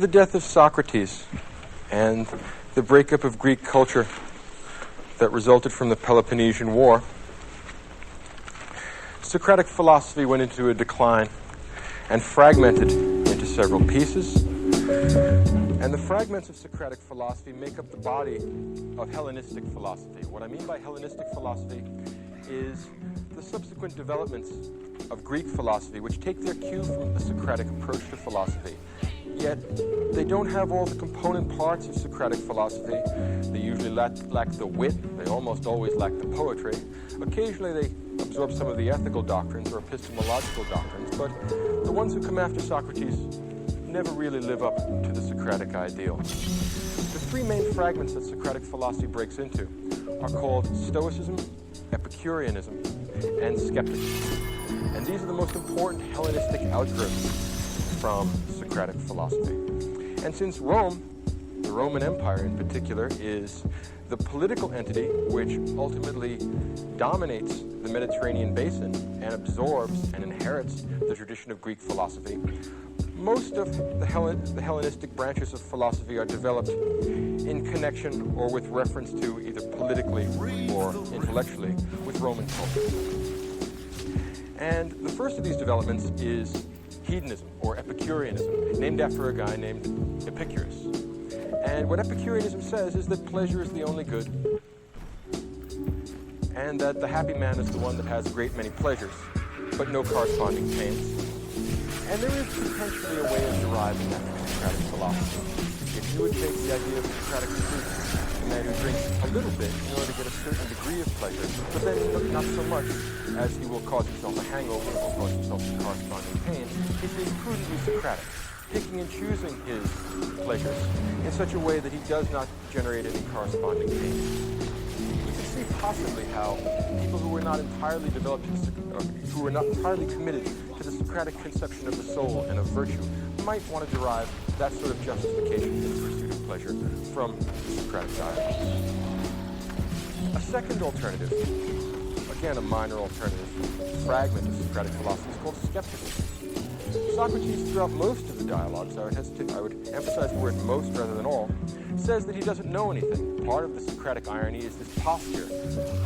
The death of Socrates and the breakup of Greek culture that resulted from the Peloponnesian War, Socratic philosophy went into a decline and fragmented into several pieces. And the fragments of Socratic philosophy make up the body of Hellenistic philosophy. What I mean by Hellenistic philosophy is the subsequent developments of Greek philosophy, which take their cue from the Socratic approach to philosophy. Yet, they don't have all the component parts of Socratic philosophy. They usually lack the wit. They almost always lack the poetry. Occasionally, they absorb some of the ethical doctrines or epistemological doctrines, but the ones who come after Socrates never really live up to the Socratic ideal. The three main fragments that Socratic philosophy breaks into are called Stoicism, Epicureanism, and Skepticism. And these are the most important Hellenistic outgrowths from Socratic philosophy. And since Rome, the Roman Empire in particular, is the political entity which ultimately dominates the Mediterranean basin and absorbs and inherits the tradition of Greek philosophy, most of the Hellenistic branches of philosophy are developed in connection or with reference to either politically or intellectually with Roman culture. And the first of these developments is hedonism, or Epicureanism, named after a guy named Epicurus. And what Epicureanism says is that pleasure is the only good, and that the happy man is the one that has a great many pleasures, but no corresponding pains. And there is potentially a way of deriving that from Socratic philosophy. If you would take the idea of Socratic truth, the man who drinks a little bit in order to get a certain degree of pleasure, but then not so much as he will cause himself a hangover or cause himself some corresponding pain, is being prudently Socratic, picking and choosing his pleasures in such a way that he does not generate any corresponding pain. You can see possibly how people who were not entirely developed, who were not entirely committed to the Socratic conception of the soul and of virtue, might want to derive that sort of justification in the pursuit of pleasure from the Socratic dialogues. A second alternative, again a minor alternative, fragment of Socratic philosophy is called skepticism. Socrates, throughout most of the dialogues, I would emphasize the word most rather than all, says that he doesn't know anything. Part of the Socratic irony is this posture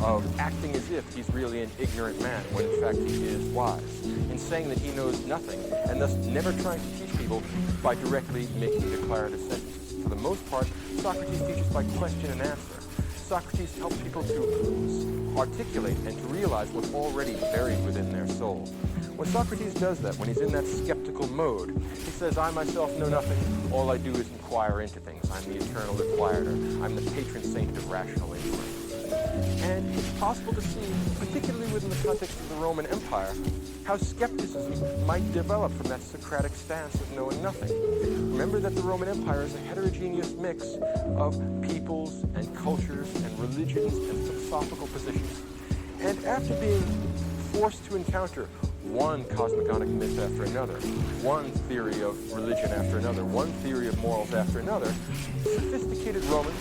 of acting as if he's really an ignorant man, when in fact he is wise, in saying that he knows nothing, and thus never trying to teach people by directly making declarative sentences. For the most part, Socrates teaches by question and answer. Socrates helps people to articulate and to realize what's already buried within their soul. When Socrates does that, when he's in that skeptical mode, he says, I myself know nothing, all I do is inquire into things. I'm the eternal inquirer. I'm the patron saint of rational inquiry. And it's possible to see, particularly within the context of the Roman Empire, how skepticism might develop from that Socratic stance of knowing nothing. Remember that the Roman Empire is a heterogeneous mix of peoples and cultures and religions and philosophical positions. And after being forced to encounter one cosmogonic myth after another, one theory of religion after another, one theory of morals after another, sophisticated Romans,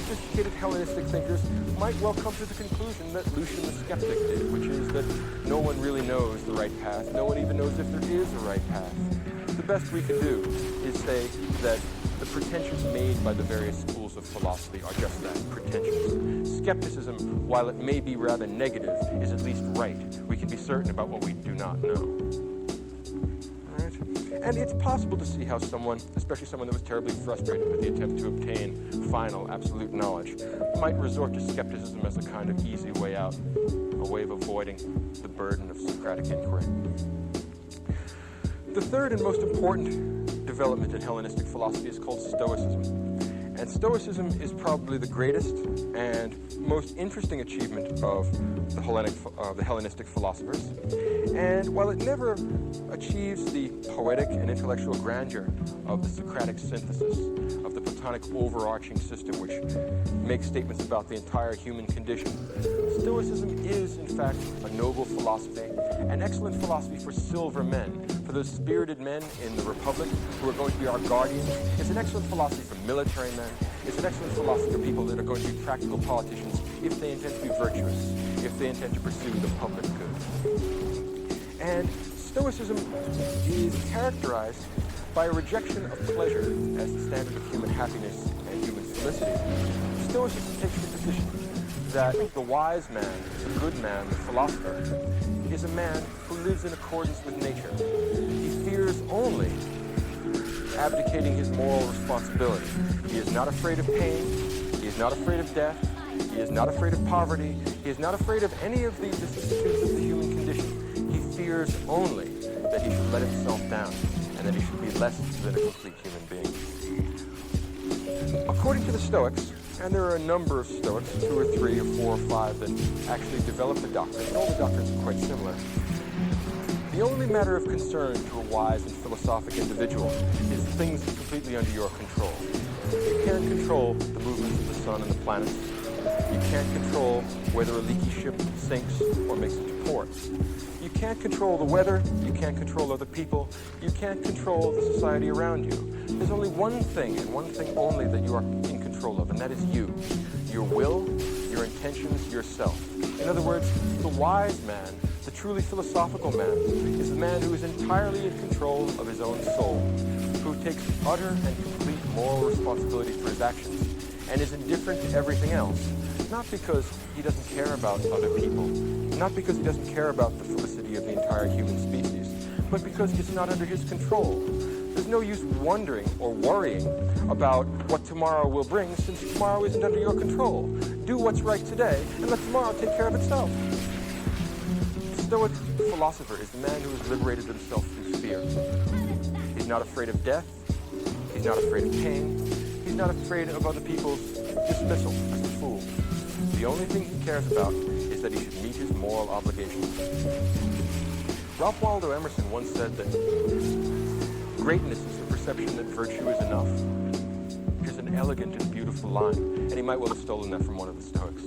sophisticated Hellenistic thinkers might well come to the conclusion that Lucian the Skeptic did, which is that no one really knows the right path, no one even knows if there is a right path. The best we can do is say that the pretensions made by the various schools of philosophy are just that, pretensions. Skepticism, while it may be rather negative, is at least right. We can be certain about what we do not know. All right? And it's possible to see how someone, especially someone that was terribly frustrated with the attempt to obtain final, absolute knowledge, might resort to skepticism as a kind of easy way out, a way of avoiding the burden of Socratic inquiry. The third and most important development in Hellenistic philosophy is called Stoicism. And Stoicism is probably the greatest and most interesting achievement of the Hellenistic philosophers. And while it never achieves the poetic and intellectual grandeur of the Socratic synthesis, of the Platonic overarching system which makes statements about the entire human condition, Stoicism is, in fact, a noble philosophy, an excellent philosophy for silver men, for those spirited men in the Republic who are going to be our guardians. It's an excellent philosophy for military men. It's an excellent philosophy for people that are going to be practical politicians if they intend to be virtuous, if they intend to pursue the public good. And Stoicism is characterized By a rejection of pleasure as the standard of human happiness and human felicity, Stoicism takes the position that the wise man, the good man, the philosopher, is a man who lives in accordance with nature. He fears only abdicating his moral responsibility. He is not afraid of pain. He is not afraid of death. He is not afraid of poverty. He is not afraid of any of the vicissitudes of the human condition. He fears only that he should let himself down and that he should be less than a complete human being. According to the Stoics, and there are a number of Stoics, 2 or 3 or 4 or 5, that actually developed the doctrine, and all the doctrines are quite similar. The only matter of concern to a wise and philosophic individual is things completely under your control. You can't control the movements of the sun and the planets. You can't control whether a leaky ship sinks or makes it to port. You can't control the weather. You can't control other people. You can't control the society around you. There's only one thing, and one thing only, that you are in control of, and that is you. Your will, your intentions, yourself. In other words, the wise man, the truly philosophical man, is the man who is entirely in control of his own soul, who takes utter and complete moral responsibility for his actions, and is indifferent to everything else, not because he doesn't care about other people, not because he doesn't care about the felicity of the entire human species, but because it's not under his control. There's no use wondering or worrying about what tomorrow will bring, since tomorrow isn't under your control. Do what's right today, and let tomorrow take care of itself. The Stoic philosopher is the man who has liberated himself from fear. He's not afraid of death. He's not afraid of pain. He's not afraid of other people's dismissal as a fool. The only thing he cares about is that he should meet his moral obligations. Ralph Waldo Emerson once said that greatness is the perception that virtue is enough. Here's an elegant and beautiful line, and he might well have stolen that from one of the Stoics,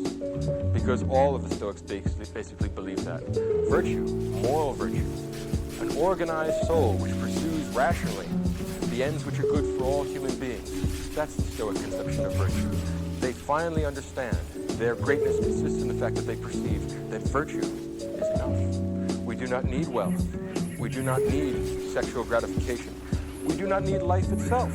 because all of the Stoics basically believe that. Virtue, moral virtue, an organized soul which pursues rationally the ends which are good for all human beings. That's the Stoic conception of virtue. They finally understand their greatness consists in the fact that they perceive that virtue is enough. We do not need wealth. We do not need sexual gratification. We do not need life itself.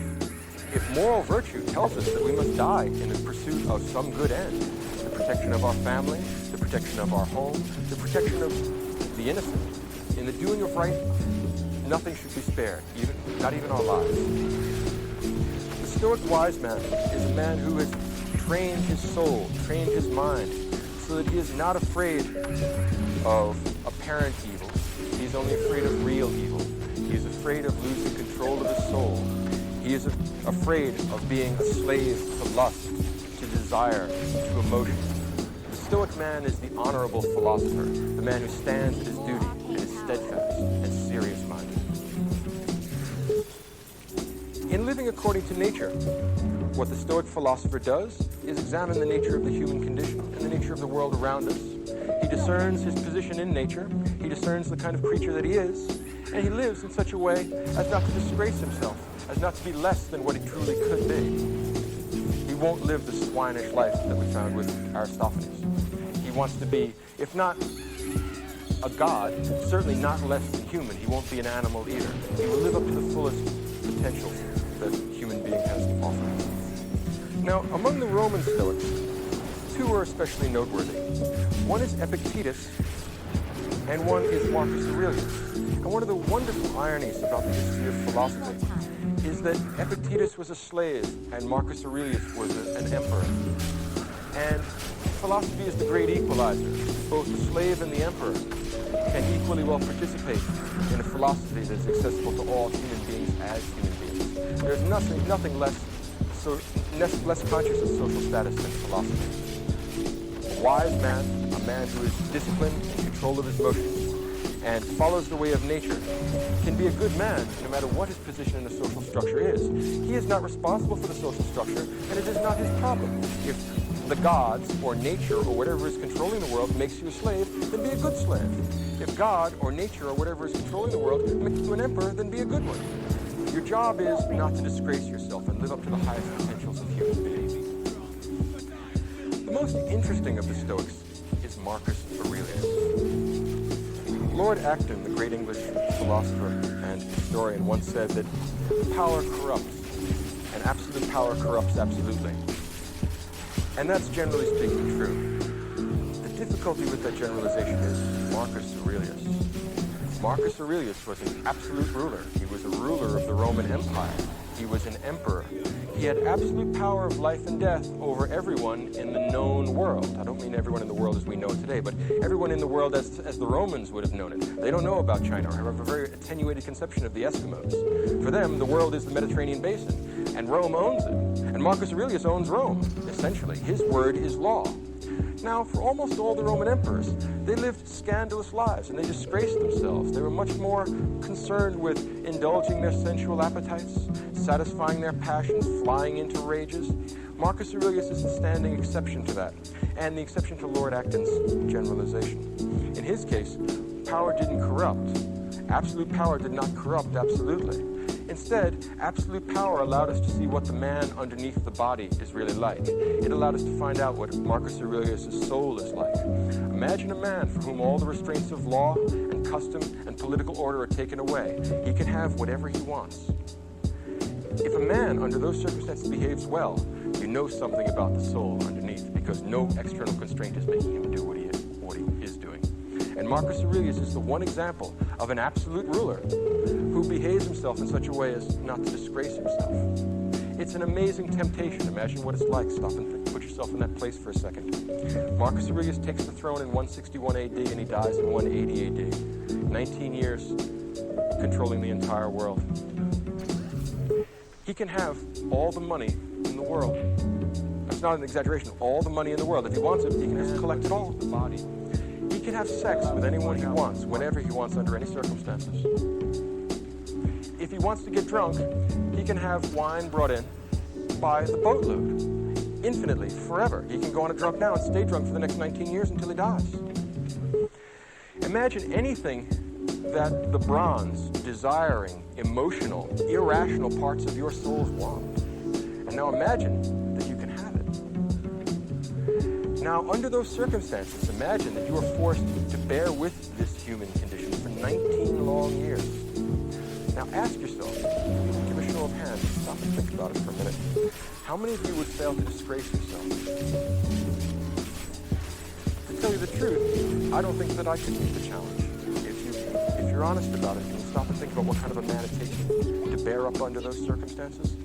If moral virtue tells us that we must die in the pursuit of some good end, the protection of our family, the protection of our home, the protection of the innocent, in the doing of right, nothing should be spared, not even our lives. The Stoic wise man is a man who has trained his soul, trained his mind, so that he is not afraid of apparent evil. He is only afraid of real evil. He is afraid of losing control of his soul. He is afraid of being a slave to lust, to desire, to emotion. The Stoic man is the honorable philosopher, the man who stands at his duty and is steadfast and serious-minded. In living according to nature, what the Stoic philosopher does is examine the nature of the human condition and the nature of the world around us. He discerns his position in nature, he discerns the kind of creature that he is, and he lives in such a way as not to disgrace himself, as not to be less than what he truly could be. He won't live the swinish life that we found with Aristophanes. He wants to be, if not a god, certainly not less than human. He won't be an animal either. He will live up to the fullest potential that a human being has to offer. Now, among the Roman Stoics, 2 are especially noteworthy. One is Epictetus, and one is Marcus Aurelius. And one of the wonderful ironies about the history of philosophy is that Epictetus was a slave and Marcus Aurelius was an emperor. And philosophy is the great equalizer. Both the slave and the emperor can equally well participate in a philosophy that is accessible to all human beings as human beings. There's nothing less conscious of social status than philosophy. A wise man, a man who is disciplined and in control of his motions, and follows the way of nature, can be a good man no matter what his position in the social structure is. He is not responsible for the social structure, and it is not his problem. If the gods or nature or whatever is controlling the world makes you a slave, then be a good slave. If God or nature or whatever is controlling the world makes you an emperor, then be a good one. Your job is not to disgrace yourself and live up to the highest potentials of human beings. The most interesting of the Stoics is Marcus Aurelius. Lord Acton, the great English philosopher and historian, once said that power corrupts, and absolute power corrupts absolutely. And that's generally speaking true. The difficulty with that generalization is Marcus Aurelius. Marcus Aurelius was an absolute ruler. He was a ruler of the Roman Empire. He was an emperor. He had absolute power of life and death over everyone in the known world. I don't mean everyone in the world as we know it today, but everyone in the world as the Romans would have known it. They don't know about China or have a very attenuated conception of the Eskimos. For them, the world is the Mediterranean basin, and Rome owns it. And Marcus Aurelius owns Rome, essentially. His word is law. Now, for almost all the Roman emperors, they lived scandalous lives and they disgraced themselves. They were much more concerned with indulging their sensual appetites, satisfying their passions, flying into rages. Marcus Aurelius is the standing exception to that, and the exception to Lord Acton's generalization. In his case, power didn't corrupt. Absolute power did not corrupt absolutely. Instead, absolute power allowed us to see what the man underneath the body is really like. It allowed us to find out what Marcus Aurelius' soul is like. Imagine a man for whom all the restraints of law and custom and political order are taken away. He can have whatever he wants. If a man under those circumstances behaves well, you know something about the soul underneath, because no external constraint is making him do what he is doing. And Marcus Aurelius is the one example of an absolute ruler who behaves himself in such a way as not to disgrace himself. It's an amazing temptation. Imagine what it's like. Stop and put yourself in that place for a second. Marcus Aurelius takes the throne in 161 AD and he dies in 180 AD. 19 years controlling the entire world. He can have all the money in the world. That's not an exaggeration. All the money in the world. If he wants it, he can just collect it all. The body. He can have sex with anyone he wants, whenever he wants, under any circumstances. If he wants to get drunk, he can have wine brought in by the boatload, infinitely, forever. He can go on a drunk now and stay drunk for the next 19 years until he dies. Imagine anything that the bronze, desiring, emotional, irrational parts of your souls want. And now imagine that you can have it. Now, under those circumstances, imagine that you are forced to bear with this human condition for 19 long years. Now ask yourself, give a show of hands, stop and think about it for a minute. How many of you would fail to disgrace yourself? To tell you the truth, I don't think that I could meet the challenge. If you're honest about it, and stop and think about what kind of a man it takes to bear up under those circumstances,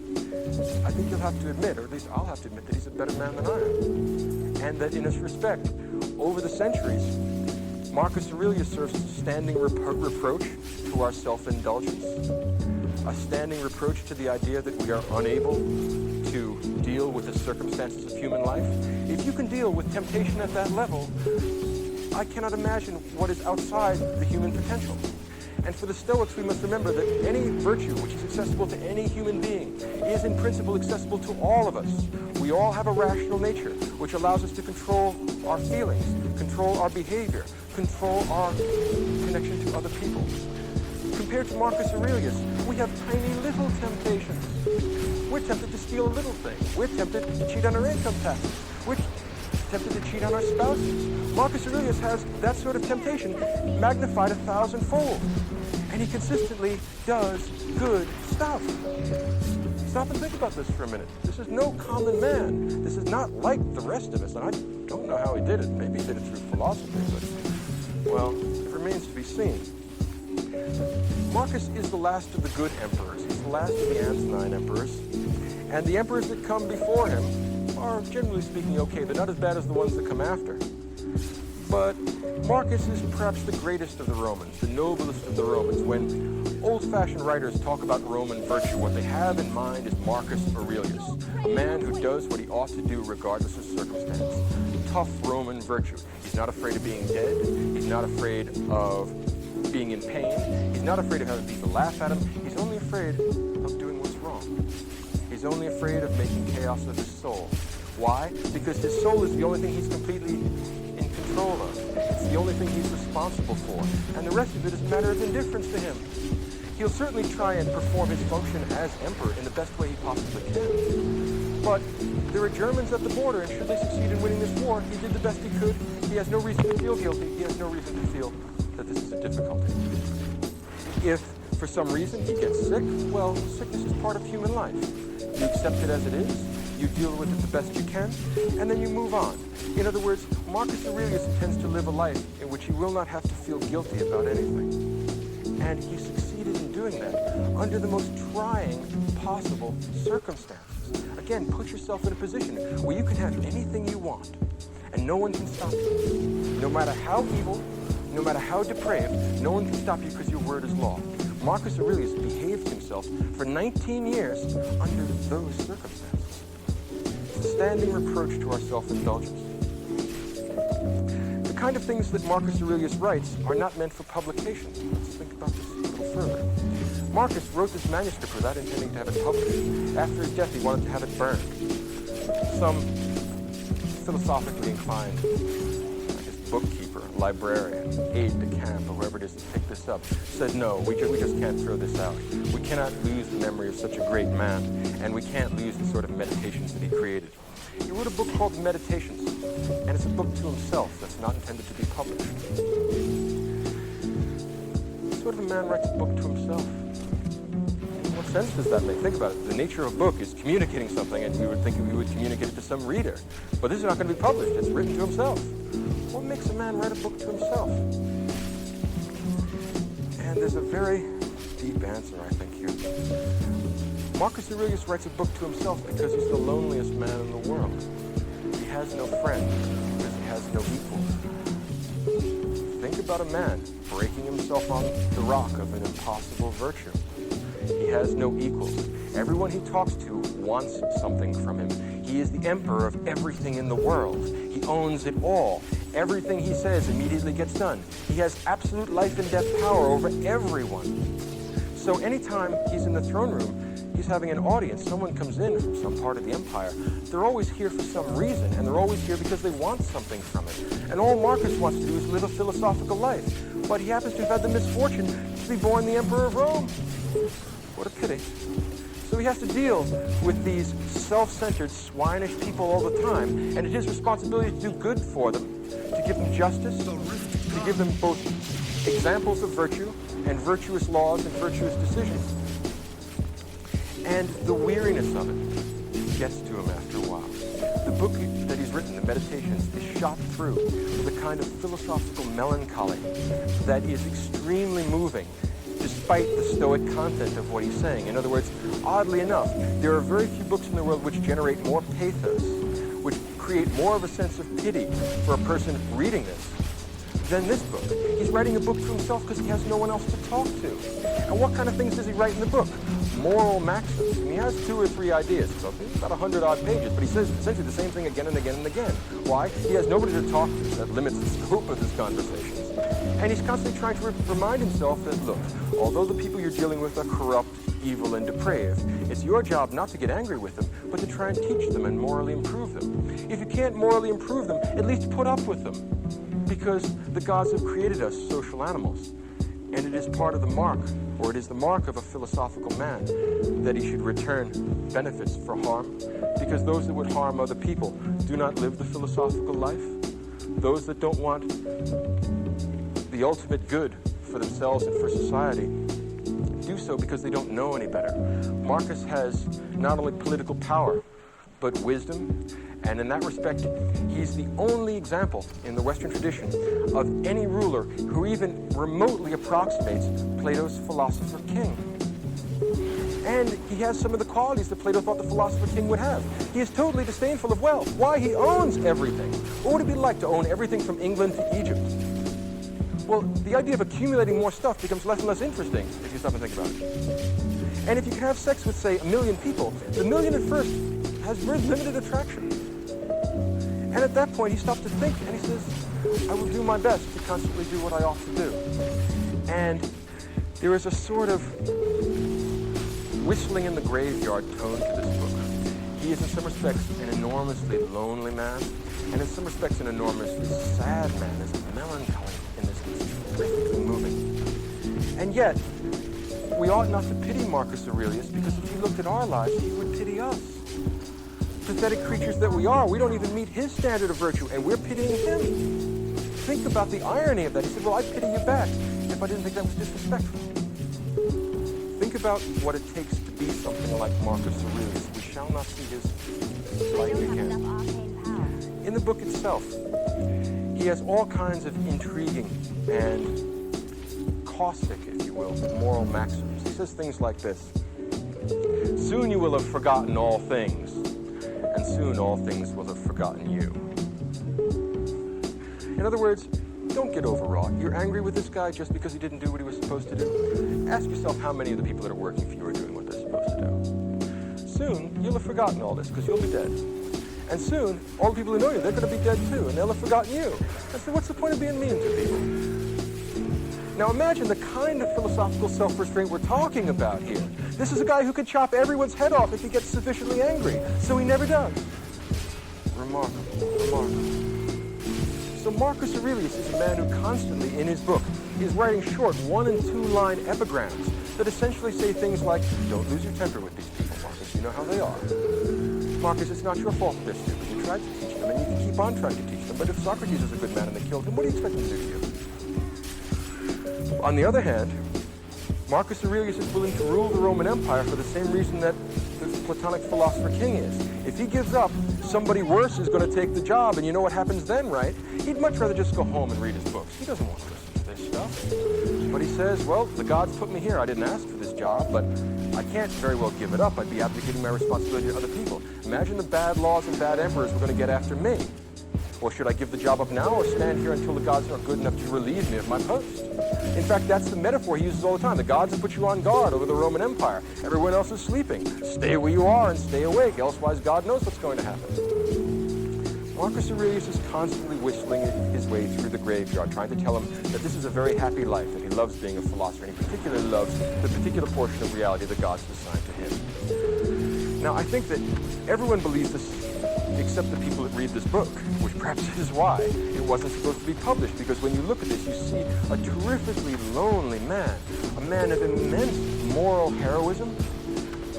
I think you'll have to admit, or at least I'll have to admit, that he's a better man than I am. And that in this respect, over the centuries, Marcus Aurelius serves as a standing reproach to our self-indulgence, a standing reproach to the idea that we are unable to deal with the circumstances of human life. If you can deal with temptation at that level, I cannot imagine what is outside the human potential. And for the Stoics, we must remember that any virtue which is accessible to any human being is in principle accessible to all of us. We all have a rational nature which allows us to control our feelings, control our behavior, control our connection to other people. Compared to Marcus Aurelius, we have tiny little temptations. We're tempted to steal a little thing. We're tempted to cheat on our income taxes. We're tempted to cheat on our spouses. Marcus Aurelius has that sort of temptation magnified 1,000-fold. And he consistently does good stuff. Stop and think about this for a minute. This is no common man. This is not like the rest of us. And I don't know how he did it. Maybe he did it through philosophy, but, well, it remains to be seen. Marcus is the last of the good emperors. He's the last of the Antonine emperors. And the emperors that come before him are, generally speaking, okay. They're not as bad as the ones that come after. But Marcus is perhaps the greatest of the Romans, the noblest of the Romans. When old-fashioned writers talk about Roman virtue, what they have in mind is Marcus Aurelius, a man who does what he ought to do regardless of circumstance. Tough Roman virtue. He's not afraid of being dead. He's not afraid of being in pain. He's not afraid of having people laugh at him. He's only afraid of doing what's wrong. He's only afraid of making chaos of his soul. Why? Because his soul is the only thing he's completely in control of. It's the only thing he's responsible for. And the rest of it is a matter of indifference to him. He'll certainly try and perform his function as emperor in the best way he possibly can. But there are Germans at the border, and should they succeed in winning this war, he did the best he could. He has no reason to feel guilty. He has no reason to feel that this is a difficulty. If for some reason he gets sick, well, sickness is part of human life. You accept it as it is, you deal with it the best you can, and then you move on. In other words, Marcus Aurelius intends to live a life in which he will not have to feel guilty about anything. And he succeeded in doing that under the most trying possible circumstances. Again, put yourself in a position where you can have anything you want, and no one can stop you. No matter how evil, no matter how depraved, no one can stop you because your word is law. Marcus Aurelius behaved himself for 19 years under those circumstances. It's a standing reproach to our self-indulgence. The kind of things that Marcus Aurelius writes are not meant for publication. Let's think about this a little further. Marcus wrote this manuscript without intending to have it published. After his death, he wanted to have it burned. Some philosophically inclined, bookkeeper, librarian, aide-de-camp, or whoever it is that picked this up, said, no, we just can't throw this out. We cannot lose the memory of such a great man, and we can't lose the sort of meditations that he created. He wrote a book called Meditations, and it's a book to himself that's not intended to be published. What sort of a man writes a book to himself? What sense does that make? Think about it. The nature of a book is communicating something, and we would think we would communicate it to some reader. But this is not going to be published. It's written to himself. What makes a man write a book to himself? And there's a very deep answer, I think, here. Marcus Aurelius writes a book to himself because he's the loneliest man in the world. He has no friends because he has no equals. Think about a man breaking himself on the rock of an impossible virtue. He has no equals. Everyone he talks to wants something from him. He is the emperor of everything in the world. He owns it all. Everything he says immediately gets done. He has absolute life and death power over everyone. So anytime he's in the throne room, he's having an audience, someone comes in from some part of the empire, they're always here for some reason, and they're always here because they want something from it. And all Marcus wants to do is live a philosophical life. But he happens to have had the misfortune to be born the emperor of Rome. What a pity. So he has to deal with these self-centered, swinish people all the time, and it's his responsibility to do good for them, to give them justice, to give them both examples of virtue and virtuous laws and virtuous decisions. And the weariness of it gets to him after a while. The book that he's written, the Meditations, is shot through with a kind of philosophical melancholy that is extremely moving, despite the stoic content of what he's saying. In other words, oddly enough, there are very few books in the world which generate more pathos, which create more of a sense of pity for a person reading this than this book. He's writing a book to himself because he has no one else to talk to. And what kind of things does he write in the book? Moral maxims. And he has 2 or 3 ideas. So it's about 100-odd pages, but he says essentially the same thing again and again and again. Why? He has nobody to talk to. That limits the scope of his conversations. And he's constantly trying to remind himself that, look, although the people you're dealing with are corrupt, evil, and depraved, it's your job not to get angry with them, but to try and teach them and morally improve them. If you can't morally improve them, at least put up with them. Because the gods have created us social animals. And it is part of the mark, or it is the mark of a philosophical man, that he should return benefits for harm. Because those that would harm other people do not live the philosophical life. Those that don't want the ultimate good for themselves and for society do so because they don't know any better. Marcus has not only political power, but wisdom, and in that respect, he's the only example in the Western tradition of any ruler who even remotely approximates Plato's philosopher king. And he has some of the qualities that Plato thought the philosopher king would have. He is totally disdainful of wealth. Why? He owns everything. What would it be like to own everything from England to Egypt? Well, the idea of accumulating more stuff becomes less and less interesting if you stop and think about it. And if you can have sex with, say, 1 million people, the million at first has very limited attraction. And at that point, he stops to think, and he says, I will do my best to constantly do what I ought to do. And there is a sort of whistling in the graveyard tone to this book. He is, in some respects, an enormously lonely man, and in some respects, an enormously sad man. There's a melancholy in this that's terrifically moving. And yet, we ought not to pity Marcus Aurelius, because if he looked at our lives, he would pity us. Pathetic creatures that we are, we don't even meet his standard of virtue, and we're pitying him. Think about the irony of that. He said, well, I'd pity you back if I didn't think that was disrespectful. about what it takes to be something like Marcus Aurelius, we shall not see his like again. In the book itself, he has all kinds of intriguing and caustic, if you will, moral maxims. He says things like this: soon you will have forgotten all things, and soon all things will have forgotten you. In other words, don't get overwrought. You're angry with this guy just because he didn't do what he was supposed to do. Ask yourself how many of the people that are working for you are doing what they're supposed to do. Soon, you'll have forgotten all this because you'll be dead. And soon, all the people who know you, they're going to be dead too, and they'll have forgotten you. And so what's the point of being mean to people? Now imagine the kind of philosophical self-restraint we're talking about here. This is a guy who could chop everyone's head off if he gets sufficiently angry, so he never does. Remarkable, remarkable. So Marcus Aurelius is a man who constantly, in his book, is writing short 1- and 2-line epigrams that essentially say things like, don't lose your temper with these people, Marcus, you know how they are. Marcus, it's not your fault that they're stupid. You tried to teach them, and you can keep on trying to teach them, but if Socrates is a good man and they killed him, what do you expect him to do to you? On the other hand, Marcus Aurelius is willing to rule the Roman Empire for the same reason that the Platonic philosopher King is. If he gives up, somebody worse is going to take the job, and you know what happens then, right? He'd much rather just go home and read his books. He doesn't want to listen to this stuff. But he says, well, the gods put me here. I didn't ask for this job, but I can't very well give it up. I'd be abdicating my responsibility to other people. Imagine the bad laws and bad emperors were going to get after me. Or should I give the job up now or stand here until the gods are good enough to relieve me of my post? In fact, that's the metaphor he uses all the time. The gods have put you on guard over the Roman Empire. Everyone else is sleeping. Stay where you are and stay awake, elsewise God knows what's going to happen. Marcus Aurelius is constantly whistling his way through the graveyard, trying to tell him that this is a very happy life, that he loves being a philosopher, and he particularly loves the particular portion of reality the gods assigned to him. Now, I think that everyone believes this except the people that read this book, which perhaps is why it wasn't supposed to be published, because when you look at this, you see a terrifically lonely man, a man of immense moral heroism,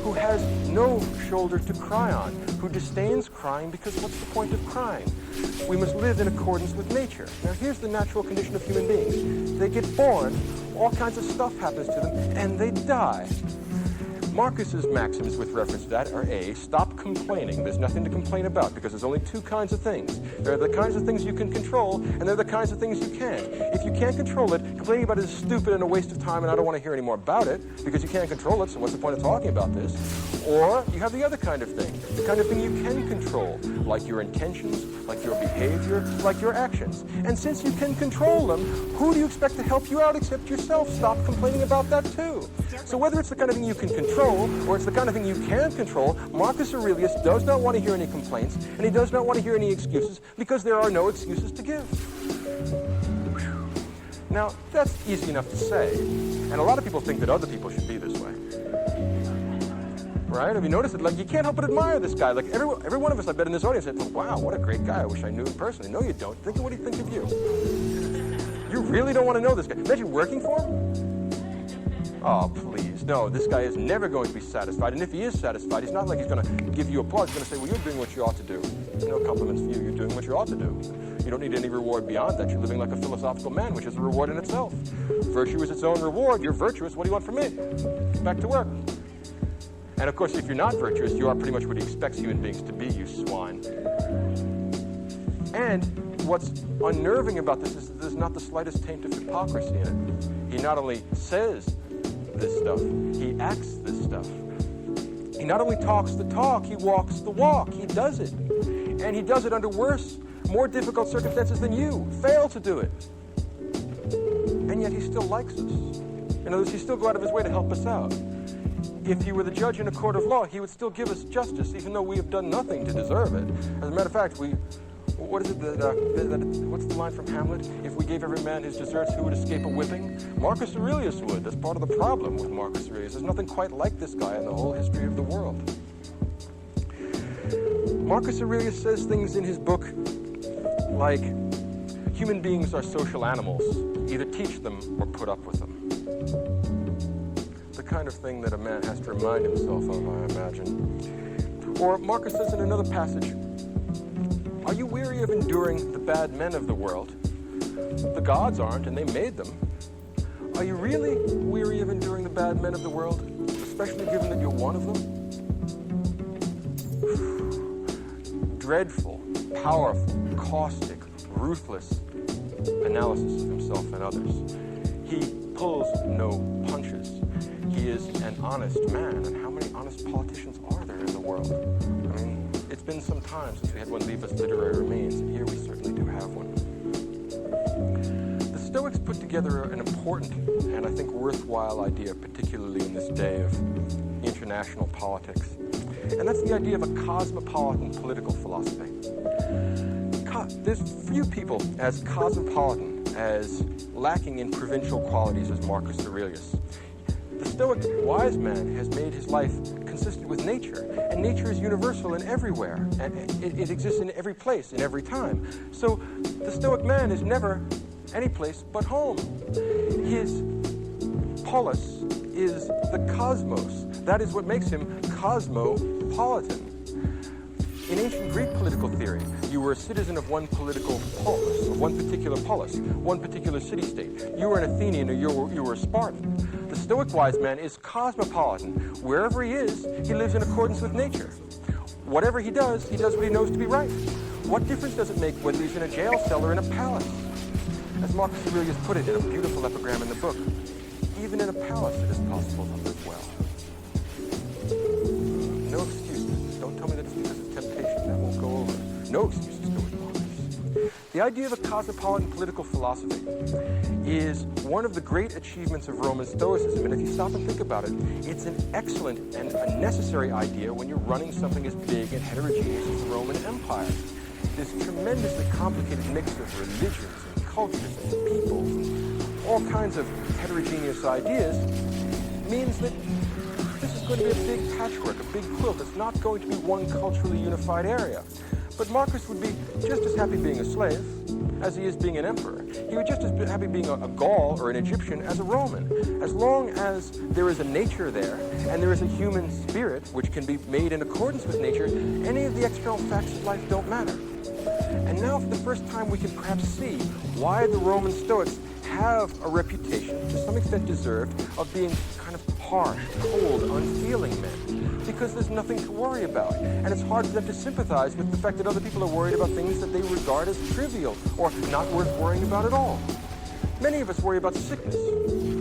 who has no shoulder to cry on, who disdains crying because what's the point of crying? We must live in accordance with nature. Now here's the natural condition of human beings. They get born, all kinds of stuff happens to them, and they die. Marcus's maxims with reference to that are A, stop complaining. There's nothing to complain about because there's only two kinds of things. There are the kinds of things you can control, and there are the kinds of things you can't. If you can't control it, complaining about it is stupid and a waste of time, and I don't want to hear any more about it because you can't control it, so what's the point of talking about this? Or you have the other kind of thing, the kind of thing you can control, like your intentions, like your behavior, like your actions. And since you can control them, who do you expect to help you out except yourself? Stop complaining about that too. So whether it's the kind of thing you can control or it's the kind of thing you can't control, Marcus Aurelius does not want to hear any complaints, and he does not want to hear any excuses because there are no excuses to give. Now, that's easy enough to say, and a lot of people think that other people should be this way. Right? Have you noticed it? Like, you can't help but admire this guy. Like, every one of us, I bet, in this audience said, wow, what a great guy. I wish I knew him personally. No, you don't. Think of what he'd think of you. You really don't want to know this guy. Imagine working for him. Oh, please. No, this guy is never going to be satisfied. And if he is satisfied, he's not like he's going to give you applause. He's going to say, well, you're doing what you ought to do. No compliments for you. You're doing what you ought to do. You don't need any reward beyond that. You're living like a philosophical man, which is a reward in itself. Virtue is its own reward. You're virtuous. What do you want from me? Back to work. And of course, if you're not virtuous, you are pretty much what he expects human beings to be, you swine. And what's unnerving about this is that there's not the slightest taint of hypocrisy in it. He not only says this stuff, he acts this stuff. He not only talks the talk, he walks the walk. He does it. And he does it under worse, more difficult circumstances than you fail to do it. And yet he still likes us. In other words, he still go out of his way to help us out. If he were the judge in a court of law, he would still give us justice, even though we have done nothing to deserve it. As a matter of fact, what's the line from Hamlet? If we gave every man his deserts, who would escape a whipping? Marcus Aurelius would. That's part of the problem with Marcus Aurelius. There's nothing quite like this guy in the whole history of the world. Marcus Aurelius says things in his book like, human beings are social animals. Either teach them or put up with them. The kind of thing that a man has to remind himself of, I imagine. Or Marcus says in another passage, are you weary of enduring the bad men of the world? The gods aren't, and they made them. Are you really weary of enduring the bad men of the world? especially given that you're one of them? Dreadful, powerful, caustic, ruthless analysis of himself and others. He pulls no punches. He is an honest man, and how many honest politicians are there in the world? I mean, it's been some time since we had one leave us literary remains, and here we certainly do have one. The Stoics put together an important and I think worthwhile idea, particularly in this day of international politics, and that's the idea of a cosmopolitan political philosophy. There's few people as cosmopolitan, as lacking in provincial qualities as Marcus Aurelius. The Stoic wise man has made his life consistent with nature, and nature is universal and everywhere, and it exists in every place, in every time. So the Stoic man is never any place but home. His polis is the cosmos. That is what makes him cosmopolitan. In ancient Greek political theory, you were a citizen of one political polis, of one particular polis, one particular city-state. You were an Athenian or you were a Spartan. The Stoic wise man is cosmopolitan. Wherever he is, he lives in accordance with nature. Whatever he does what he knows to be right. What difference does it make whether he's in a jail cell or in a palace? As Marcus Aurelius put it in a beautiful epigram in the book, even in a palace it is possible to live well. No excuses. Don't tell me that it's because of temptation. That won't go over. No excuses go with Marcus. The idea of a cosmopolitan political philosophy is one of the great achievements of Roman Stoicism, and if you stop and think about it, it's an excellent and a necessary idea when you're running something as big and heterogeneous as the Roman Empire. This tremendously complicated mix of religions and cultures and peoples and all kinds of heterogeneous ideas means that this is going to be a big patchwork, a big quilt. It's not going to be one culturally unified area. But Marcus would be just as happy being a slave as he is being an emperor. He would just as be happy being a Gaul or an Egyptian as a Roman. As long as there is a nature there and there is a human spirit which can be made in accordance with nature, any of the external facts of life don't matter. And now for the first time we can perhaps see why the Roman Stoics have a reputation, to some extent deserved, of being kind of harsh, cold, unfeeling men. Because there's nothing to worry about. And it's hard for them to sympathize with the fact that other people are worried about things that they regard as trivial or not worth worrying about at all. Many of us worry about sickness.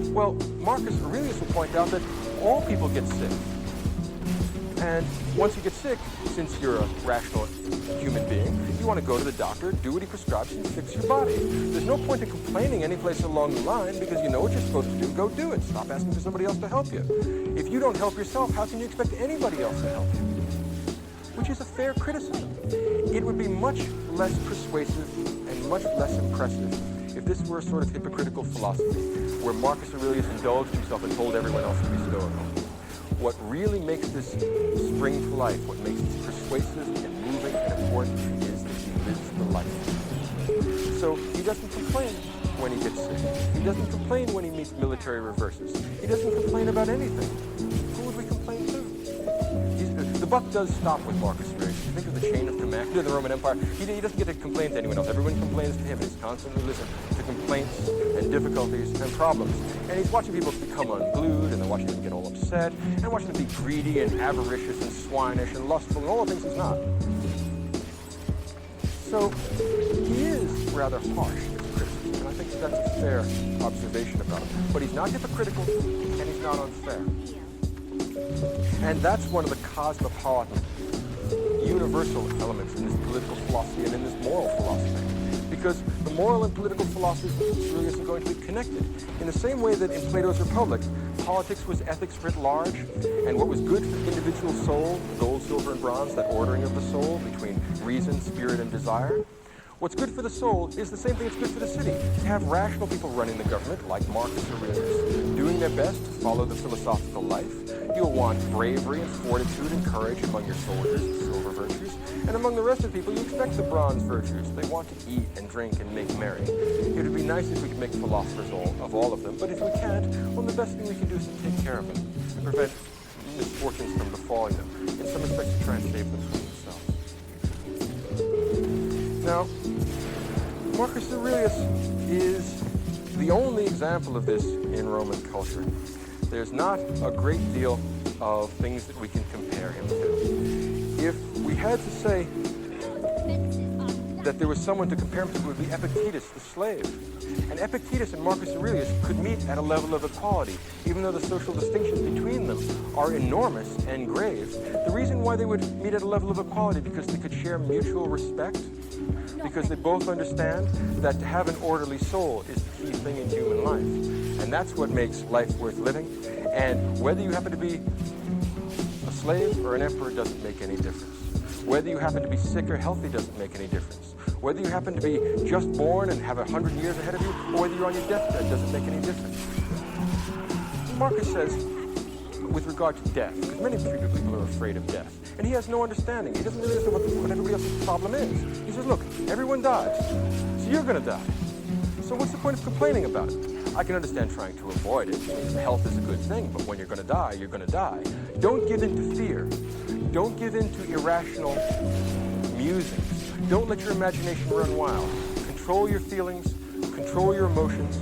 Well, Marcus Aurelius will point out that all people get sick. And once you get sick, since you're a rational human being, you want to go to the doctor, do what he prescribes, and fix your body. There's no point in complaining any place along the line because you know what you're supposed to do. Go do it. Stop asking for somebody else to help you. If you don't help yourself, how can you expect anybody else to help you? Which is a fair criticism. It would be much less persuasive and much less impressive if this were a sort of hypocritical philosophy where Marcus Aurelius indulged himself and told everyone else to be stoical. What really makes this spring to life, what makes it persuasive and moving and important is that he lives the life. So he doesn't complain when he gets sick. He doesn't complain when he meets military reverses. He doesn't complain about anything. Who would we complain to? The buck does stop with Marcus Aurelius. You think of the chain of command of the Roman Empire. He doesn't get to complain to anyone else. Everyone complains to him. He's constantly listening to complaints and difficulties and problems. And he's watching people become unglued, and then watching them get all upset, and watching them be greedy and avaricious and swinish and lustful and all the things he's not. So he is rather harsh in his criticism, and I think that's a fair observation about him. But he's not hypocritical, and he's not unfair. And that's one of the cosmopolitan, universal elements in this political philosophy and in this moral philosophy. Because the moral and political philosophies of Aurelius are going to be connected. In the same way that in Plato's Republic, politics was ethics writ large, and what was good for the individual soul, gold, silver, and bronze, that ordering of the soul between reason, spirit, and desire. What's good for the soul is the same thing that's good for the city. To have rational people running the government, like Marcus Aurelius, doing their best to follow the philosophical life. You'll want bravery and fortitude and courage among your soldiers, the silver virtues. And among the rest of the people, you expect the bronze virtues. They want to eat and drink and make merry. It would be nice if we could make philosophers of all of them, but if we can't, well, the best thing we can do is to take care of them and prevent misfortunes from befalling them. In some respects, to try and save them from themselves. Now, Marcus Aurelius is the only example of this in Roman culture. There's not a great deal of things that we can compare him to. If we had to say that there was someone to compare him to, it would be Epictetus, the slave. And Epictetus and Marcus Aurelius could meet at a level of equality, even though the social distinctions between them are enormous and grave. The reason why they would meet at a level of equality because they could share mutual respect, because they both understand that to have an orderly soul is the key thing in human life. And that's what makes life worth living. And whether you happen to be a slave or an emperor doesn't make any difference. Whether you happen to be sick or healthy doesn't make any difference. Whether you happen to be just born and have 100 years ahead of you, or whether you're on your deathbed doesn't make any difference. Marcus says, with regard to death, because many people are afraid of death, and he has no understanding. He doesn't really understand what everybody else's problem is. He says, look, everyone dies, so you're going to die. So what's the point of complaining about it? I can understand trying to avoid it. Health is a good thing, but when you're going to die, you're going to die. Don't give in to fear. Don't give in to irrational musings. Don't let your imagination run wild. Control your feelings, control your emotions,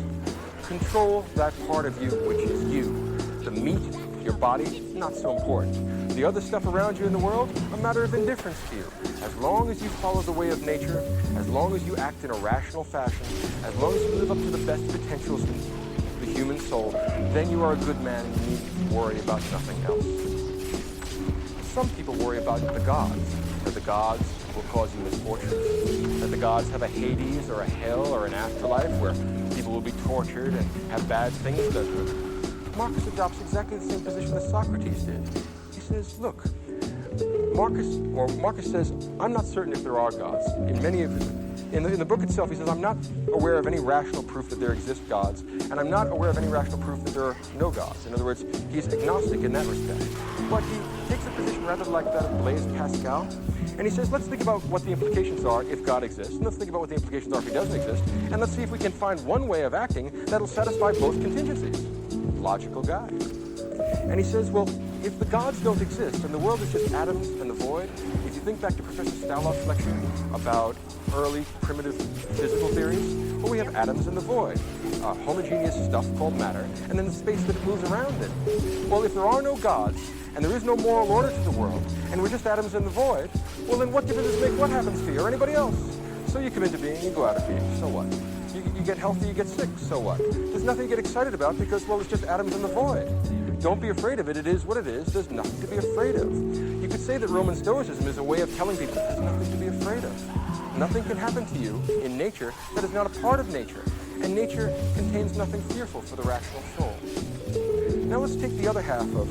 control that part of you which is you. The meat, your body, not so important. The other stuff around you in the world, a matter of indifference to you. As long as you follow the way of nature, as long as you act in a rational fashion, as long as you live up to the best potentials of the human soul, then you are a good man and you need to worry about nothing else. Some people worry about the gods, that the gods will cause you misfortunes, that the gods have a Hades or a hell or an afterlife where people will be tortured and have bad things done to them. Marcus adopts exactly the same position that Socrates did. He says, look, Marcus says, I'm not certain if there are gods. In the book itself, he says, I'm not aware of any rational proof that there exist gods, and I'm not aware of any rational proof that there are no gods. In other words, he's agnostic in that respect. But he takes a position rather like that of Blaise Pascal, and he says, let's think about what the implications are if God exists, and let's think about what the implications are if he doesn't exist, and let's see if we can find one way of acting that'll satisfy both contingencies. Logical guy. And he says, well, if the gods don't exist and the world is just atoms and the void, if you think back to Professor Staloff's lecture about early primitive physical theories, well, we have atoms in the void, homogeneous stuff called matter, and then the space that it moves around in. Well, if there are no gods, and there is no moral order to the world, and we're just atoms in the void, well, then what difference does it make what happens to you or anybody else? So you come into being, you go out of being, so what? You get healthy, you get sick, so what? There's nothing to get excited about because, well, it's just atoms in the void. Don't be afraid of it. It is what it is. There's nothing to be afraid of. You could say that Roman Stoicism is a way of telling people there's nothing to be afraid of. Nothing can happen to you in nature that is not a part of nature. And nature contains nothing fearful for the rational soul. Now let's take the other half of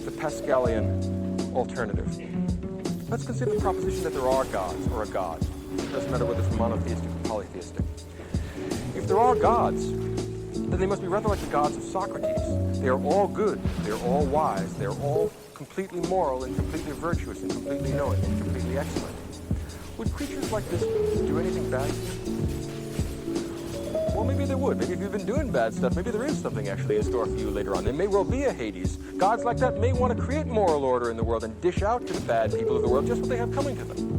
the Pascalian alternative. Let's consider the proposition that there are gods or a god. It doesn't matter whether it's monotheistic or polytheistic. If there are gods, then they must be rather like the gods of Socrates. They are all good, they are all wise, they are all completely moral and completely virtuous and completely knowing and completely excellent. Would creatures like this do anything bad to you? Well, maybe they would. Maybe if you've been doing bad stuff, maybe there is something actually in store for you later on. There may well be a Hades. Gods like that may want to create moral order in the world and dish out to the bad people of the world just what they have coming to them.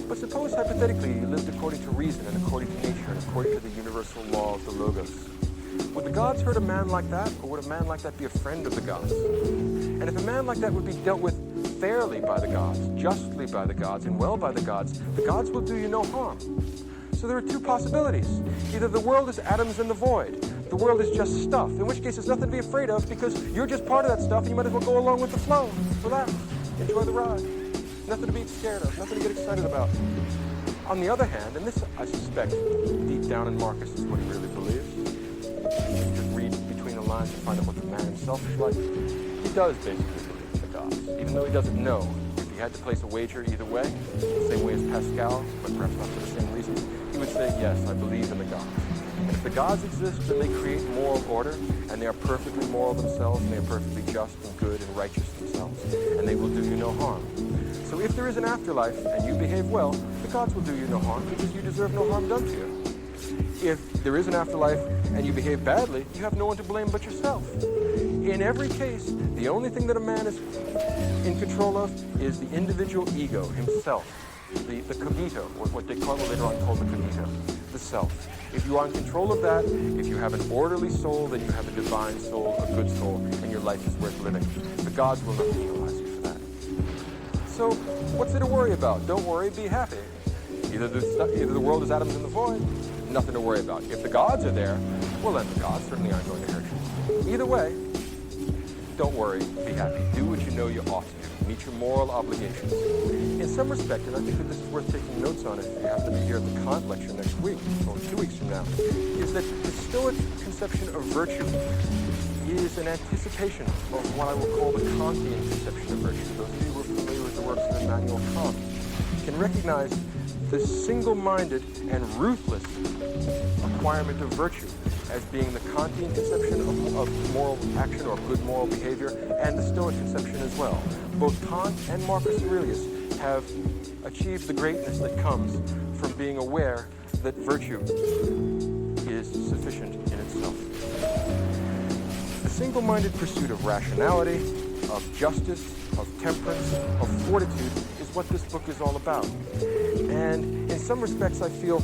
But suppose, hypothetically, you lived according to reason and according to nature and according to the universal law of the Logos. Would the gods hurt a man like that, or would a man like that be a friend of the gods? And if a man like that would be dealt with fairly by the gods, justly by the gods, and well by the gods will do you no harm. So there are two possibilities. Either the world is atoms in the void, the world is just stuff, in which case there's nothing to be afraid of because you're just part of that stuff and you might as well go along with the flow. Relax, enjoy the ride. Nothing to be scared of, nothing to get excited about. On the other hand, and this I suspect deep down in Marcus is what he really believes, you just read between the lines and find out what the man himself is like, he does basically believe in the gods, even though he doesn't know. If he had to place a wager either way, the same way as Pascal, but perhaps not for the same reasons, he would say, yes, I believe in the gods. And if the gods exist, then they create moral order, and they are perfectly moral themselves, and they are perfectly just and good and righteous themselves, and they will do you no harm. So if there is an afterlife and you behave well, the gods will do you no harm because you deserve no harm done to you. If there is an afterlife and you behave badly, you have no one to blame but yourself. In every case, the only thing that a man is in control of is the individual ego, himself, the cogito, what they call later on called the cogito, the self. If you are in control of that, if you have an orderly soul, then you have a divine soul, a good soul, and your life is worth living. the gods will not penalize you for that. So, what's there to worry about? Don't worry, be happy. Either the world is atoms in the void, nothing to worry about. If the gods are there, well then the gods certainly aren't going to hurt you. Either way, don't worry, be happy. Do what you know you ought to do. Meet your moral obligations. In some respect, and I think that this is worth taking notes on if you happen to be here at the Kant lecture next week, or 2 weeks from now, is that the Stoic conception of virtue is an anticipation of what I will call the Kantian conception of virtue. Those of you who are familiar with the works of Immanuel Kant can recognize the single-minded and ruthless acquirement of virtue as being the Kantian conception of moral action or good moral behavior, and the Stoic conception as well. Both Kant and Marcus Aurelius have achieved the greatness that comes from being aware that virtue is sufficient in itself. The single-minded pursuit of rationality, of justice, of temperance, of fortitude is what this book is all about. And in some respects, I feel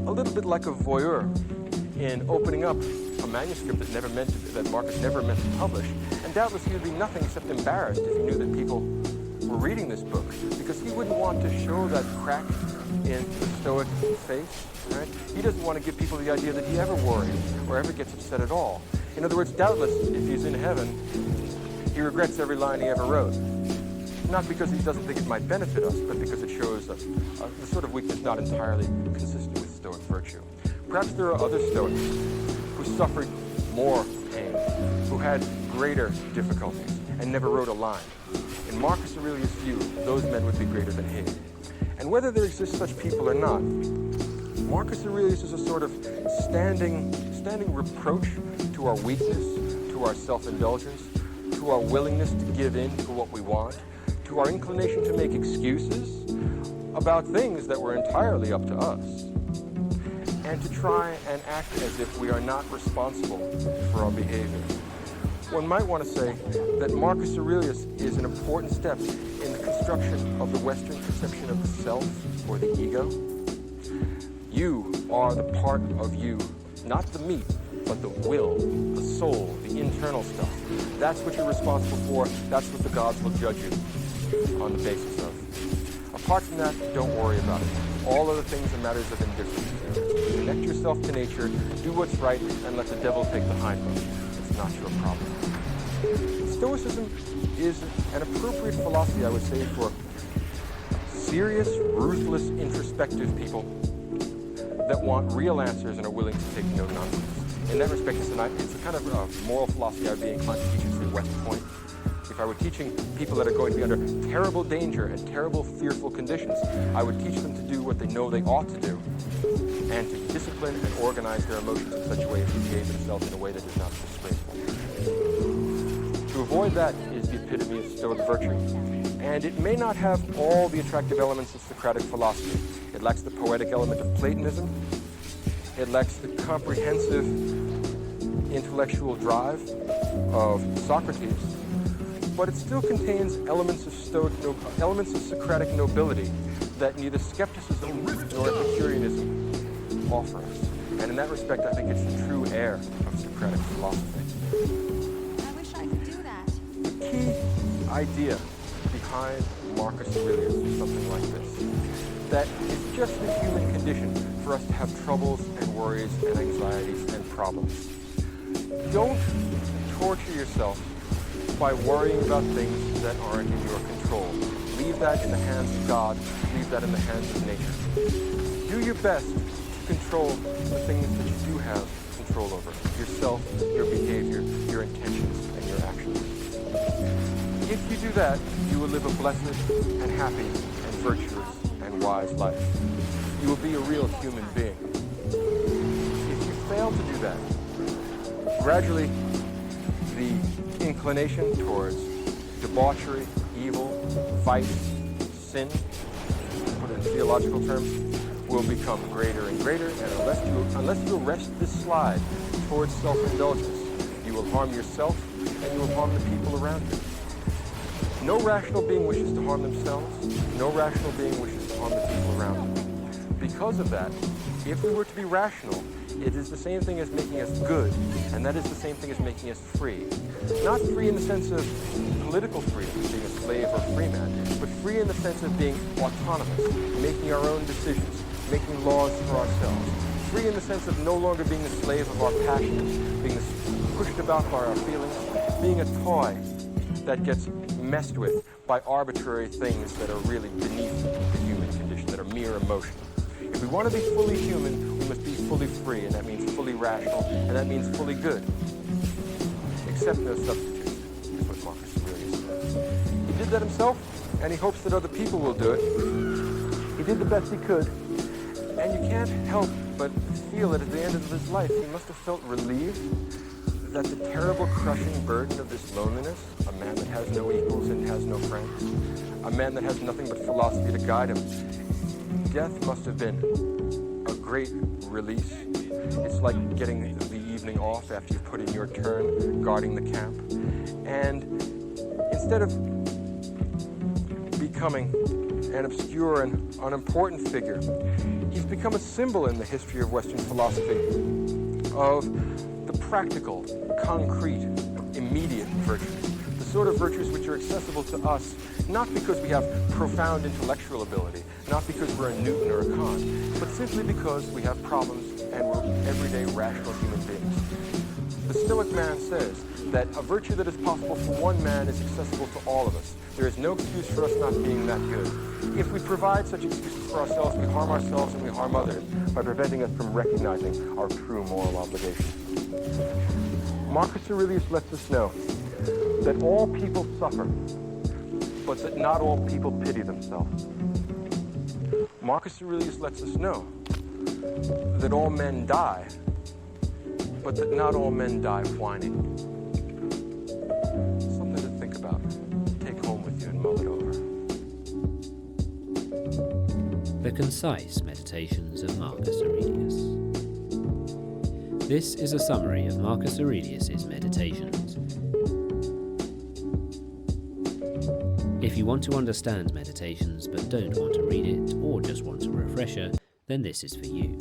a little bit like a voyeur in opening up a manuscript that Marcus never meant to publish, and doubtless he would be nothing except embarrassed if he knew that people were reading this book, because he wouldn't want to show that crack in the Stoic face, right? He doesn't want to give people the idea that he ever worries or ever gets upset at all. In other words, doubtless, if he's in heaven, he regrets every line he ever wrote. Not because he doesn't think it might benefit us, but because it shows the sort of weakness not entirely consistent with Stoic virtue. Perhaps there are other Stoics who suffered more pain, who had greater difficulties, and never wrote a line. In Marcus Aurelius' view, those men would be greater than he. And whether there exist such people or not, Marcus Aurelius is a sort of standing reproach to our weakness, to our self-indulgence, to our willingness to give in to what we want, to our inclination to make excuses about things that were entirely up to us, and to try and act as if we are not responsible for our behavior. One might want to say that Marcus Aurelius is an important step in the construction of the Western conception of the self, or the ego. You are the part of you, not the meat, but the will, the soul, the internal stuff. That's what you're responsible for. That's what the gods will judge you on the basis of. Apart from that, don't worry about it. All other things are matters of indifference. Connect yourself to nature, do what's right, and let the devil take the hindmost. It's not your problem. Stoicism is an appropriate philosophy, I would say, for serious, ruthless, introspective people that want real answers and are willing to take no nonsense. In that respect, it's a kind of moral philosophy I'd be inclined to teach through West Point. If I were teaching people that are going to be under terrible danger and terrible fearful conditions, I would teach them to do what they know they ought to do, and to discipline and organize their emotions in such a way as to behave themselves in a way that is not disgraceful. To avoid that is the epitome of Stoic virtue, and it may not have all the attractive elements of Socratic philosophy. It lacks the poetic element of Platonism. It lacks the comprehensive intellectual drive of Socrates, but it still contains elements of Socratic nobility that neither skepticism nor Epicureanism offer us. And in that respect, I think it's the true heir of Socratic philosophy. I wish I could do that. The key idea behind Marcus Aurelius is something like this: that it's just the human condition for us to have troubles and worries and anxieties and problems. Don't torture yourself by worrying about things that aren't in your control. Leave that in the hands of God. Leave that in the hands of nature. Do your best to control the things that you do have control over: yourself, your behavior, your intentions, and your actions. If you do that, you will live a blessed and happy and virtuous and wise life. You will be a real human being. If you fail to do that, gradually the inclination towards debauchery, evil, vice, sin, to put it in theological terms, will become greater and greater, and unless you arrest this slide towards self-indulgence, you will harm yourself and you will harm the people around you. No rational being wishes to harm themselves. No rational being wishes to harm the people around them. Because of that, If we were to be rational, it is the same thing as making us good, and that is the same thing as making us free. Not free in the sense of political freedom, being a slave or a free man, but free in the sense of being autonomous, making our own decisions, making laws for ourselves. Free in the sense of no longer being the slave of our passions, being pushed about by our feelings, being a toy that gets messed with by arbitrary things that are really beneath the human condition, that are mere emotion. If we want to be fully human, we must be fully free, and that means fully rational, and that means fully good. Accept no substitutes, is what Marcus Aurelius says. He did that himself, and he hopes that other people will do it. He did the best he could, and you can't help but feel that at the end of his life, he must have felt relieved that the terrible crushing burden of this loneliness, a man that has no equals and has no friends, a man that has nothing but philosophy to guide him, death must have been a great release. It's like getting the evening off after you've put in your turn guarding the camp. And instead of becoming an obscure and unimportant figure, he's become a symbol in the history of Western philosophy of the practical, concrete, immediate virtues, the sort of virtues which are accessible to us, not because we have profound intellectual ability, not because we're a Newton or a Kant, but simply because we have problems and we're everyday rational human beings. The Stoic man says that a virtue that is possible for one man is accessible to all of us. There is no excuse for us not being that good. If we provide such excuses for ourselves, we harm ourselves and we harm others by preventing us from recognizing our true moral obligation. Marcus Aurelius lets us know that all people suffer, but that not all people pity themselves. Marcus Aurelius lets us know that all men die, but that not all men die whining. Something to think about. Take home with you and mull it over. The Concise Meditations of Marcus Aurelius. This is a summary of Marcus Aurelius's Meditations. If you want to understand Meditations but don't want to read it, or just want a refresher, then this is for you.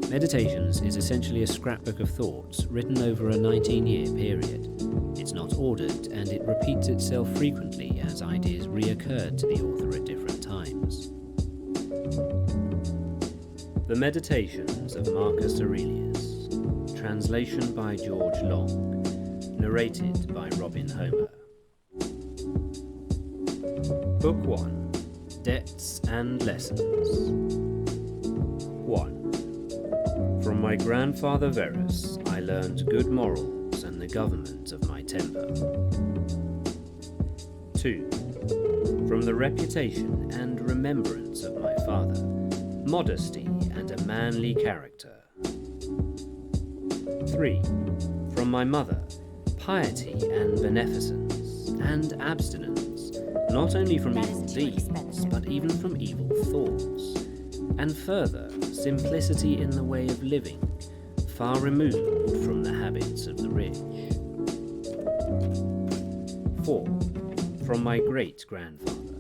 Meditations is essentially a scrapbook of thoughts written over a 19-year period. It's not ordered, and it repeats itself frequently as ideas reoccurred to the author at different times. The Meditations of Marcus Aurelius. Translation by George Long. Narrated by Robin Homer. Book 1. Debts and Lessons. 1. From my grandfather Verus I learned good morals and the government of my temper. 2. From the reputation and remembrance of my father, modesty and a manly character. 3. From my mother, piety and beneficence, and abstinence, not only from evil deeds, but even from evil thoughts. And further, simplicity in the way of living, far removed from the habits of the rich. 4. From my great-grandfather,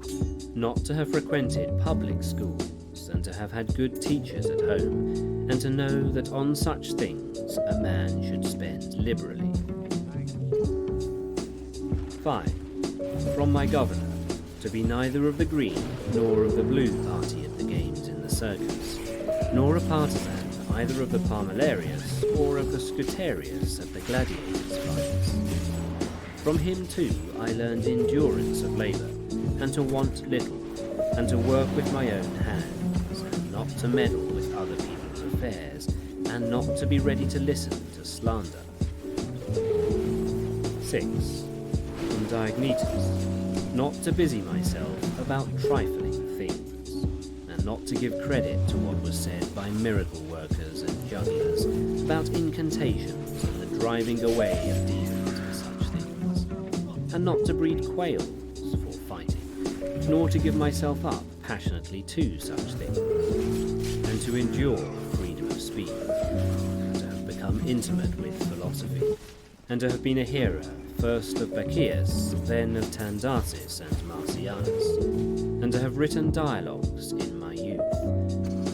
not to have frequented public schools, and to have had good teachers at home, and to know that on such things a man should spend liberally. 5. From my governor, to be neither of the green nor of the blue party at the games in the circus, nor a partisan either of the Parmilarius or of the Scutarius at the gladiators' fights. From him too I learned endurance of labour, and to want little, and to work with my own hands, and not to meddle with other people's affairs, and not to be ready to listen to slander. 6. From Diognetus, not to busy myself about trifling things, and not to give credit to what was said by miracle workers and jugglers about incantations and the driving away of demons and such things, and not to breed quails for fighting, nor to give myself up passionately to such things, and to endure freedom of speech, and to have become intimate with philosophy, and to have been a hearer first of Bacchius, then of Tandasis and Marcianus, and to have written dialogues in my youth,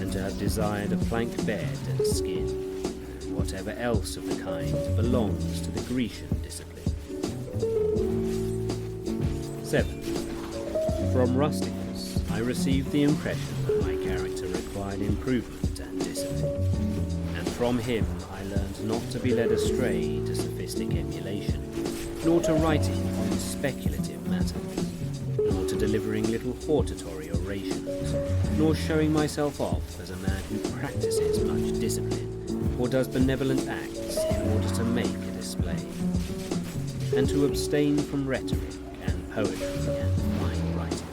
and to have have desired a plank bed and skin, and whatever else of the kind belongs to the Grecian discipline. 7. From Rusticus, I received the impression that my character required improvement and discipline, and from him I learned not to be led astray to sophistic emulation, nor to writing on speculative matters, nor to delivering little hortatory orations, nor showing myself off as a man who practices much discipline, or does benevolent acts in order to make a display, and to abstain from rhetoric and poetry and fine writing,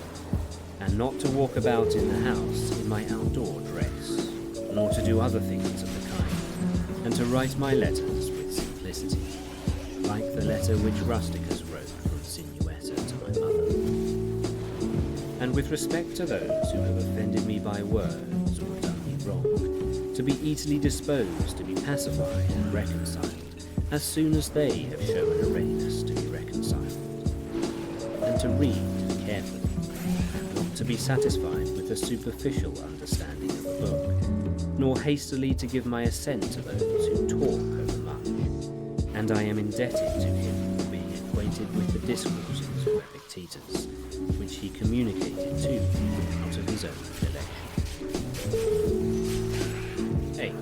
and not to walk about in the house in my outdoor dress, nor to do other things of the kind, and to write my letters with simplicity, like the letter which Rusticus wrote from Sinuetta to my mother. And with respect to those who have offended me by words or done me wrong, to be easily disposed to be pacified and reconciled as soon as they have shown a readiness to be reconciled, and to read carefully, and not to be satisfied with a superficial understanding of a book, nor hastily to give my assent to those who talk overmuch. And I am indebted to him for being acquainted with the discourses of Epictetus, which he communicated to me out of his own collection. 8.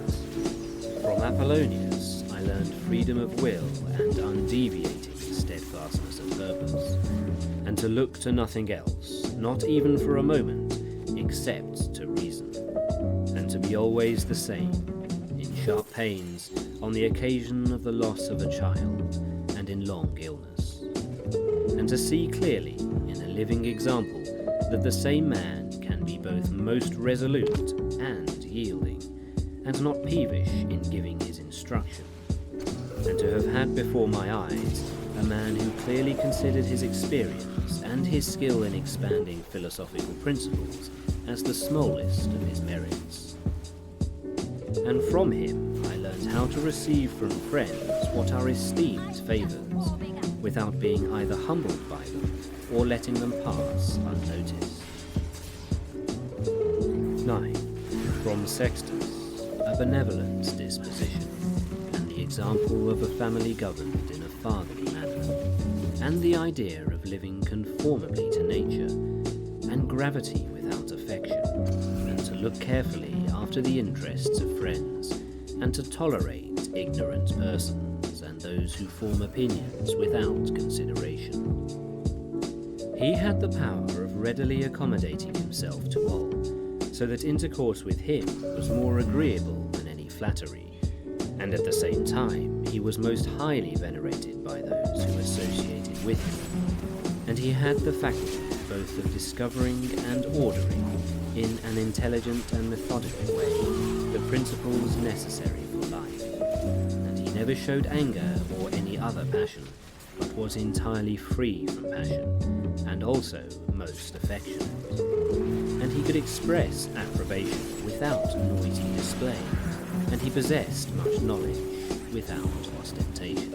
From Apollonius I learned freedom of will and undeviating steadfastness of purpose, and to look to nothing else, not even for a moment, except to reason, and to be always the same, in sharp pains, on the occasion of the loss of a child, and in long illness, and to see clearly, in a living example, that the same man can be both most resolute and yielding, and not peevish in giving his instruction, and to have had before my eyes a man who clearly considered his experience and his skill in expanding philosophical principles as the smallest of his merits. And from him I learned how to receive from friends what are esteemed favours, without being either humbled by them or letting them pass unnoticed. 9. From Sextus, a benevolent disposition, and the example of a family governed in a fatherly manner, and the idea of living conformably to nature, and gravity without affection, and to look carefully after the interests of friends, and to tolerate ignorant persons and those who form opinions without consideration. He had the power of readily accommodating himself to all, so that intercourse with him was more agreeable than any flattery, and at the same time he was most highly venerated by those who associated with him, and he had the faculty both of discovering and ordering, in an intelligent and methodical way, the principles necessary for life, and he never showed anger or any other passion, but was entirely free from passion, and also most affectionate. And he could express approbation without noisy display, and he possessed much knowledge without ostentation.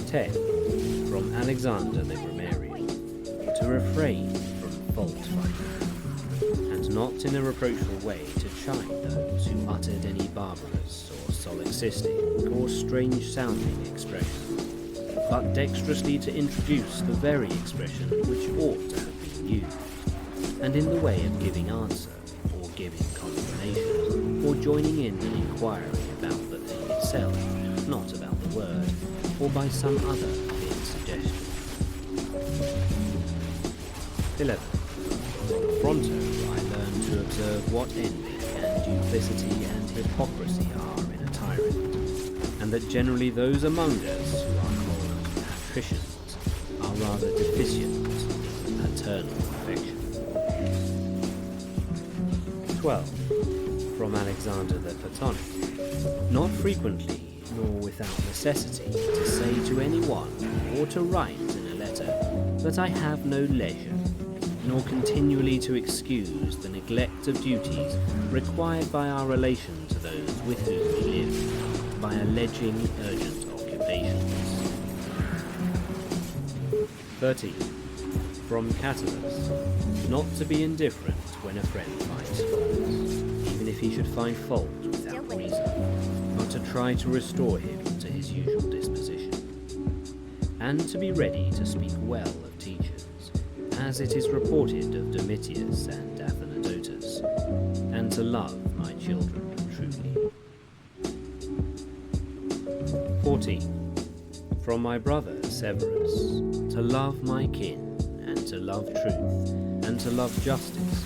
10. From Alexander the Grammarian, to refrain from fault-finding, and not in a reproachful way to chide those who uttered any barbarous or solipsistic or strange-sounding expression, but dexterously to introduce the very expression which ought to have been used, and in the way of giving answer, or giving confirmation, or joining in an inquiry about the thing itself, not about the word, or by some other clear suggestion. 11. From Fronto I learned to observe what envy and duplicity and hypocrisy are in a tyrant, and that generally those among us who are called patricians are rather deficient in paternal affection. 12. From Alexander the Platonic, not frequently nor without necessity to say to any one or to write in a letter that I have no leisure, nor continually to excuse the neglect of duties required by our relation to those with whom we live, by alleging urgent occupations. 13. From Catullus, not to be indifferent when a friend finds fault, even if he should find fault without reason, but to try to restore him to his usual disposition, and to be ready to speak well of teachers, as it is reported of Domitius and Athenodotus, and to love my children truly. 14. From my brother Severus, to love my kin, and to love truth, and to love justice,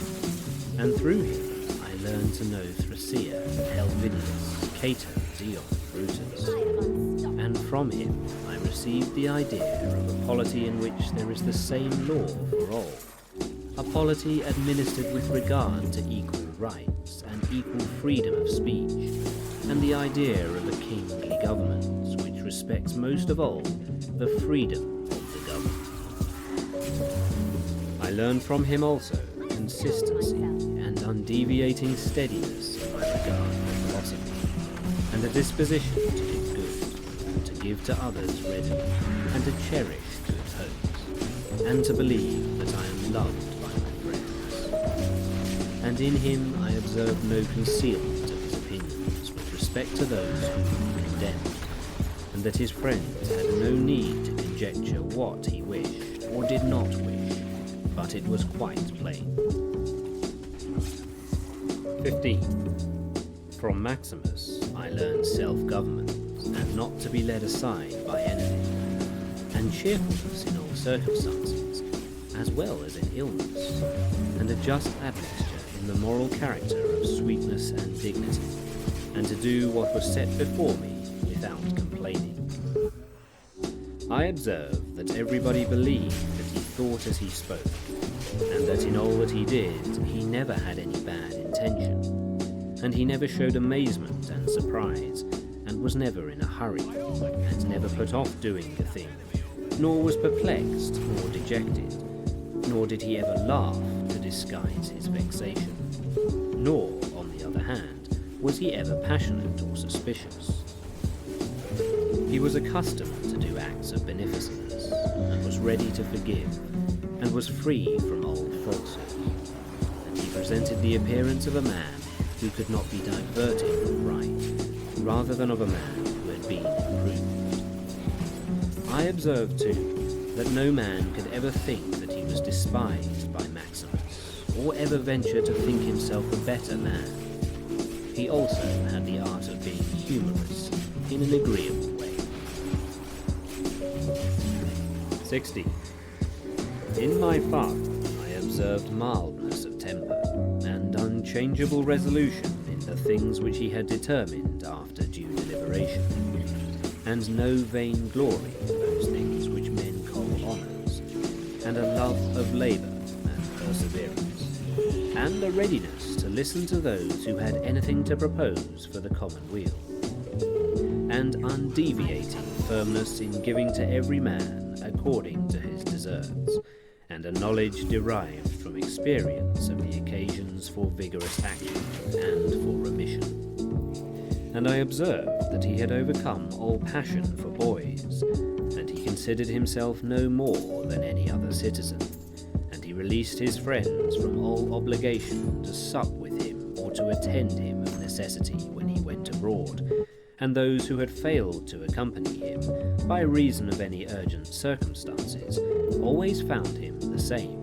and through him I learned to know Thrasea, Helvidius, Cato, Dion, Brutus, and from him I received the idea of a polity in which there is the same law for all, a polity administered with regard to equal rights and equal freedom of speech, and the idea of a kingly government which respects most of all the freedom of the governed. I learned from him also consistency and undeviating steadiness in my regard for philosophy, and a disposition to do good, to give to others readily, and to cherish good hopes, and to believe that I am loved by my friends. And in him I observed no concealment of his opinions with respect to those whom he condemned, and that his friends had no need to conjecture what he wished or did not wish, but it was quite plain. 15. From Maximus I learned self-government, and not to be led aside by envy, and cheerfulness in all circumstances, as well as in illness, and a just admixture in the moral character of sweetness and dignity, and to do what was set before me without complaining. I observed that everybody believed that he thought as he spoke, and that in all that he did he never had any bad intention, and he never showed amazement and surprise, and was never in a hurry, and never put off doing a thing, nor was perplexed or dejected, nor did he ever laugh to disguise his vexation, nor, on the other hand, was he ever passionate or suspicious. He was accustomed to do acts of beneficence, and was ready to forgive, and was free from all falsehood, and he presented the appearance of a man who could not be diverted from right, rather than of a man who had been improved. I observed, too, that no man could ever think that he was despised by Maximus, or ever venture to think himself a better man. He also had the art of being humorous in an agreeable way. 16. In my father I observed mildness of temper, and unchangeable resolution in the things which he had determined after due deliberation, and no vain glory in those things which men call honours, and a love of labour and perseverance, and a readiness to listen to those who had anything to propose for the common weal, and undeviating firmness in giving to every man according to his deserts, and a knowledge derived from experience of the occasions for vigorous action and for remission. And I observed that he had overcome all passion for boys, and he considered himself no more than any other citizen, and he released his friends from all obligation to sup with him or to attend him of necessity when he went abroad, and those who had failed to accompany him, by reason of any urgent circumstances, always found him the same.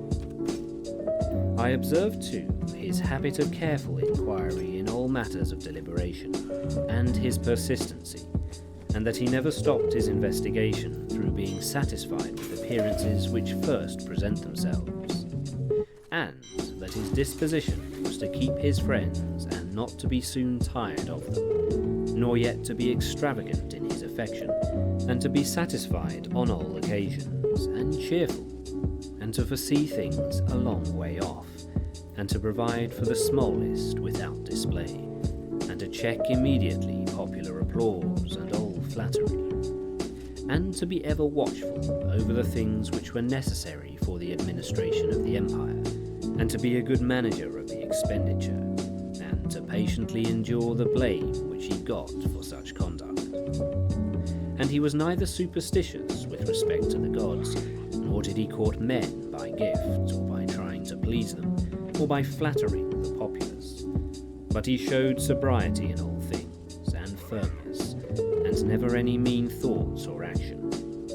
I observed, too, his habit of careful inquiry in all matters of deliberation, and his persistency, and that he never stopped his investigation through being satisfied with appearances which first present themselves, and that his disposition was to keep his friends and not to be soon tired of them, nor yet to be extravagant in his affection, and to be satisfied on all occasions, and cheerful, and to foresee things a long way off, and to provide for the smallest without display, and to check immediately popular applause and all flattery, and to be ever watchful over the things which were necessary for the administration of the empire, and to be a good manager of the expenditure, and to patiently endure the blame which he got for such conduct. And he was neither superstitious with respect to the gods, nor did he court men by gift or by trying to please them, or by flattering the populace. But he showed sobriety in all things, and firmness, and never any mean thoughts or action,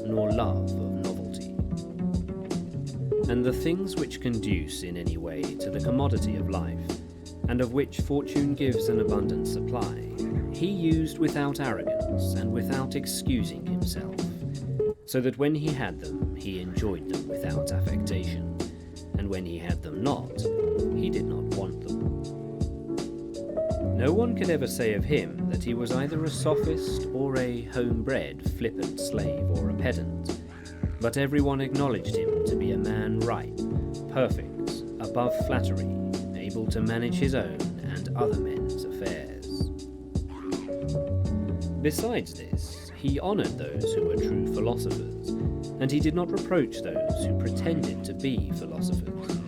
nor love of novelty. And the things which conduce in any way to the commodity of life, and of which fortune gives an abundant supply, he used without arrogance and without excusing himself, so that when he had them, he enjoyed them without affectation, and when he had them not, he did not want them. No one could ever say of him that he was either a sophist or a homebred, flippant slave or a pedant, but everyone acknowledged him to be a man ripe, perfect, above flattery, able to manage his own and other men's affairs. Besides this, he honoured those who were true philosophers, and he did not reproach those who pretended to be philosophers,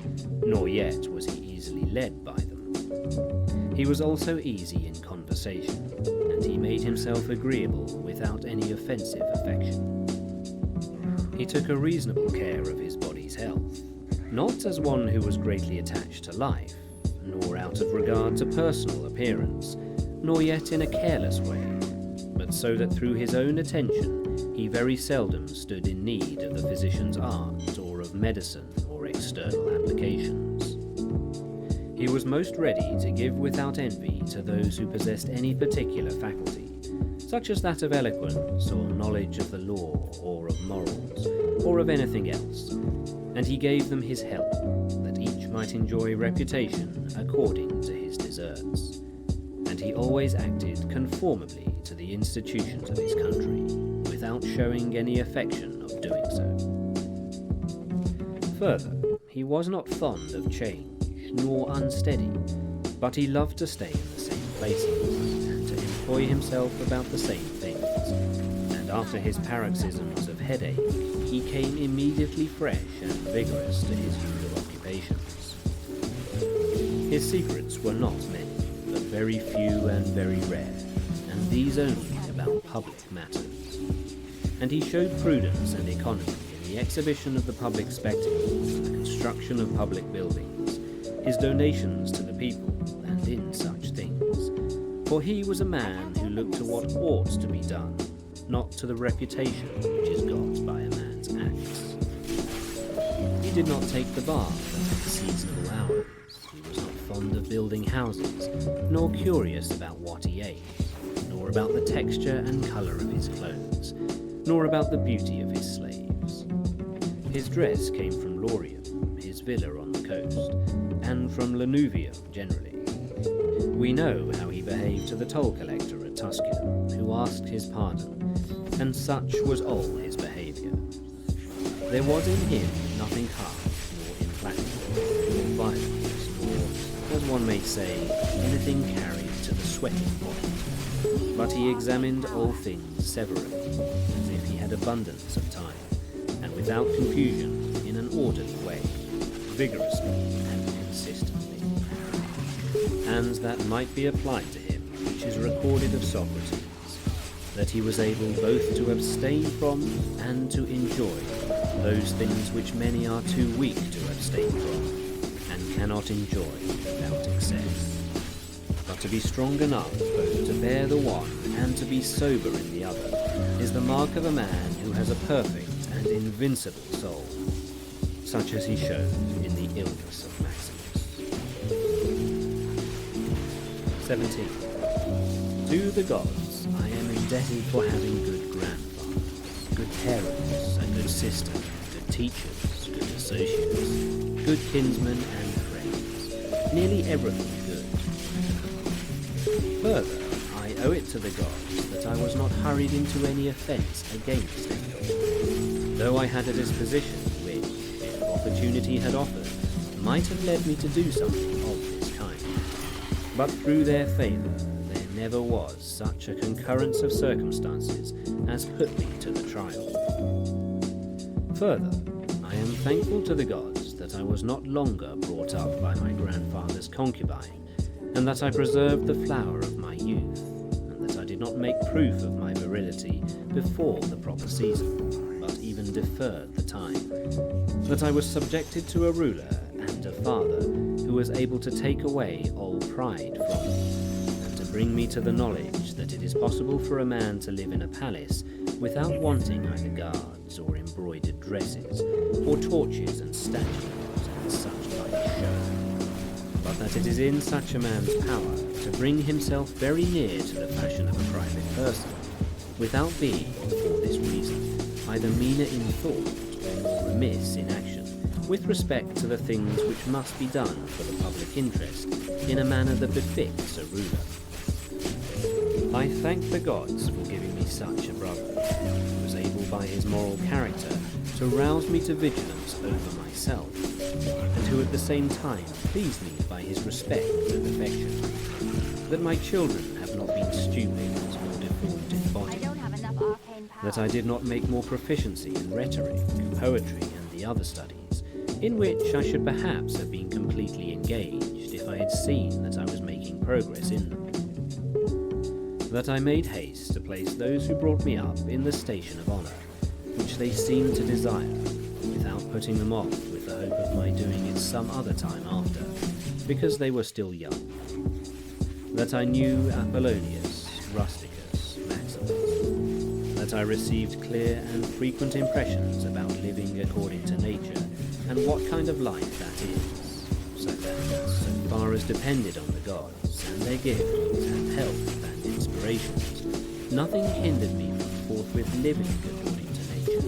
nor yet was he easily led by them. He was also easy in conversation, and he made himself agreeable without any offensive affection. He took a reasonable care of his body's health, not as one who was greatly attached to life, nor out of regard to personal appearance, nor yet in a careless way, but so that through his own attention he very seldom stood in need of the physician's art or of medicine or external applications. He was most ready to give without envy to those who possessed any particular faculty, such as that of eloquence or knowledge of the law or of morals, or of anything else, and he gave them his help, that each might enjoy reputation according to his deserts. And he always acted conformably to the institutions of his country, without showing any affection of doing so. Further, he was not fond of change, nor unsteady, but he loved to stay in the same places, and to employ himself about the same things, and after his paroxysms of headache, he came immediately fresh and vigorous to his usual occupations. His secrets were not many, but very few and very rare, and these only about public matters. And he showed prudence and economy in the exhibition of the public spectacles, the construction of public buildings, his donations to the people, and in such things. For he was a man who looked to what ought to be done, not to the reputation which is got by a man's acts. He did not take the bath at unseasonable hours. He was not fond of building houses, nor curious about what he ate, nor about the texture and colour of his clothes, nor about the beauty of his slaves. His dress came from Lorium, his villa on the coast, and from Lanuvium generally. We know how he behaved to the toll collector at Tusculum, who asked his pardon, and such was all his behaviour. There was in him nothing harsh, nor implacable, nor violent, nor, as one may say, anything carried to the sweating point. But he examined all things severally, as if he had abundance of time, and without confusion, in an orderly way, vigorously and consistently. And that might be applied to him, which is recorded of Socrates, that he was able both to abstain from and to enjoy those things which many are too weak to abstain from, and cannot enjoy without excess. But to be strong enough both to bear the one and to be sober in the other is the mark of a man who has a perfect and invincible soul, such as he showed in the illness of Maximus. 17. To the gods I am indebted for having good grandfathers, good parents, a good sister, good teachers, good associates, good kinsmen and friends, nearly everything good. Further, I owe it to the gods that I was not hurried into any offence against them, though I had a disposition which, if opportunity had offered, might have led me to do something of this kind. But through their favour, there never was such a concurrence of circumstances as put me to the trial. Further, I am thankful to the gods that I was not longer brought up by my grandfather's concubine, and that I preserved the flower of my youth, and that I did not make proof of my virility before the proper season, but even deferred the time, that I was subjected to a ruler, and a father who was able to take away all pride from me, and to bring me to the knowledge that it is possible for a man to live in a palace without wanting either guards or embroidered dresses, or torches and statues and such like show, but that it is in such a man's power to bring himself very near to the fashion of a private person, without being, for this reason, either meaner in thought or more remiss in action, with respect to the things which must be done for the public interest, in a manner that befits a ruler. I thank the gods for giving me such a brother, who was able by his moral character to rouse me to vigilance over myself, and who at the same time pleased me by his respect and affection, that my children have not been stupid or deformed in body, I don't have enough arcane power. that I did not make more proficiency in rhetoric, poetry, and the other studies, in which I should perhaps have been completely engaged if I had seen that I was making progress in them. That I made haste to place those who brought me up in the station of honour, which they seemed to desire, without putting them off with the hope of my doing it some other time after, because they were still young. That I knew Apollonius, Rusticus, Maximus. That I received clear and frequent impressions about living according to nature, and what kind of life that is, so that, so far as depended on the gods and their gifts and health and inspirations, nothing hindered me from forthwith living according to nature,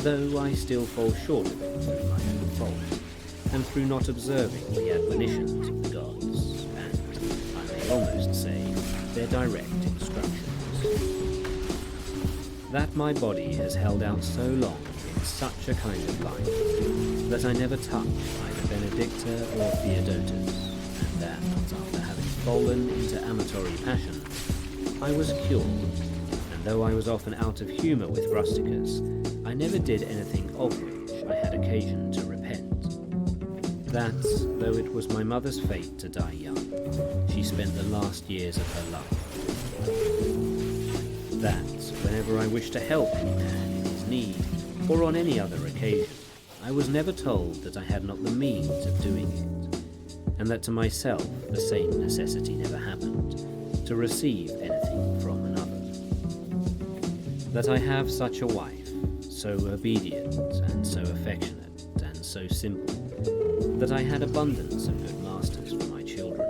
though I still fall short of it through my own fault, and through not observing the admonitions of the gods, and, I may almost say, their direct instructions. That my body has held out so long in such a kind of life, that I never touched either Benedicta or Theodotus, and that, after having fallen into amatory passions, I was cured, and though I was often out of humour with Rusticus, I never did anything of which I had occasion to repent. That, though it was my mother's fate to die young, she spent the last years of her life. That, whenever I wished to help any man in his need, or on any other occasion, I was never told that I had not the means of doing it, and that to myself the same necessity never happened, to receive anything from another. That I have such a wife, so obedient and so affectionate and so simple, that I had abundance of good masters for my children,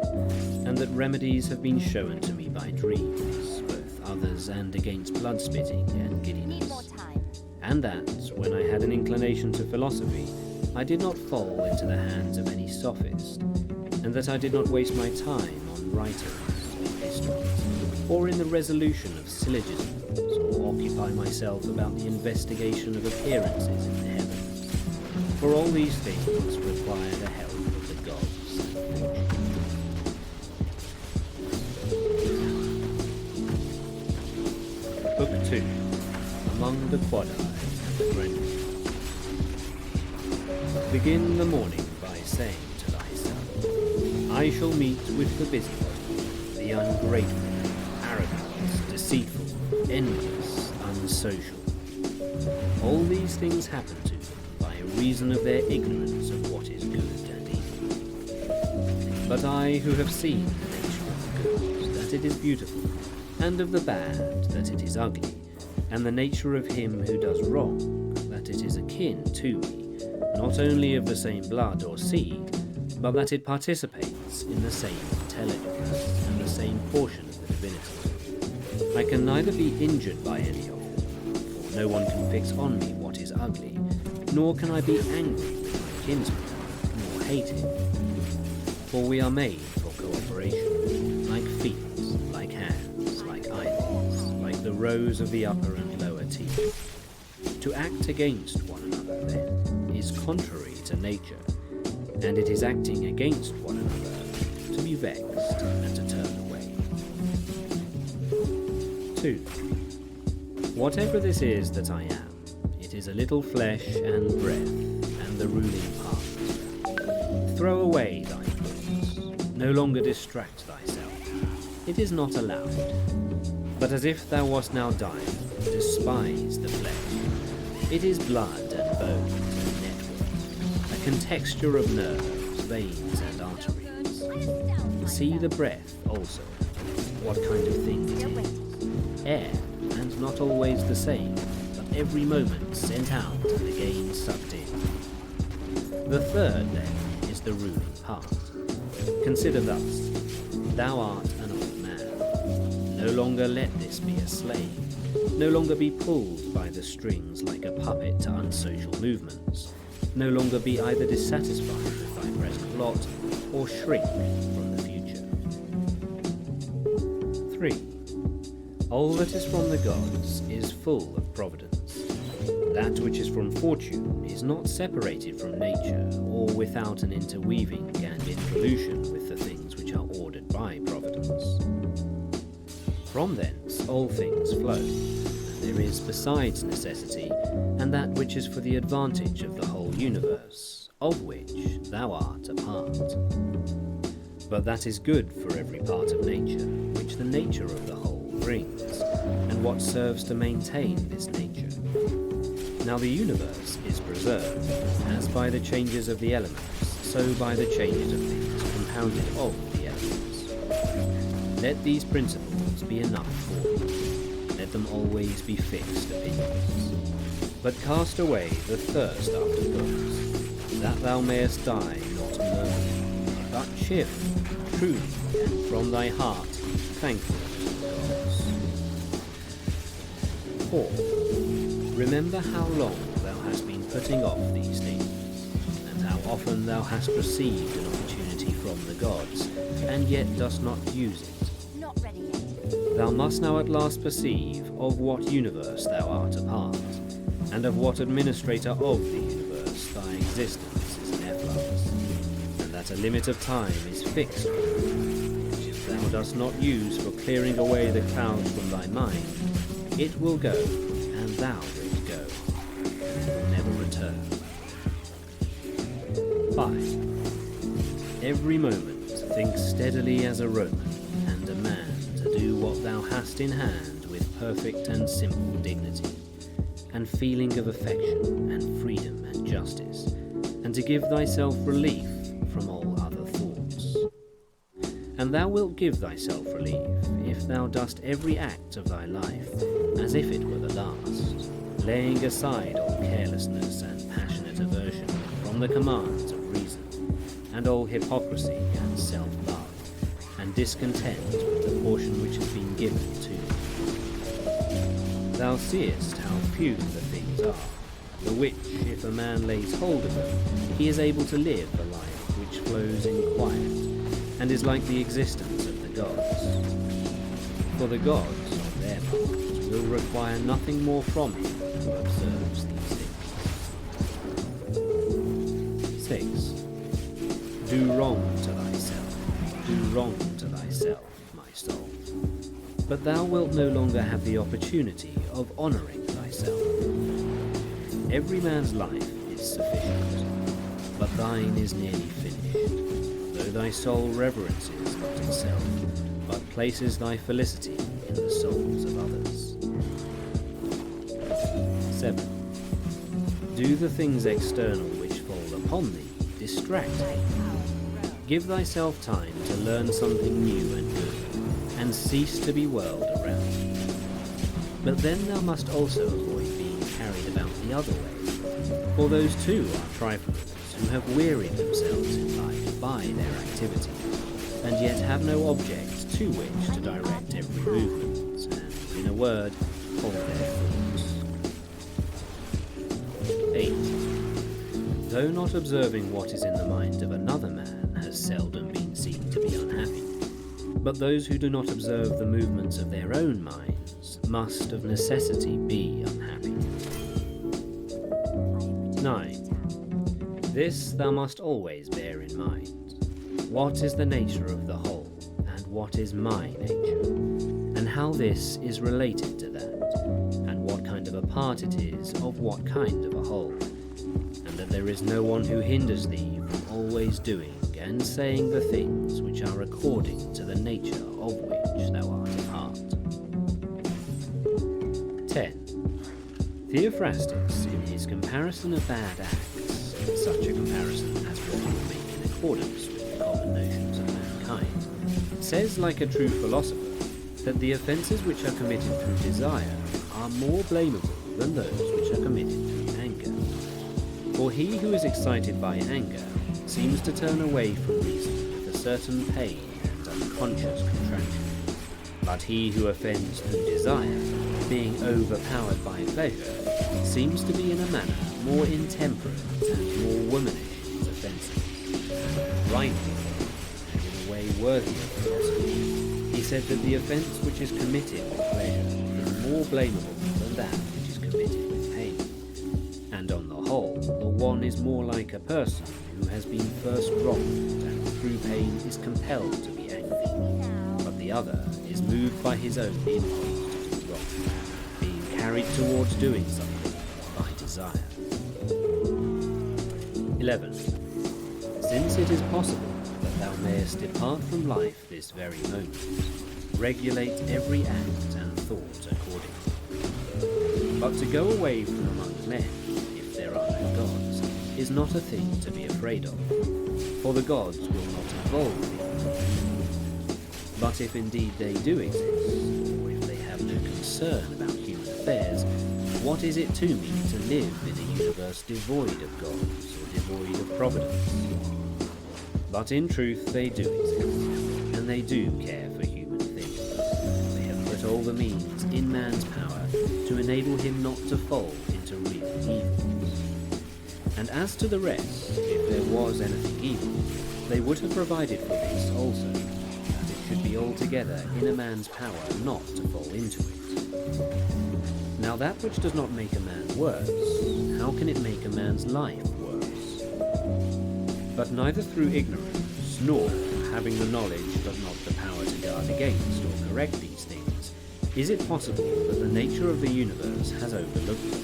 and that remedies have been shown to me by dreams, both others and against blood-spitting and Need more giddiness, time. and that, when I had an inclination to philosophy, I did not fall into the hands of any sophist, and that I did not waste my time on writers of histories, or in the resolution of syllogisms, or occupy myself about the investigation of appearances in the heavens, for all these things require the help of the gods and fortune. Book 2. Among the Quadi and the Grenadiers. Begin the morning by saying to thyself, I shall meet with the busybody, the ungrateful, arrogant, deceitful, envious, unsocial. All these things happen to them by reason of their ignorance of what is good and evil. But I, who have seen the nature of the good, that it is beautiful, and of the bad, that it is ugly, and the nature of him who does wrong, that it is akin to me, not only of the same blood or seed, but that it participates in the same intelligence and the same portion of the divinity. I can neither be injured by any of them, for no one can fix on me what is ugly, nor can I be angry with my kinsman, nor hate him. For we are made for cooperation, like feet, like hands, like eyelids, like the rows of the upper and lower teeth. To act against one another, then, is contrary to nature, and it is acting against one another to be vexed and to turn away. 2. Whatever this is that I am, it is a little flesh and breath, and the ruling part. Throw away thy thoughts, no longer distract thyself. It is not allowed. But as if thou wast now dying, despise the flesh. It is blood and bones and network, a can texture of nerves, veins and arteries. See the breath also, what kind of thing it is. Air, and not always the same, but every moment sent out and again sucked in. The third, then, is the ruling part. Consider thus, thou art an old man. No longer let this be a slave. No longer be pulled by the strings like a puppet to unsocial movements. No longer be either dissatisfied with thy present lot, or shrink from the future. 3. All that is from the gods is full of providence. That which is from fortune is not separated from nature, or without an interweaving and involution with the things which are ordered by providence. From thence all things flow, and there is besides necessity, and that which is for the advantage of the whole universe, of which thou art a part. But that is good for every part of nature, which the nature of the whole brings, and what serves to maintain this nature. Now the universe is preserved, as by the changes of the elements, so by the changes of things compounded of the elements. Let these principles be enough for thee. Let them always be fixed opinions. But cast away the thirst after gods, that thou mayest die not murmuring, but cheerful, truly, and from thy heart thankful to the gods. 4. Remember how long thou hast been putting off these things, and how often thou hast received an opportunity from the gods, and yet dost not use it. Not ready yet. Thou must now at last perceive of what universe thou art a part, and of what administrator of the universe thy existence is in efflux, and that a limit of time is fixed for thee, which if thou dost not use for clearing away the clouds from thy mind, it will go, and thou wilt go, and will never return. 5. Every moment think steadily as a Roman, and a man to do what thou hast in hand with perfect and simple dignity, and feeling of affection, and freedom, and justice, and to give thyself relief from all other thoughts. And thou wilt give thyself relief, if thou dost every act of thy life as if it were the last, laying aside all carelessness and passionate aversion from the commands of reason, and all hypocrisy and self-love, and discontent with the portion which has been given to thee. Thou seest how few the things are, the which, if a man lays hold of them, he is able to live a life which flows in quiet, and is like the existence of the gods. For the gods, on their part, will require nothing more from him who observes these things. 6. Do wrong to thyself, do wrong to thyself, my soul. But thou wilt no longer have the opportunity of honouring thyself. Every man's life is sufficient, but thine is nearly finished, though thy soul reverences not itself, but places thy felicity in the souls of others. 7. Do the things external which fall upon thee distract thee. Give thyself time to learn something new and good, and cease to be whirled around. But then thou must also avoid being carried about the other way, for those too are triflers who have wearied themselves in life by their activity, and yet have no object to which to direct every movement, and, in a word, hold their thoughts. 8. Though not observing what is in the mind of another man has seldom been seen to be unhappy, but those who do not observe the movements of their own minds must of necessity be unhappy. 9. This thou must always bear in mind. What is the nature of the whole, and what is my nature, and how this is related to that, and what kind of a part it is of what kind of a whole, and that there is no one who hinders thee from always doing and saying the things which are according to the nature of which thou art a part. 10. Theophrastus, in his comparison of bad acts, such a comparison as what will make in accordance with the common notions of mankind, says like a true philosopher that the offences which are committed through desire are more blamable than those which are committed through anger. For he who is excited by anger seems to turn away from reason with a certain pain and unconscious contraction. But he who offends through desire, being overpowered by pleasure, seems to be in a manner more intemperate and more womanish in his offences. Rightly, and in a way worthy of philosophy, he said that the offence which is committed with pleasure is more blamable than that which is committed with pain. And on the whole, the one is more like a person who has been first wronged and through pain is compelled to be angry. But the other is moved by his own impulse to do wrong, being carried towards doing something by desire. 11. Since it is possible that thou mayest depart from life this very moment, regulate every act and thought accordingly. But to go away from among men, if there are no gods, is not a thing to be afraid of, for the gods will not involve thee. But if indeed they do exist, or if they have no concern about human affairs, what is it to me to live in a universe devoid of gods or devoid of providence? But in truth they do exist, and they do care for human things. They have put all the means in man's power to enable him not to fall into real evils. And as to the rest, if there was anything evil, they would have provided for this also, that it should be altogether in a man's power not to fall into it. Now that which does not make a man worse, how can it make a man's life worse? But neither through ignorance, nor having the knowledge but not the power to guard against or correct these things, is it possible that the nature of the universe has overlooked them.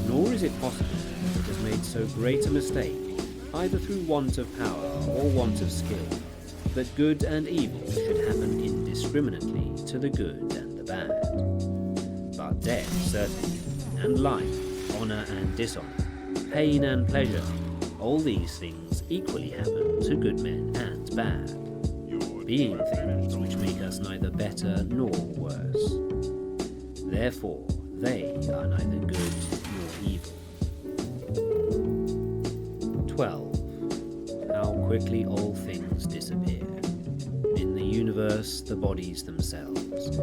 Nor is it possible that it has made so great a mistake, either through want of power or want of skill, that good and evil should happen indiscriminately to the good and the bad. But death certainly, and life, honour and dishonour, pain and pleasure, all these things equally happen to good men and bad, being things which make us neither better nor worse. Therefore, they are neither good nor evil. 12. How quickly all things disappear. In the universe, the bodies themselves,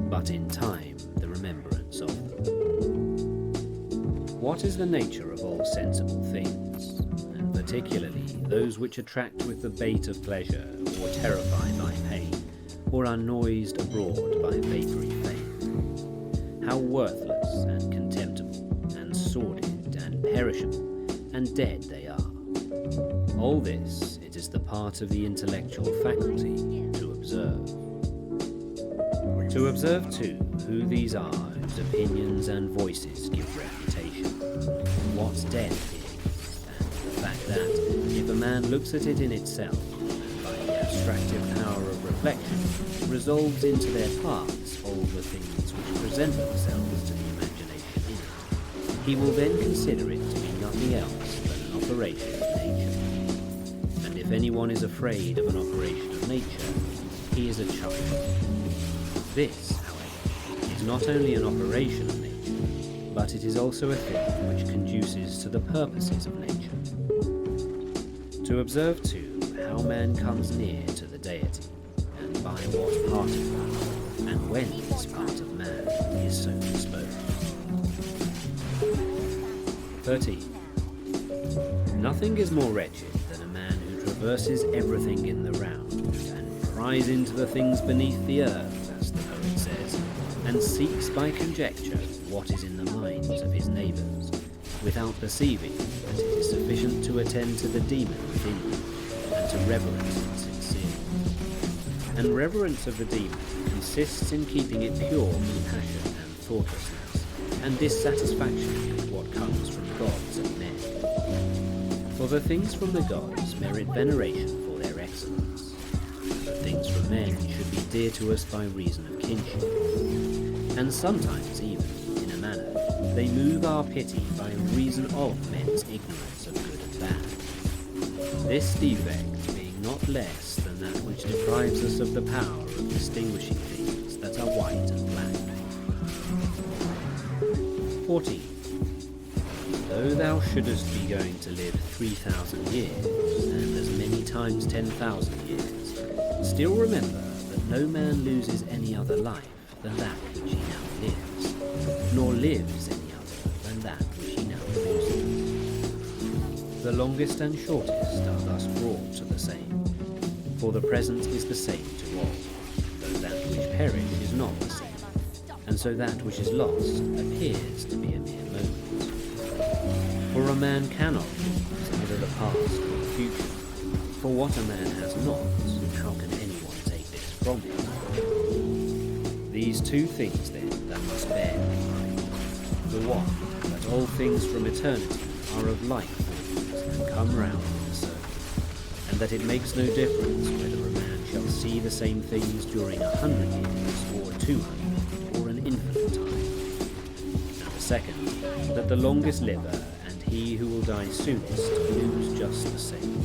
but in time, the remembrance of them. What is the nature of all sensible things, and particularly those which attract with the bait of pleasure, or terrify by pain, or are noised abroad by vapoury fame? How worthless and contemptible, and sordid and perishable, and dead they are. All this, it is the part of the intellectual faculty to observe. To observe, too, who these are whose opinions and voices give reputation, what death is, and the fact that, if a man looks at it in itself, and by the abstractive power of reflection, resolves into their parts all the things which present themselves to the imagination in it, he will then consider it to be nothing else than an operation of nature. And if anyone is afraid of an operation of nature, he is a child. This, however, is not only an operation of nature, but it is also a thing which conduces to the purposes of nature. To observe, too, how man comes near to the deity, and by what part of man, and when this part of man is so disposed. 13. Nothing is more wretched than a man who traverses everything in the round, and pries into the things beneath the earth, as the poet says, and seeks by conjecture what is in the minds of his neighbours, without perceiving that it is sufficient to attend to the demon within you, and to reverence it sincerely. And reverence of the demon consists in keeping it pure from passion and thoughtlessness, and dissatisfaction with what comes from gods and men. For the things from the gods merit veneration for their excellence, and the things from men should be dear to us by reason of kinship, and sometimes even, in a manner, They move our pity by reason of men's ignorance of good and bad. This defect being not less than that which deprives us of the power of distinguishing things that are white and black. 14. Though thou shouldest be going to live 3,000 years, and as many times 10,000 years, still remember that no man loses any other life than that which he now lives, nor lives any other than that which he now loses. The longest and shortest are thus brought to the same, for the present is the same to all, though that which perish is not the same, and so that which is lost appears to be a mere moment. For a man cannot lose either the past or the future, for what a man has not, how can anyone take this from him? These two things then thou must bear in mind. The one, that all things from eternity are of like forms and come round in a circle, and that it makes no difference whether a man shall see the same things during 100 years or 200 or an infinite time. And the second, that the longest liver and he who will die soonest lose just the same.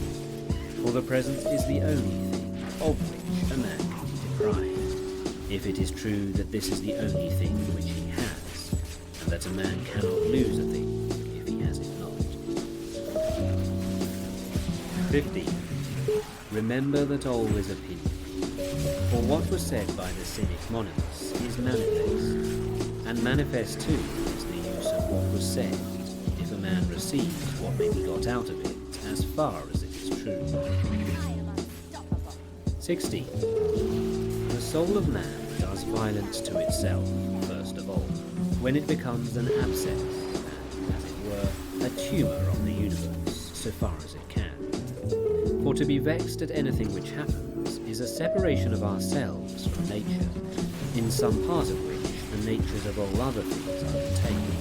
For the present is the only thing of which a man can be deprived, if it is true that this is the only thing which he has, and that a man cannot lose a thing if he has it not. 15. Remember that all is opinion. For what was said by the cynic Monimus is manifest, and manifest too is the use of what was said, if a man receives what may be got out of it, as far as it is true. 16. The soul of man does violence to itself, first of all, when it becomes an abscess, and, as it were, a tumour on the universe, so far as it can. For to be vexed at anything which happens is a separation of ourselves from nature, in some part of which the natures of all other things are contained.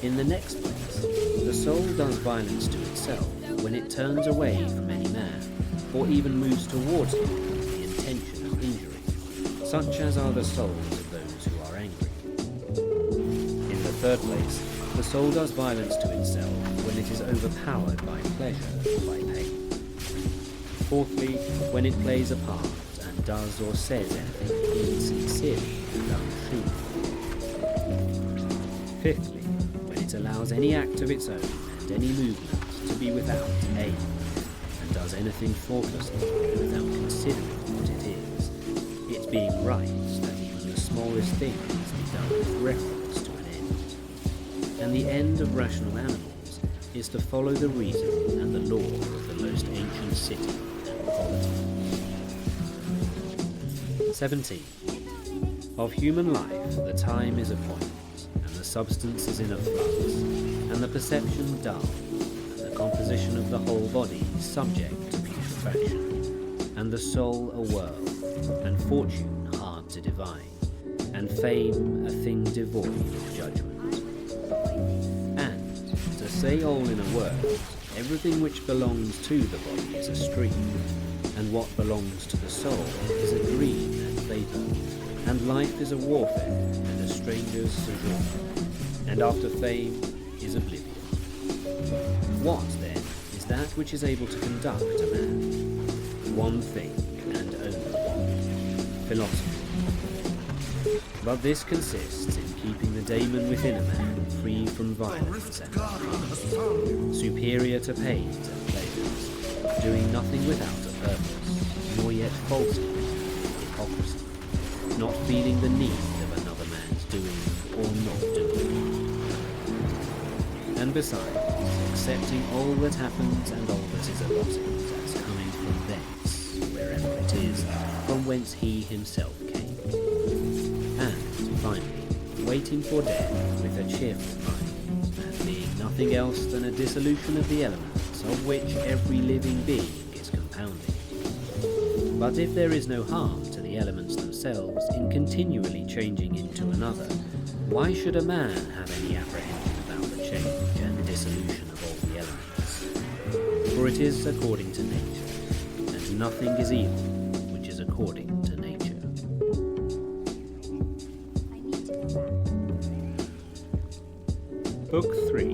In the next place, the soul does violence to itself when it turns away from any man, or even moves towards him with the intention of injury, such as are the souls of those who are angry. In the third place, the soul does violence to itself when it is overpowered by pleasure or by pain. Fourthly, when it plays a part and does or says anything insincerely and untruthfully. Fifthly, when it allows any act of its own and any movement to be without aim, and does anything thoughtlessly without considering what it is, it being right that even the smallest things be done with reference to an end. And the end of rational animals is to follow the reason and the law of the most ancient city and polity. 17. Of human life the time is a point, and the substance is in a flux, and the perception dull, and the composition of the whole body subject to putrefaction, and the soul a whirl, and fortune hard to divine, and fame a thing devoid of judgment. And, to say all in a word, everything which belongs to the body is a stream, and what belongs to the soul is a dream and vapour, and life is a warfare and a stranger's sojourn, and after fame is oblivion. What, then, is that which is able to conduct a man? One thing, and only one: philosophy. But this consists in keeping the daemon within a man free from violence and crime, superior to pains and pleasures, doing nothing without a purpose, nor yet falsely, hypocrisy, not feeling the need of another man's doing or not doing. And besides, accepting all that happens and all that is allotted as coming from thence, wherever it is, from whence he himself came. And, finally, waiting for death with a cheerful mind, and being nothing else than a dissolution of the elements of which every living being is compounded. But if there is no harm to the elements themselves in continually changing into another, why should a man have any apprehension about the change and dissolution of all the elements? For it is according to nature, and nothing is evil which is according to nature. I need to go back. Book 3,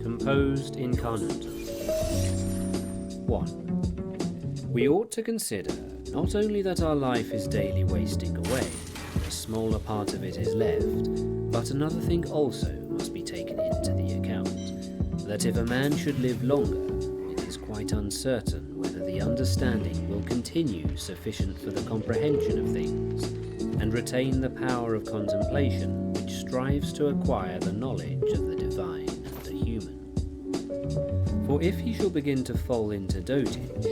Composed Incarnatum. 1. We ought to consider not only that our life is daily wasting away, and a smaller part of it is left, but another thing also must be taken into the account, that if a man should live longer, it is quite uncertain whether the understanding will continue sufficient for the comprehension of things, and retain the power of contemplation which strives to acquire the knowledge of the divine and the human. For if he shall begin to fall into dotage,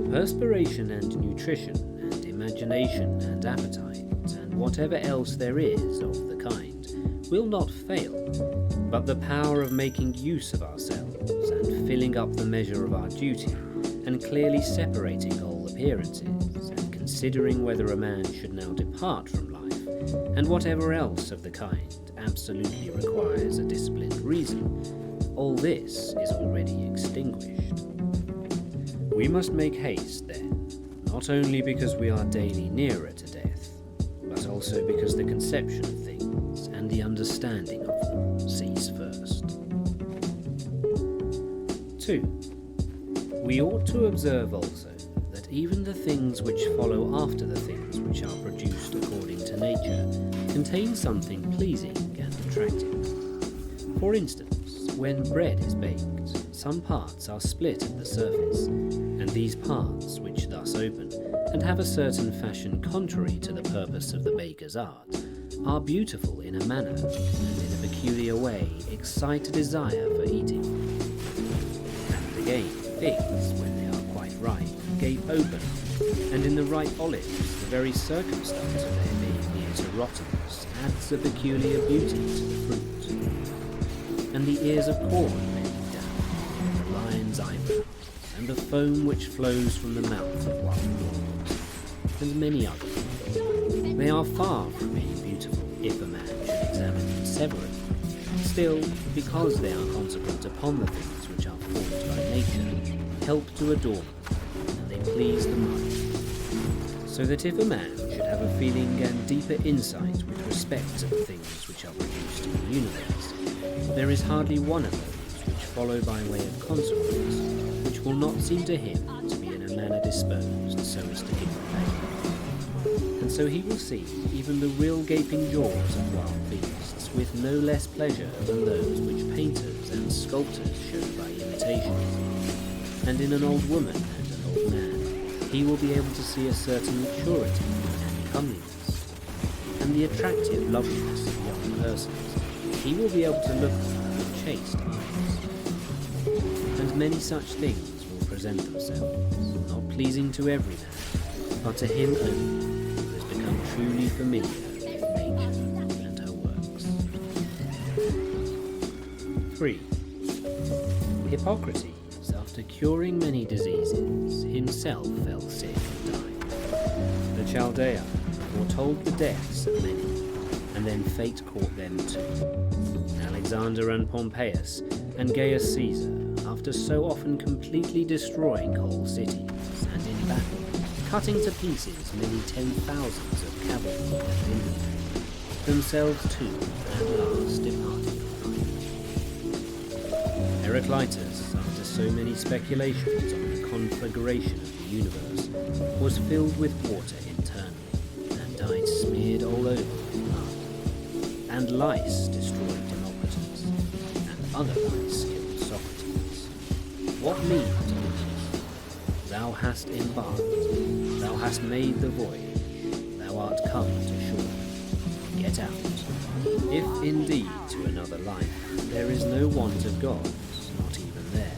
perspiration and nutrition, and imagination and appetite, and whatever else there is of the kind, will not fail, but the power of making use of ourselves, and filling up the measure of our duty, and clearly separating all appearances, and considering whether a man should now depart from life, and whatever else of the kind absolutely requires a disciplined reason, all this is already extinguished. We must make haste, then, not only because we are daily nearer to death, but also because the conception of things and the understanding of them cease first. 2. We ought to observe also that even the things which follow after the things which are produced according to nature contain something pleasing and attractive. For instance, when bread is baked, some parts are split at the surface, and these parts, which thus open, and have a certain fashion contrary to the purpose of the baker's art, are beautiful in a manner, and in a peculiar way excite a desire for eating. And again, figs, when they are quite ripe, gape open, and in the ripe olives, the very circumstance of their being near to rottenness adds a peculiar beauty to the fruit. And the ears of corn bend down, and the lion's eyebrows, and the foam which flows from the mouth of wild boars, and many others. They are far from being beautiful if a man should examine them severally. Still, because they are consequent upon the things which are formed by nature, help to adorn them, and they please the mind. So that if a man should have a feeling and deeper insight with respect to the things which are produced in the universe, there is hardly one of those which follow by way of consequence, which will not seem to him to be in a manner disposed so as to give him pleasure. And so he will see even the real gaping jaws of wild beasts with no less pleasure than those which painters and sculptors show by imitation. And in an old woman and an old man, he will be able to see a certain maturity and comeliness, and the attractive loveliness of young persons. He will be able to look at them with chaste eyes. And many such things will present themselves, not pleasing to every man, but to him only who has become truly familiar with nature and her works. 3. Hippocrates, after curing many diseases, himself fell sick and died. The Chaldean foretold the deaths of many, and then fate caught them too. Alexander and Pompeius and Gaius Caesar, after so often completely destroying whole cities, and in battle, cutting to pieces many 10,000s of cavalry and infantry, themselves too at last departed from life. Heraclitus, after so many speculations on the conflagration of the universe, was filled with water internally, and died smeared all over with blood. And lice destroyed Democritus, and other lice killed Socrates. What means all this? Thou hast embarked, thou hast made the voyage, thou art come to shore. Get out. If indeed to another life there is no want of gods, not even there.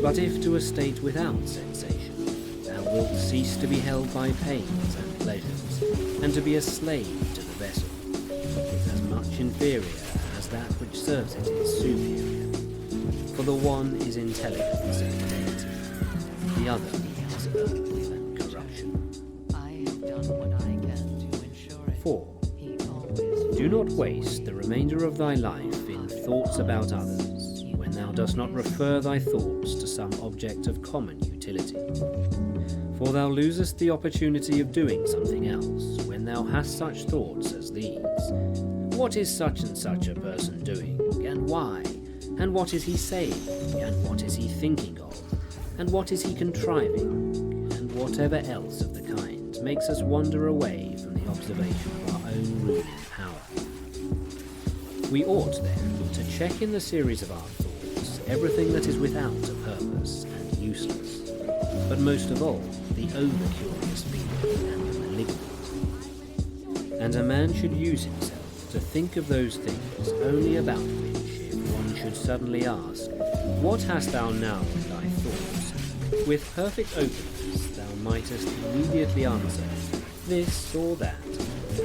But if to a state without sensation, thou wilt cease to be held by pains and pleasures, and to be a slave to the vessel, as much inferior as that which serves it is superior. For the one is intelligence and deity, the other is earth and corruption. I have done what I can to ensure it. 4. He always Do not waste the remainder of thy life in thoughts about others, when thou dost not refer thy thoughts to some object of common utility. For thou losest the opportunity of doing something else when thou hast such thoughts as these. What is such and such a person doing, and why? And what is he saying, and what is he thinking of? And what is he contriving? And whatever else of the kind makes us wander away from the observation of our own ruling power. We ought, then, to check in the series of our thoughts everything that is without a purpose and useless, but most of all, the over-curious feeling and the malignant. And a man should use himself to think of those things only about which, if one should suddenly ask, "What hast thou now in thy thoughts?" with perfect openness thou mightest immediately answer, "This or that,"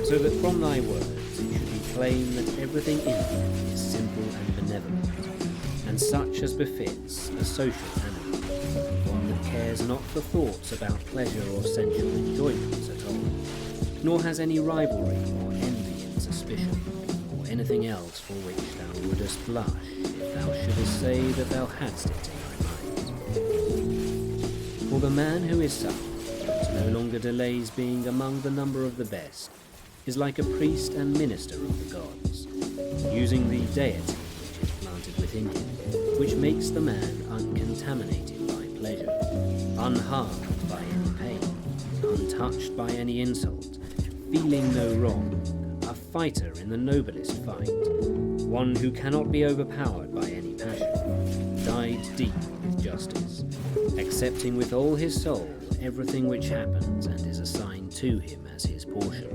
so that from thy words it should be plain that everything in them is simple and benevolent, and such as befits a social animal, one that cares not for thoughts about pleasure or sensual enjoyments at all, nor has any rivalry or envy and suspicion, or anything else for which thou wouldest blush if thou shouldest say that thou hadst it in thy mind. For the man who is such, and no longer delays being among the number of the best, is like a priest and minister of the gods, using the deity which is planted within him, which makes the man uncontaminated by pleasure, unharmed by any pain, untouched by any insult, feeling no wrong, a fighter in the noblest fight, one who cannot be overpowered by any passion, dyed deep with justice, accepting with all his soul everything which happens and is assigned to him as his portion,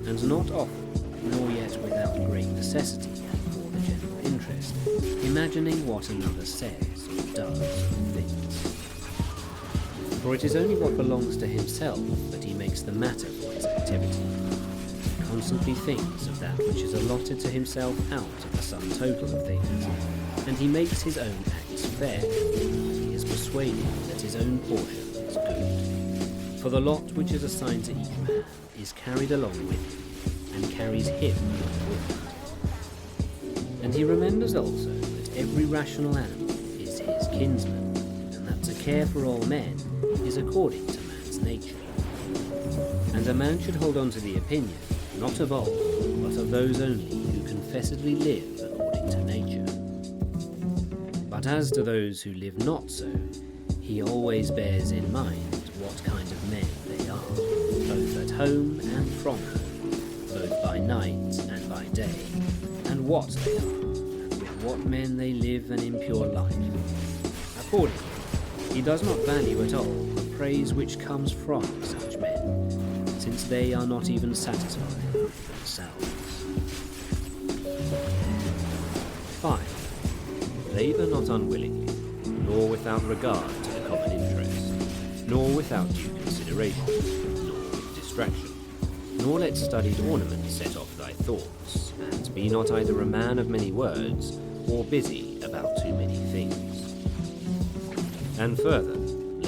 and not often, nor yet without great necessity and for the general interest, imagining what another says or does or thinks. For it is only what belongs to himself that he makes the matter for his activity. He constantly thinks of that which is allotted to himself out of the sum total of things, and he makes his own acts fair, and he is persuaded that his own portion is good. For the lot which is assigned to each man is carried along with him, and carries him along with it. And he remembers also that every rational animal is his kinsman, and that to care for all men is according to man's nature. And a man should hold on to the opinion, not of all, but of those only who confessedly live according to nature. But as to those who live not so, he always bears in mind what kind of men they are, both at home and from home, both by night and by day, and what they are, and with what men they live an impure life. Accordingly, he does not value at all the praise which comes from such men, since they are not even satisfied with themselves. 5. Labour not unwillingly, nor without regard to the common interest, nor without due consideration, nor with distraction, nor let studied ornament set off thy thoughts, and be not either a man of many words, or busy about too many things. And further,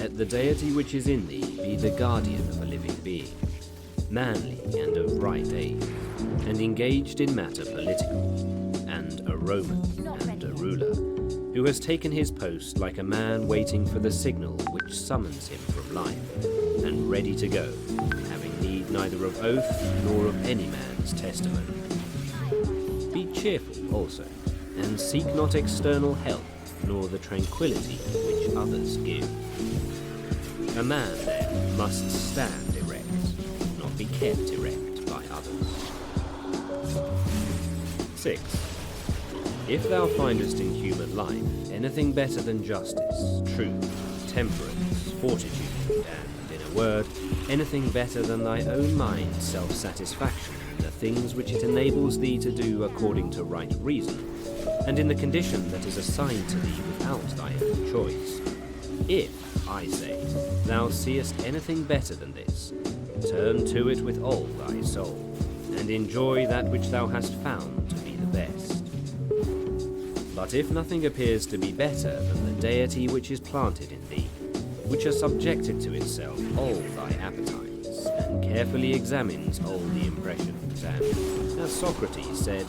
let the deity which is in thee be the guardian of a living being, manly and of right age, and engaged in matter political, and a Roman and a ruler, who has taken his post like a man waiting for the signal which summons him from life, and ready to go, having need neither of oath nor of any man's testimony. Be cheerful also, and seek not external help, nor the tranquillity which others give. A man, then, must stand erect, not be kept erect by others. 6. If thou findest in human life anything better than justice, truth, temperance, fortitude, and, in a word, anything better than thy own mind's self-satisfaction in the things which it enables thee to do according to right reason, and in the condition that is assigned to thee without thy own choice, if, I say, thou seest anything better than this, turn to it with all thy soul, and enjoy that which thou hast found to be the best. But if nothing appears to be better than the deity which is planted in thee, which has subjected to itself all thy appetites, and carefully examines all the impressions, and, as Socrates said,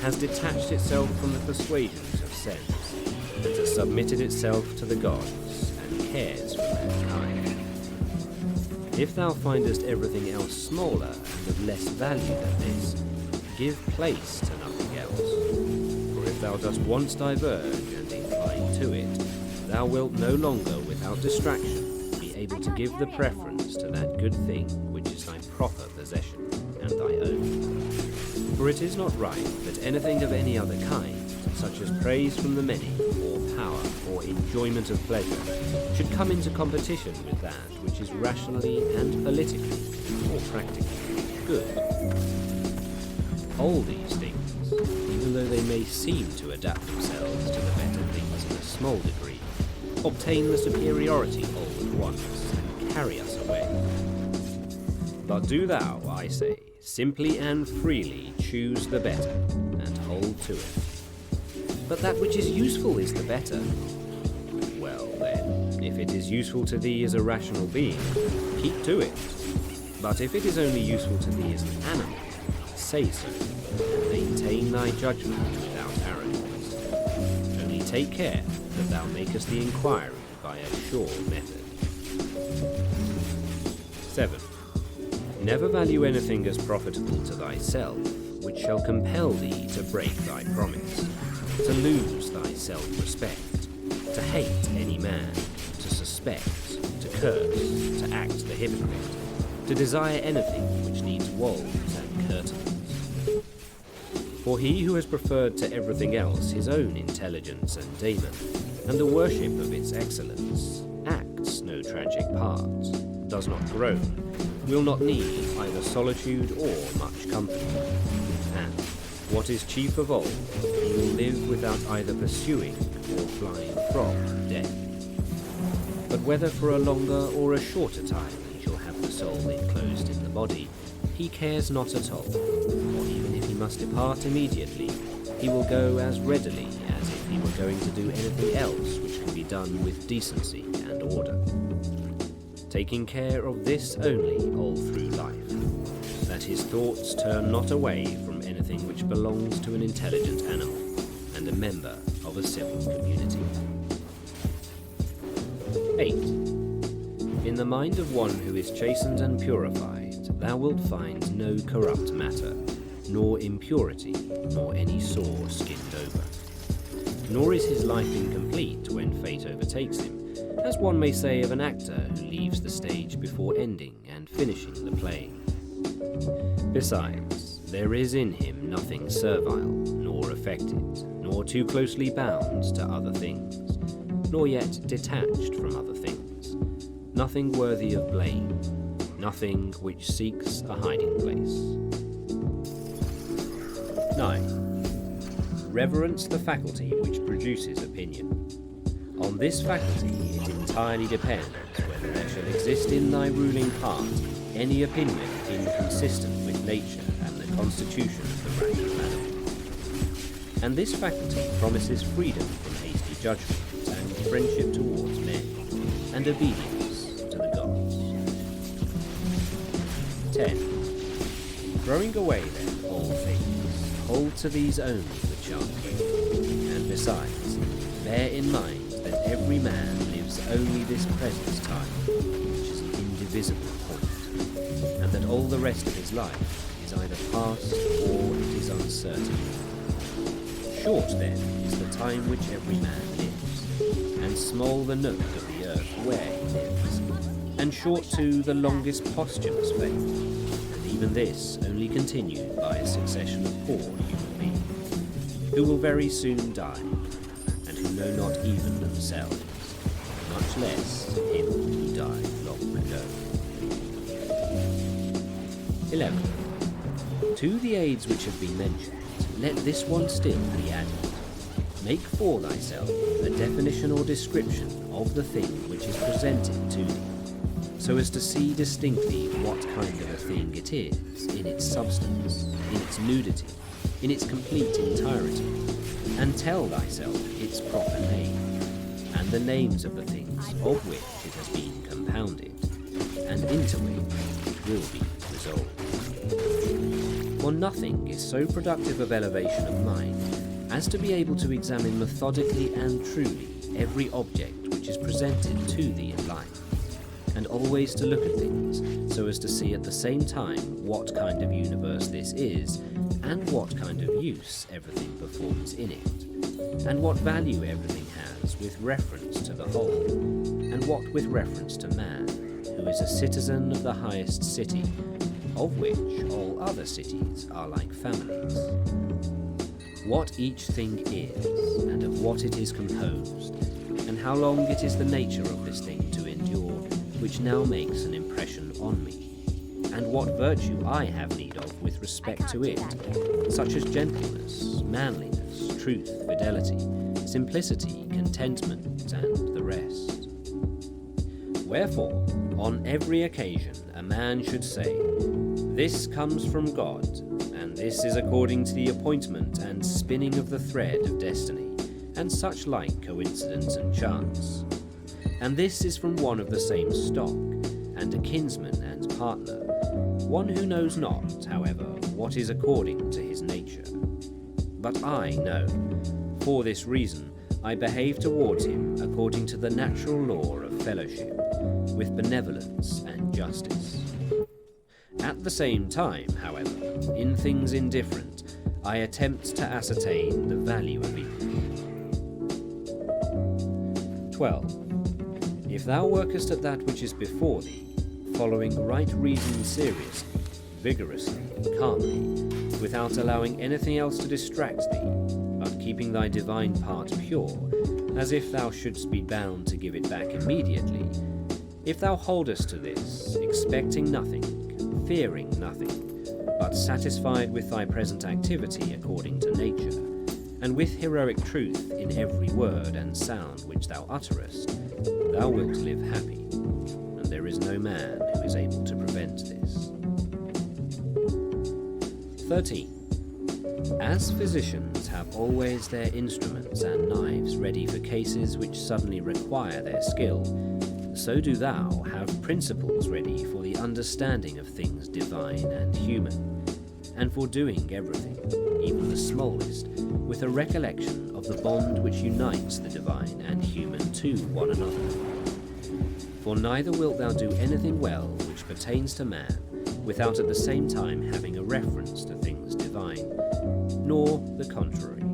has detached itself from the persuasions of sense, and has submitted itself to the gods, and cares for mankind. If thou findest everything else smaller and of less value than this, give place to nothing else. For if thou dost once diverge and incline to it, thou wilt no longer without distraction be able to give the preference to that good thing which is thy proper possession and thy own. For it is not right that anything of any other kind, such as praise from the many, or power, or enjoyment of pleasure, should come into competition with that which is rationally and politically, or practically, good. All these things, even though they may seem to adapt themselves to the better things in a small degree, obtain the superiority all at once, and carry us away. But do thou, I say, simply and freely choose the better, and hold to it. But that which is useful is the better. Well then, if it is useful to thee as a rational being, keep to it. But if it is only useful to thee as an animal, say so, and maintain thy judgment without arrogance. Only take care that thou makest the inquiry by a sure method. 7. Never value anything as profitable to thyself, which shall compel thee to break thy promise, to lose thy self-respect, to hate any man, to suspect, to curse, to act the hypocrite, to desire anything which needs walls and curtains. For he who has preferred to everything else his own intelligence and daemon, and the worship of its excellence, acts no tragic part, does not groan, will not need either solitude or much company, and, what is chief of all, he will live without either pursuing or flying from death. But whether for a longer or a shorter time he shall have the soul enclosed in the body, he cares not at all, for even if he must depart immediately, he will go as readily as if he were going to do anything else which can be done with decency and order. Taking care of this only all through life, that his thoughts turn not away from anything which belongs to an intelligent animal and a member of a civil community. 8. In the mind of one who is chastened and purified, thou wilt find no corrupt matter, nor impurity, nor any sore skinned over. Nor is his life incomplete when fate overtakes him, as one may say of an actor who leaves the stage before ending and finishing the play. Besides, there is in him nothing servile, nor affected, nor too closely bound to other things, nor yet detached from other things, nothing worthy of blame, nothing which seeks a hiding place. 9. Reverence the faculty which produces opinion. On this faculty it entirely depends whether there shall exist in thy ruling part any opinion inconsistent with nature and the constitution of the rational animal. And this faculty promises freedom from hasty judgment and friendship towards men, and obedience to the gods. 10. Throwing away then all things, hold to these only which are few, and besides, bear in mind that every man lives only this present time, which is an indivisible point, and that all the rest of his life is either past or it is uncertain. Short then is the time which every man lives, and small the nook of the earth where he lives, and short too the longest posthumous fate, and even this only continued by a succession of poor human beings, who will very soon die, who know not even themselves, much less him who died long ago. 11. To the aids which have been mentioned, let this one still be added. Make for thyself a definition or description of the thing which is presented to thee, so as to see distinctly what kind of a thing it is in its substance, in its nudity, in its complete entirety, and tell thyself its proper name, and the names of the things of which it has been compounded, and into which it will be resolved. For nothing is so productive of elevation of mind as to be able to examine methodically and truly every object which is presented to thee in life, and always to look at things so as to see at the same time what kind of universe this is, and what kind of use everything performs in it, and what value everything has with reference to the whole, and what with reference to man, who is a citizen of the highest city, of which all other cities are like families. What each thing is, and of what it is composed, and how long it is the nature of this thing to endure, which now makes an impression on me, and what virtue I have need of with respect to it, such as gentleness, manliness, truth, fidelity, simplicity, contentment, and the rest. Wherefore, on every occasion a man should say, "This comes from God, and this is according to the appointment and spinning of the thread of destiny, and such like coincidence and chance. And this is from one of the same stock, and a kinsman and partner, one who knows not, however, what is according to his nature. But I know. For this reason I behave towards him according to the natural law of fellowship, with benevolence and justice. At the same time, however, in things indifferent, I attempt to ascertain the value of each. 12. If thou workest at that which is before thee, following right reason seriously, vigorously, calmly, without allowing anything else to distract thee, but keeping thy divine part pure, as if thou shouldst be bound to give it back immediately, if thou holdest to this, expecting nothing, fearing nothing, but satisfied with thy present activity according to nature, and with heroic truth in every word and sound which thou utterest, thou wilt live happy, and there is no man who is able to prevent this. 13. As physicians have always their instruments and knives ready for cases which suddenly require their skill, so do thou have principles ready for the understanding of things divine and human, and for doing everything, even the smallest, with a recollection of the bond which unites the divine and human to one another. For neither wilt thou do anything well which pertains to man, without at the same time having a reference to things divine, nor the contrary.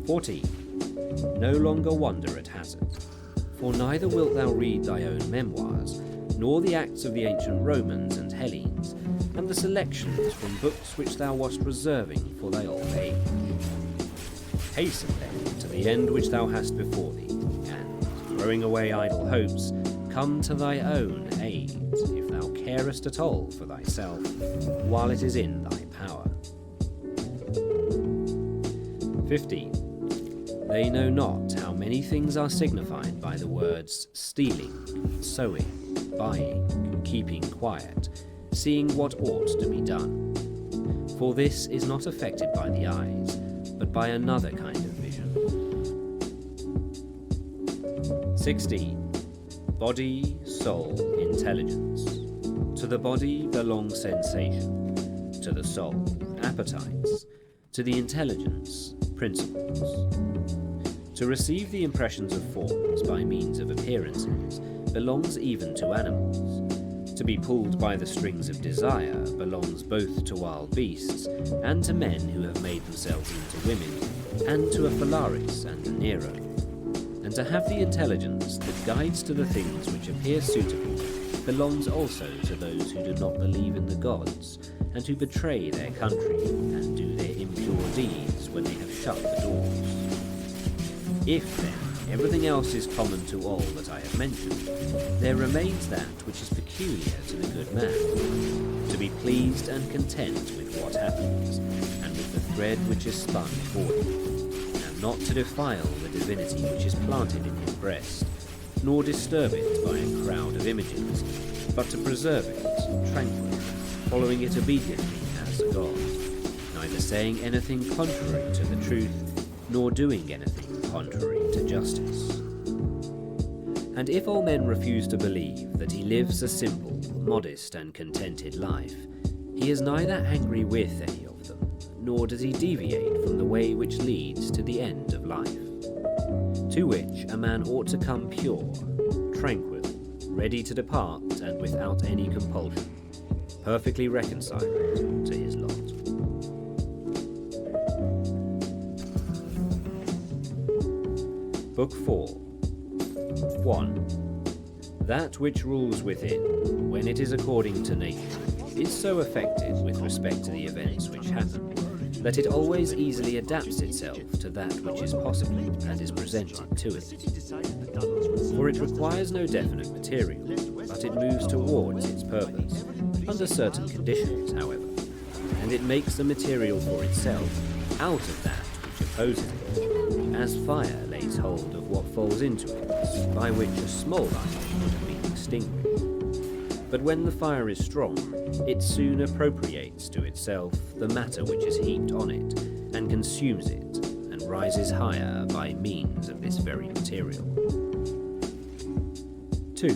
14. No longer wonder at hazard, for neither wilt thou read thy own memoirs, nor the acts of the ancient Romans and Hellenes, and the selections from books which thou wast reserving for thy old age. Hasten then to the end which thou hast before thee, and, throwing away idle hopes, come to thy own aid, if thou carest at all for thyself, while it is in thy power. 15. They know not how many things are signified by the words stealing, sowing, buying, keeping quiet, seeing what ought to be done. For this is not affected by the eyes, but by another kind of vision. 16. Body, soul, intelligence. To the body belongs sensation, to the soul, appetites, to the intelligence, principles. To receive the impressions of forms by means of appearances belongs even to animals. To be pulled by the strings of desire belongs both to wild beasts and to men who have made themselves into women, and to a Phalaris and a Nero. And to have the intelligence that guides to the things which appear suitable belongs also to those who do not believe in the gods, and who betray their country and do their impure deeds when they have shut the doors. If, then, everything else is common to all that I have mentioned, there remains that which is peculiar to the good man, to be pleased and content with what happens, and with the thread which is spun for him, and not to defile the divinity which is planted in his breast, nor disturb it by a crowd of images, but to preserve it tranquil, following it obediently as a god, neither saying anything contrary to the truth, nor doing anything contrary to justice. And if all men refuse to believe that he lives a simple, modest, and contented life, he is neither angry with any of them, nor does he deviate from the way which leads to the end of life, to which a man ought to come pure, tranquil, ready to depart and without any compulsion, perfectly reconciled to his lot. Book 4. 1. That which rules within, when it is according to nature, is so effective with respect to the events which happen, that it always easily adapts itself to that which is possible and is presented to it. For it requires no definite material, but it moves towards its purpose, under certain conditions, however, and it makes the material for itself out of that which opposes it, as fire lays hold of what falls into it, by which a small light would have been extinguished. But when the fire is strong, it soon appropriates to itself the matter which is heaped on it, and consumes it, and rises higher by means of this very material. 2.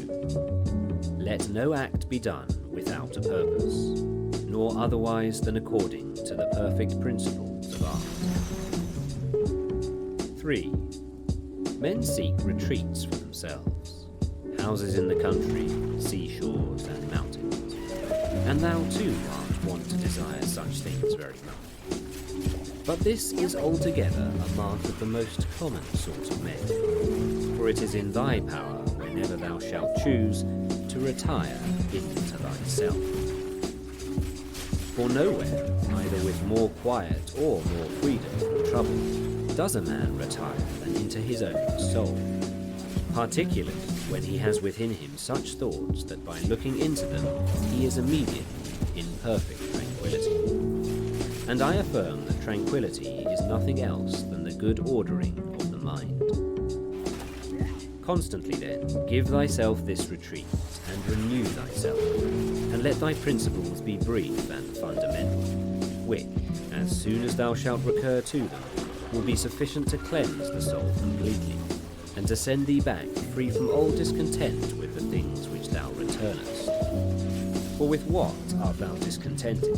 Let no act be done without a purpose, nor otherwise than according to the perfect principles of art. 3. Men seek retreats for themselves, houses in the country, seashores and mountains, and thou too art wont to desire such things very much. But this is altogether a mark of the most common sort of men, for it is in thy power, whenever thou shalt choose, to retire into thyself. For nowhere, either with more quiet or more freedom from trouble, does a man retire than into his own soul, particularly when he has within him such thoughts that by looking into them he is immediately in perfect tranquillity. And I affirm that tranquillity is nothing else than the good ordering of the mind. Constantly then, give thyself this retreat, and renew thyself, and let thy principles be brief and fundamental, which, as soon as thou shalt recur to them, will be sufficient to cleanse the soul completely, and to send thee back free from all discontent with the things which thou returnest. For with what art thou discontented?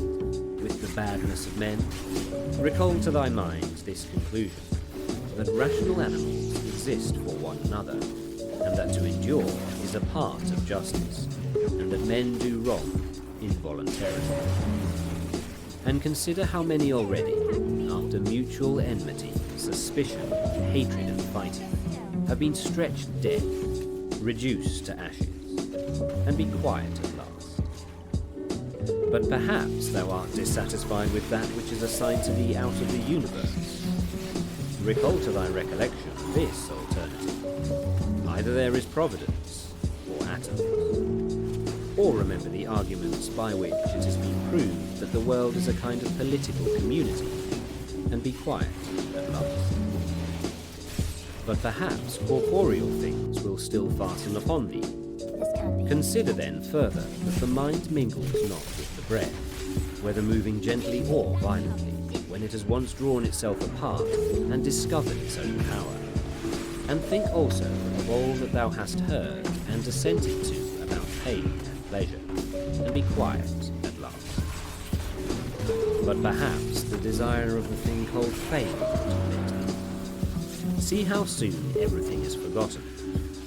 With the badness of men? Recall to thy mind this conclusion, that rational animals exist for one another, and that to endure is a part of justice, and that men do wrong involuntarily. And consider how many already, after mutual enmity, suspicion, hatred and fighting, have been stretched dead, reduced to ashes, and be quiet at last. But perhaps thou art dissatisfied with that which is assigned to thee out of the universe. Recall to thy recollection this alternative. Either there is providence, or atoms. Or remember the arguments by which it has been proved that the world is a kind of political community, and be quiet at last. But perhaps corporeal things will still fasten upon thee. Consider then further that the mind mingles not with the breath, whether moving gently or violently, when it has once drawn itself apart and discovered its own power. And think also of all that thou hast heard and assented to about pain and pleasure, and be quiet at last. But perhaps the desire of the thing called fame will torment thee. See how soon everything is forgotten,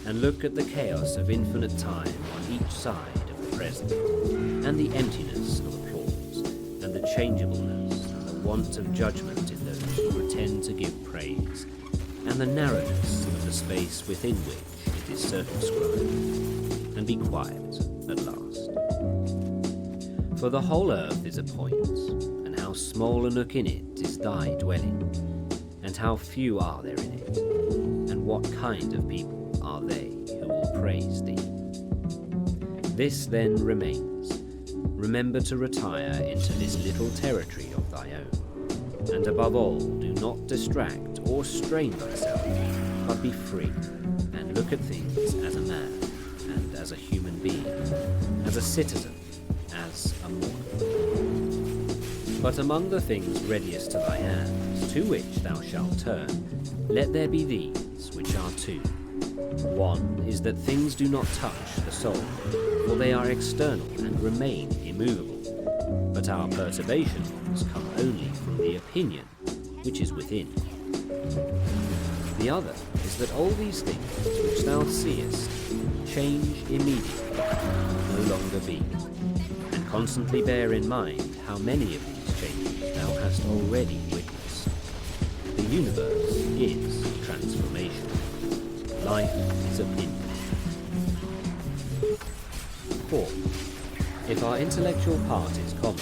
and look at the chaos of infinite time on each side of the present, and the emptiness of applause, and the changeableness and the want of judgment in those who pretend to give praise, and the narrowness of the space within which it is circumscribed, and be quiet at last. For the whole earth is a point, and how small a nook in it is thy dwelling, and how few are there in it, and what kind of people are they who will praise thee. This then remains. Remember to retire into this little territory of thy own, and above all do not distract or strain thyself, but be free, and look at things as a man, and as a human being, as a citizen, as a mortal. But among the things readiest to thy hand, to which thou shalt turn, let there be these, which are two. One is that things do not touch the soul, for they are external and remain immovable, but our perturbations come only from the opinion which is within. The other is that all these things which thou seest change immediately, no longer be, and constantly bear in mind how many of these changes thou hast already witnessed. The universe is transformation. Life is opinion. 4. If our intellectual part is common,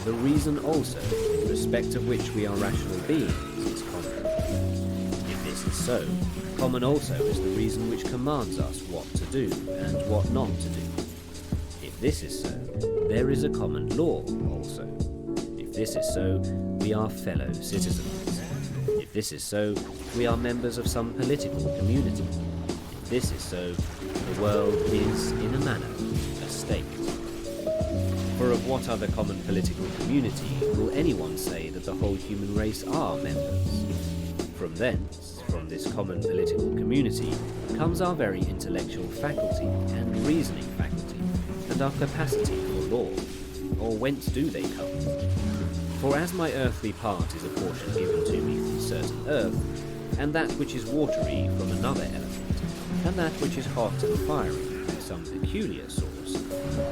the reason also, in respect of which we are rational beings, is common. If this is so, common also is the reason which commands us what to do and what not to do. If this is so, there is a common law also. If this is so, we are fellow citizens. If this is so, we are members of some political community. If this is so, the world is, in a manner, a state. For of what other common political community will anyone say that the whole human race are members? From thence, from this common political community, comes our very intellectual faculty and reasoning faculty, and our capacity for law. Or whence do they come? For as my earthly part is a portion given to me from certain earth, and that which is watery from another element, and that which is hot and fiery from some peculiar source,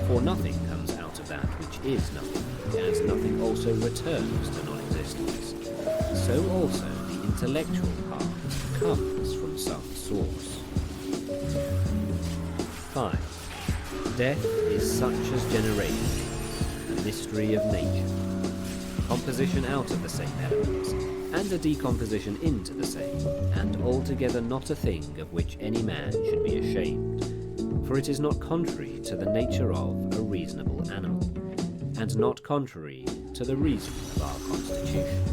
for nothing comes out of that which is nothing, as nothing also returns to non-existence. So also the intellectual part comes from some source. 5. Death is such as generation, a mystery of nature, composition out of the same elements, and a decomposition into the same, and altogether not a thing of which any man should be ashamed, for it is not contrary to the nature of a reasonable animal, and not contrary to the reason of our constitution.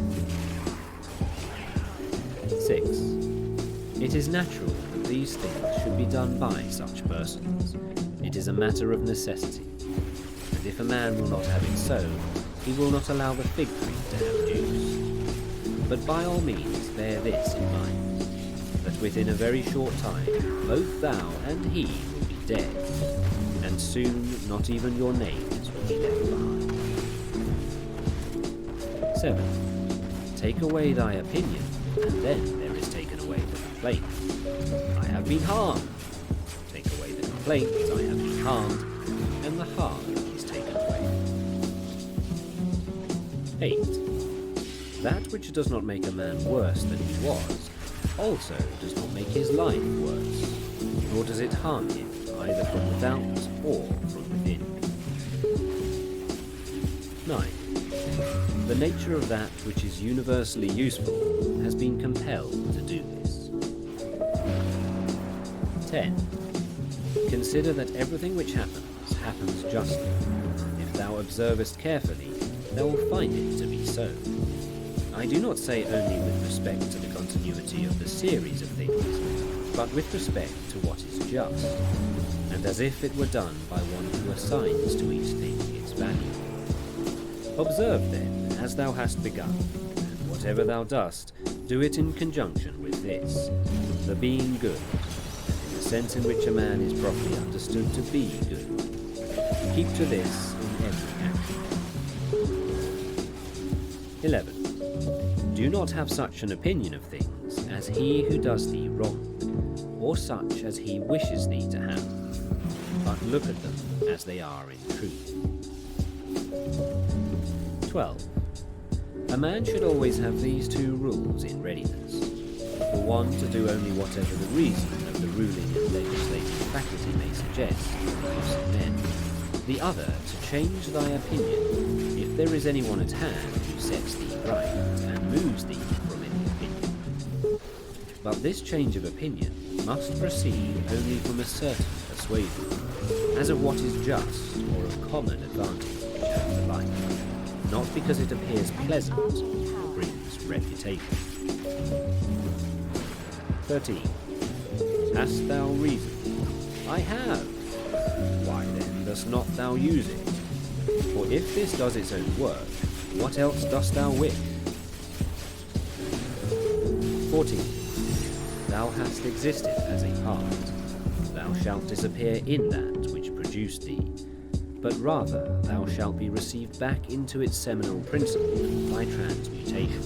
6. It is natural that these things should be done by such persons. It is a matter of necessity, and if a man will not have it so, he will not allow the fig tree to have juice. But by all means bear this in mind, that within a very short time both thou and he will be dead, and soon not even your names will be left behind. 7. Take away thy opinion, and then there is taken away the complaint. I have been harmed. Take away the complaint, I have been harmed, and the harm is taken away. 8. That which does not make a man worse than he was, also does not make his life worse, nor does it harm him either from without or from within. 9. The nature of that which is universally useful has been compelled to do this. 10. Consider that everything which happens, happens justly. If thou observest carefully, thou wilt find it to be so. I do not say only with respect to the continuity of the series of things, but with respect to what is just, and as if it were done by one who assigns to each thing its value. Observe then, as thou hast begun, and whatever thou dost, do it in conjunction with this, the being good, and in the sense in which a man is properly understood to be good. Keep to this in every action. 11. Do not have such an opinion of things as he who does thee wrong, or such as he wishes thee to have, but look at them as they are in truth. 12. A man should always have these two rules in readiness. The one to do only whatever the reason of the ruling and legislating faculty may suggest in the use of men. The other to change thy opinion if there is anyone at hand who sets thee right and moves thee from any opinion. But this change of opinion must proceed only from a certain persuasion, as of what is just or of common advantage and the like, not because it appears pleasant or brings reputation. 13. Hast thou reason? I have. Why then dost not thou use it? For if this does its own work, what else dost thou wish? 14. Thou hast existed as a part. Thou shalt disappear in that which produced thee, but rather thou shalt be received back into its seminal principle by transmutation.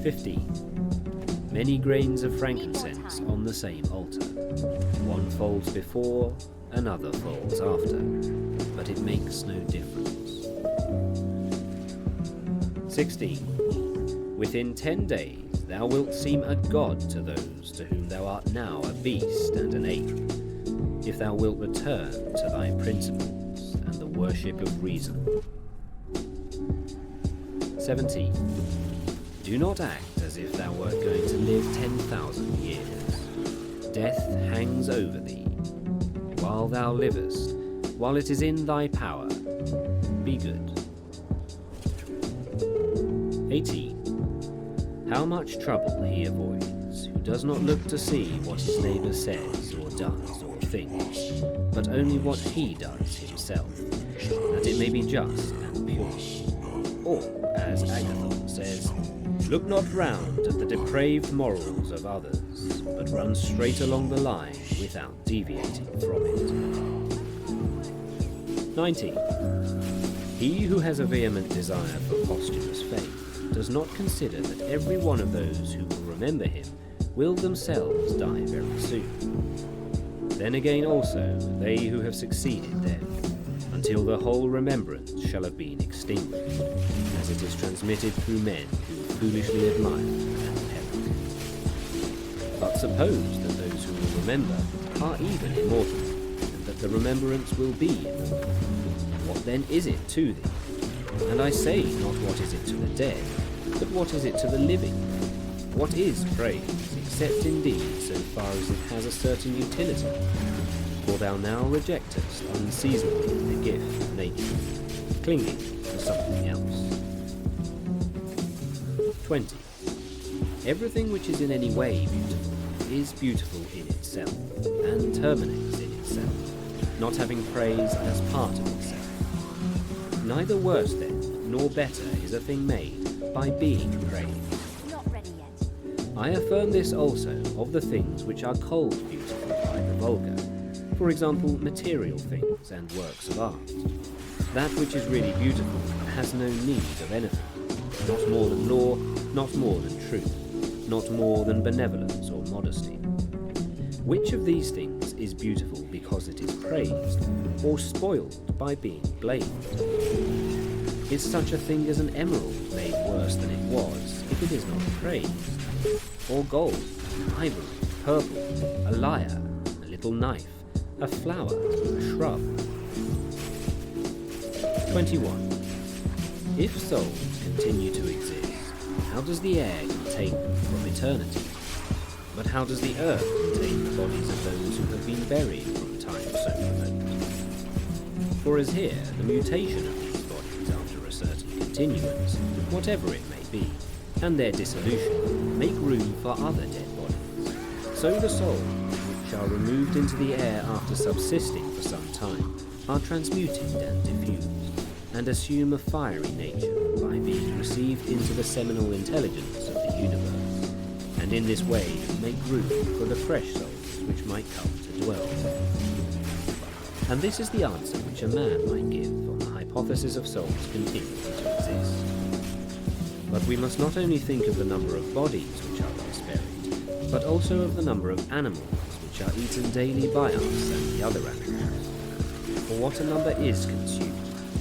15. many grains of frankincense on the same altar. One falls before, another falls after, but it makes no difference. 16. Within 10 days thou wilt seem a god to those to whom thou art now a beast and an ape, if thou wilt return to thy principles and the worship of reason. 17. Do not act as if thou wert going to live 10,000 years. Death hangs over thee. While thou livest, while it is in thy power, be good. 18. How much trouble he avoids, who does not look to see what his neighbour says or does or thinks, but only what he does himself, that it may be just and pure. Or, as Agathon says, look not round at the depraved morals of others, but run straight along the line without deviating from it. 19. He who has a vehement desire for posthumous fame does not consider that every one of those who will remember him will themselves die very soon. Then again also they who have succeeded them, until the whole remembrance shall have been extinguished, as it is transmitted through men who foolishly admire and perish. But suppose that those who will remember are even immortal, and that the remembrance will be immortal. What then is it to thee? And I say not what is it to the dead, but what is it to the living? What is praise, except indeed so far as it has a certain utility? For thou now rejectest unseasonably the gift of nature, clinging to something else. 20. Everything which is in any way beautiful is beautiful in itself, and terminates in itself, not having praise as part of itself. Neither worse then, nor better is a thing made by being praised. Not ready yet. I affirm this also of the things which are called beautiful by the vulgar, for example, material things and works of art. That which is really beautiful has no need of anything, not more than law, not more than truth, not more than benevolence or modesty. Which of these things is beautiful because it is praised, or spoiled by being blamed? Is such a thing as an emerald made worse than it was if it is not praised? Or gold, ivory, purple, a lyre, a little knife, a flower, a shrub? 21. If souls continue to exist, how does the air contain them from eternity? But how does the earth contain the bodies of those who have been buried from time so remote? For as here, the mutation of these bodies after a certain continuance, whatever it may be, and their dissolution, make room for other dead bodies, so the souls, which are removed into the air after subsisting for some time, are transmuted and diffused, and assume a fiery nature by being received into the seminal intelligence of the universe, and in this way make room for the fresh souls which might come to dwell there. And this is the answer which a man might give on the hypothesis of souls continuing to exist. But we must not only think of the number of bodies which are thus buried, but also of the number of animals which are eaten daily by us and the other animals. For what a number is consumed,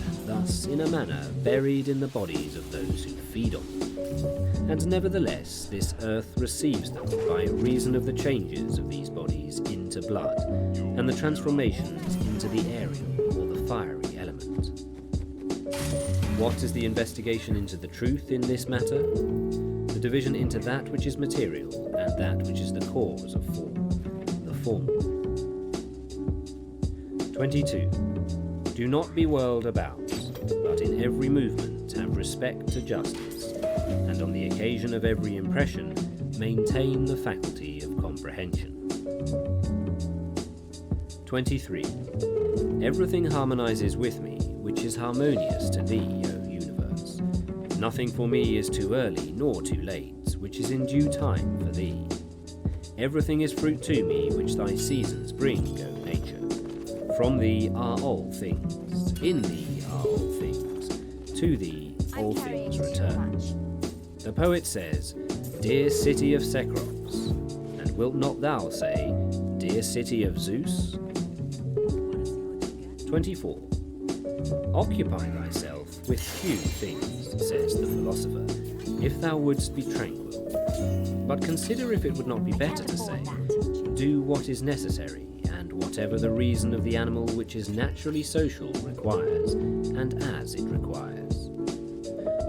and thus, in a manner, buried in the bodies of those who feed on them. And nevertheless, this earth receives them by reason of the changes of these bodies into blood, and the transformations into the aerial or the fiery element. What is the investigation into the truth in this matter? The division into that which is material and that which is the cause of form, the formal. 22. Do not be whirled about, but in every movement have respect to justice, and on the occasion of every impression maintain the faculty of comprehension. 23. Everything harmonizes with me, which is harmonious to thee, O universe. Nothing for me is too early nor too late, which is in due time for thee. Everything is fruit to me, which thy seasons bring, O nature. From thee are all things, in thee are all things, to thee all things return. The poet says, dear city of Cecrops, and wilt not thou say, dear city of Zeus? 24. Occupy thyself with few things, says the philosopher, if thou wouldst be tranquil. But consider if it would not be better to say, do what is necessary, and whatever the reason of the animal which is naturally social requires, and as it requires.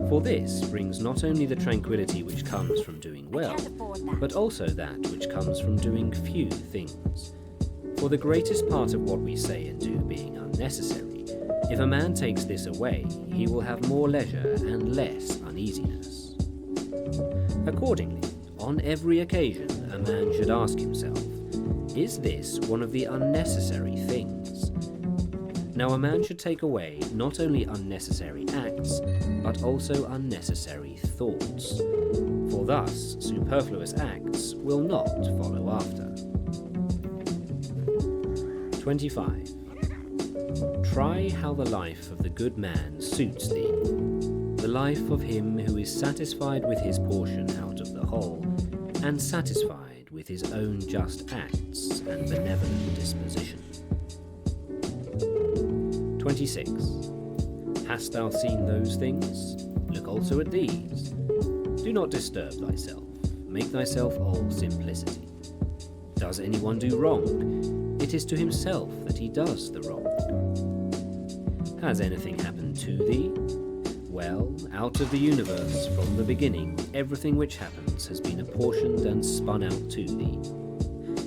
For this brings not only the tranquillity which comes from doing well, but also that which comes from doing few things. For the greatest part of what we say and do being unnecessary, if a man takes this away, he will have more leisure and less uneasiness. Accordingly, on every occasion a man should ask himself, is this one of the unnecessary things? Now a man should take away not only unnecessary acts, but also unnecessary thoughts, for thus superfluous acts will not follow after. 25. Try how the life of the good man suits thee, the life of him who is satisfied with his portion out of the whole, and satisfied with his own just acts and benevolent disposition. 26. Hast thou seen those things? Look also at these. Do not disturb thyself, make thyself all simplicity. Does anyone do wrong? It is to himself that he does the wrong. Has anything happened to thee? Well, out of the universe, from the beginning, everything which happens has been apportioned and spun out to thee.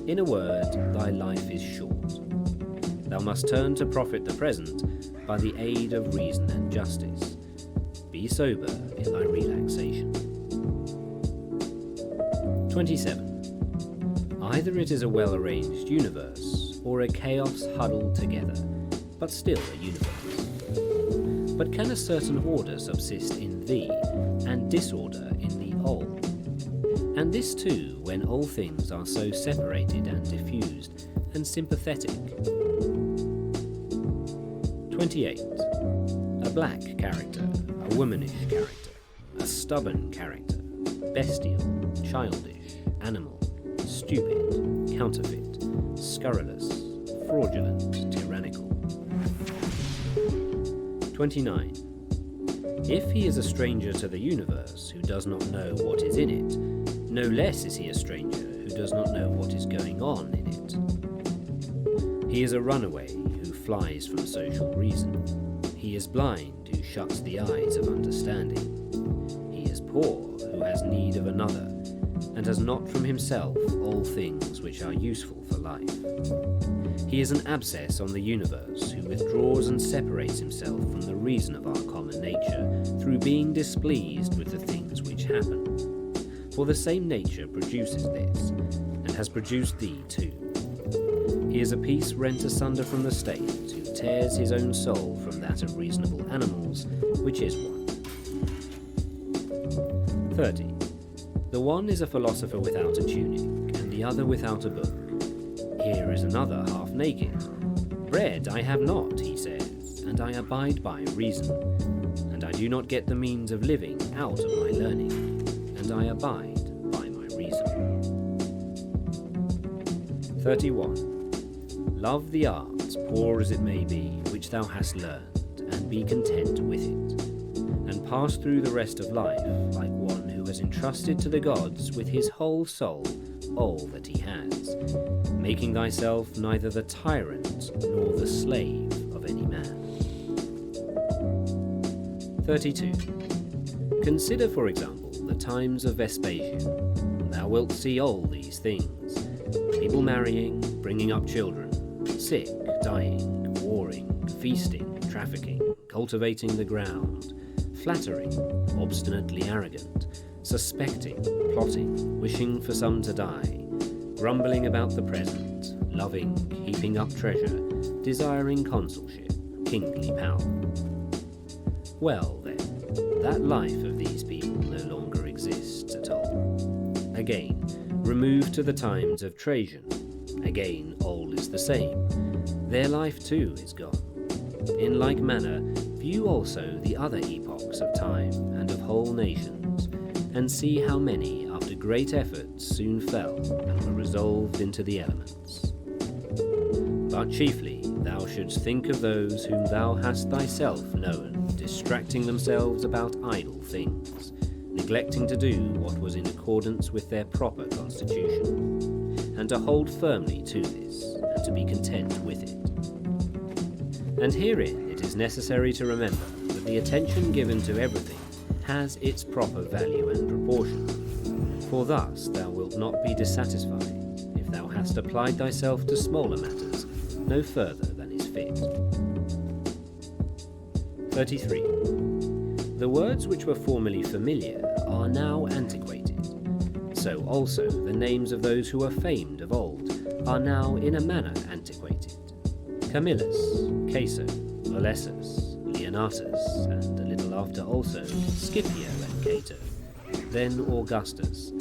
In a word, thy life is short. Thou must turn to profit the present by the aid of reason and justice. Be sober in thy relaxation. 27. Either it is a well-arranged universe, or a chaos huddled together, but still a universe. But can a certain order subsist in thee, and disorder in the all? And this too, when all things are so separated and diffused, and sympathetic. 28. A black character, a womanish character, a stubborn character, bestial, childish, animal, stupid, counterfeit, scurrilous, fraudulent, tyrannical. 29. If he is a stranger to the universe who does not know what is in it, no less is he a stranger who does not know what is going on in it. He is a runaway who flies from social reason. He is blind who shuts the eyes of understanding. He is poor who has need of another, and has not from himself all things which are useful for life. He is an abscess on the universe who withdraws and separates himself from the reason of our common nature through being displeased with the things which happen. For the same nature produces this, and has produced thee too. He is a piece rent asunder from the state who tears his own soul from that of reasonable animals, which is one. 30. The one is a philosopher without a tunic, and the other without a book. Here is another half naked. Bread I have not, he says, and I abide by reason, and I do not get the means of living out of my learning, and I abide by my reason. 31. Love the arts, poor as it may be, which thou hast learned, and be content with it, and pass through the rest of life like one who has entrusted to the gods with his whole soul all that he has, making thyself neither the tyrant nor the slave of any man. 32. Consider, for example, the times of Vespasian. Thou wilt see all these things: people marrying, bringing up children, sick, dying, warring, feasting, trafficking, cultivating the ground, flattering, obstinately arrogant, suspecting, plotting, wishing for some to die, grumbling about the present, loving, heaping up treasure, desiring consulship, kingly power. Well then, that life of these people no longer exists at all. Again, remove to the times of Trajan. Again, all is the same. Their life too is gone. In like manner, view also the other epochs of time and of whole nations, and see how many, after great efforts soon fell and were resolved into the elements. But chiefly thou shouldst think of those whom thou hast thyself known distracting themselves about idle things, neglecting to do what was in accordance with their proper constitution, and to hold firmly to this, and to be content with it. And herein it is necessary to remember that the attention given to everything has its proper value and proportion, for thus thou wilt not be dissatisfied if thou hast applied thyself to smaller matters no further than is fit. 33. The words which were formerly familiar are now antiquated. So also the names of those who were famed of old are now in a manner antiquated. Camillus, Caeso, Valessus, Leonatus, and a little after also Scipio and Cato, then Augustus,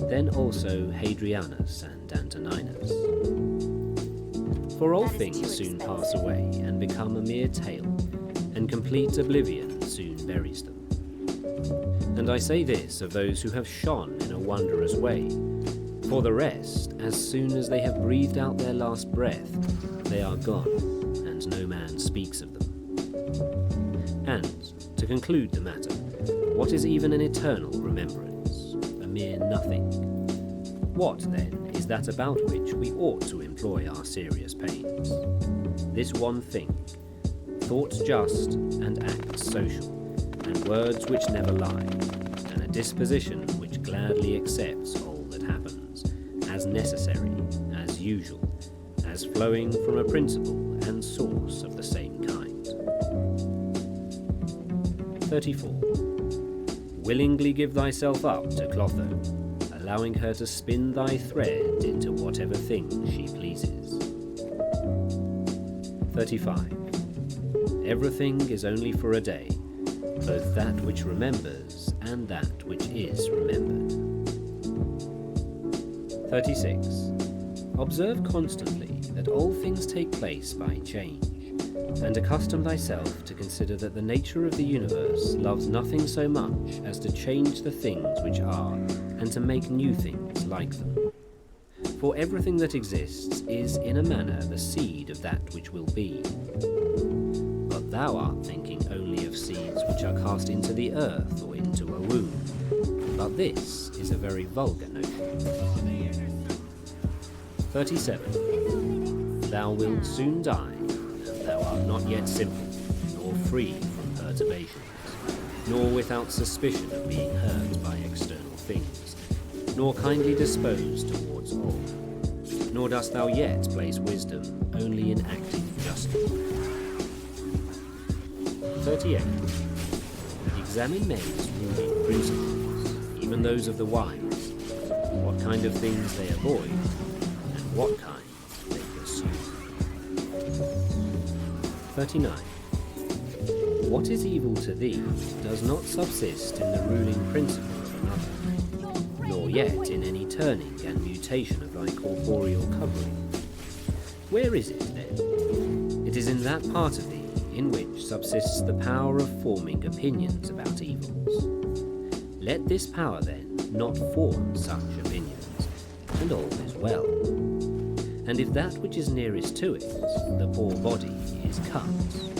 then also Hadrianus and Antoninus. For all things soon pass away and become a mere tale, and complete oblivion soon buries them. And I say this of those who have shone in a wondrous way. For the rest, as soon as they have breathed out their last breath, they are gone, and no man speaks of them. And, to conclude the matter, what is even an eternal remembrance? A mere nothing. What, then, is that about which we ought to employ our serious pains? This one thing, thoughts just and acts social, and words which never lie, and a disposition which gladly accepts all that happens, as necessary, as usual, as flowing from a principle and source of the same kind. 34. Willingly give thyself up to Clotho, allowing her to spin thy thread into whatever thing she pleases. 35. Everything is only for a day, both that which remembers and that which is remembered. 36. Observe constantly that all things take place by change, and accustom thyself to consider that the nature of the universe loves nothing so much as to change the things which are, and to make new things like them. For everything that exists is in a manner the seed of that which will be. But thou art thinking only of seeds which are cast into the earth or into a womb. But this is a very vulgar notion. 37. Thou wilt soon die, and thou art not yet simple, nor free from perturbations, nor without suspicion of being hurt by external things, nor kindly disposed towards all, nor dost thou yet place wisdom only in acting justly. 38. Examine men's ruling principles, even those of the wise, what kind of things they avoid, and what kind they pursue. 39. What is evil to thee does not subsist in the ruling principle of another, nor yet in any turning and mutation of thy corporeal covering. Where is it, then? It is in that part of thee in which subsists the power of forming opinions about evils. Let this power, then, not form such opinions, and all is well. And if that which is nearest to it, the poor body, is cut,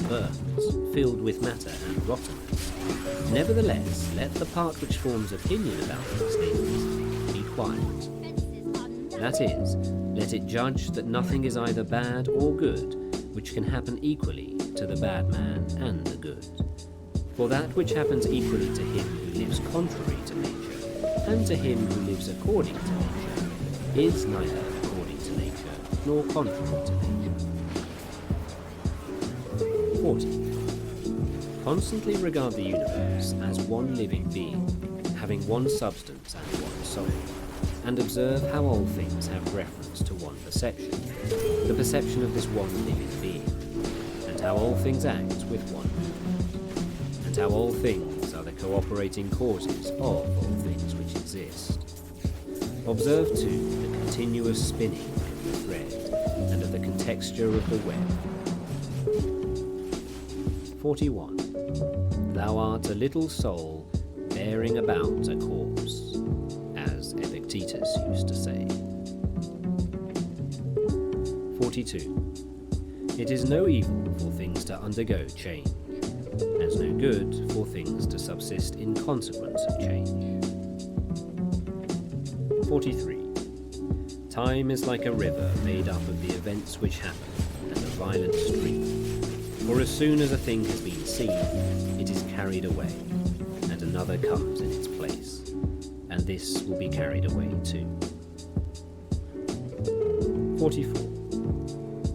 burnt, filled with matter and rottenness, nevertheless let the part which forms opinion about these things be quiet. That is, let it judge that nothing is either bad or good, which can happen equally to the bad man and the good. For that which happens equally to him who lives contrary to nature, and to him who lives according to nature, is neither according to nature, nor contrary to nature. 40. Constantly regard the universe as one living being, having one substance and one soul, and observe how all things have reference to one perception, the perception of this one living being, and how all things act with one movement, and how all things are the cooperating causes of all things which exist. Observe too the continuous spinning of the thread, and of the contexture of the web. 41. Thou art a little soul bearing about a corpse, as Epictetus Epictetus used to say. 42. It is no evil for things to undergo change, as no good for things to subsist in consequence of change. 43. Time is like a river made up of the events which happen, and a violent stream. For as soon as a thing has been seen, it is carried away, and another comes in its place, and this will be carried away too. 44.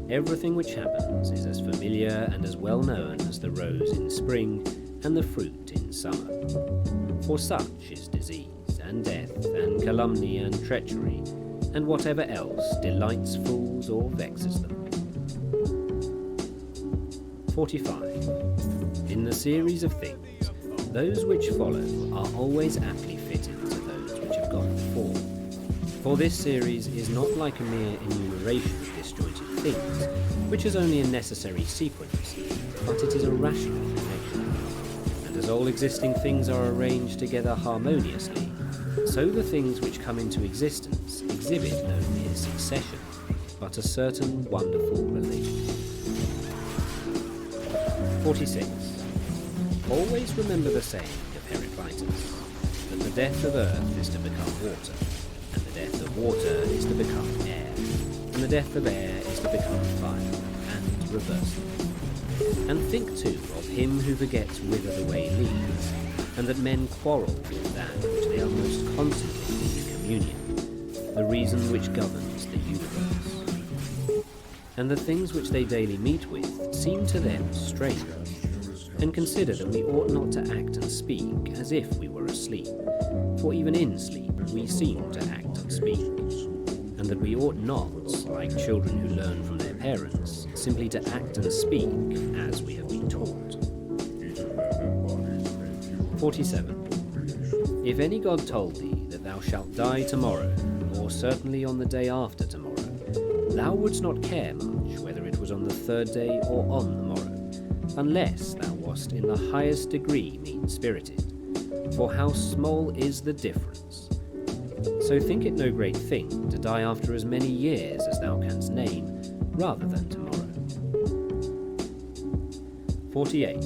Everything which happens is as familiar and as well known as the rose in spring and the fruit in summer. For such is disease, and death, and calumny, and treachery, and whatever else delights fools or vexes them. 45. In the series of things, those which follow are always aptly fitted to those which have gone before. For this series is not like a mere enumeration of disjointed things, which is only a necessary sequence, but it is a rational connection. And as all existing things are arranged together harmoniously, so the things which come into existence exhibit no mere succession, but a certain wonderful relation. 46. Always remember the saying of Heraclitus, that the death of earth is to become water, and the death of water is to become air, and the death of air is to become fire, and reversely. And think too of him who forgets whither the way leads, and that men quarrel with that which they are most constantly in communion, the reason which governs the universe. And the things which they daily meet with seem to them strange, and consider that we ought not to act and speak as if we were asleep, for even in sleep we seem to act and speak, and that we ought not, like children who learn from their parents, simply to act and speak as we have been taught. 47. If any god told thee that thou shalt die tomorrow, or certainly on the day after tomorrow, thou wouldst not care much whether it was on the third day or on the morrow, unless thou wast in the highest degree mean-spirited. For how small is the difference? So think it no great thing to die after as many years as thou canst name, rather than tomorrow. 48.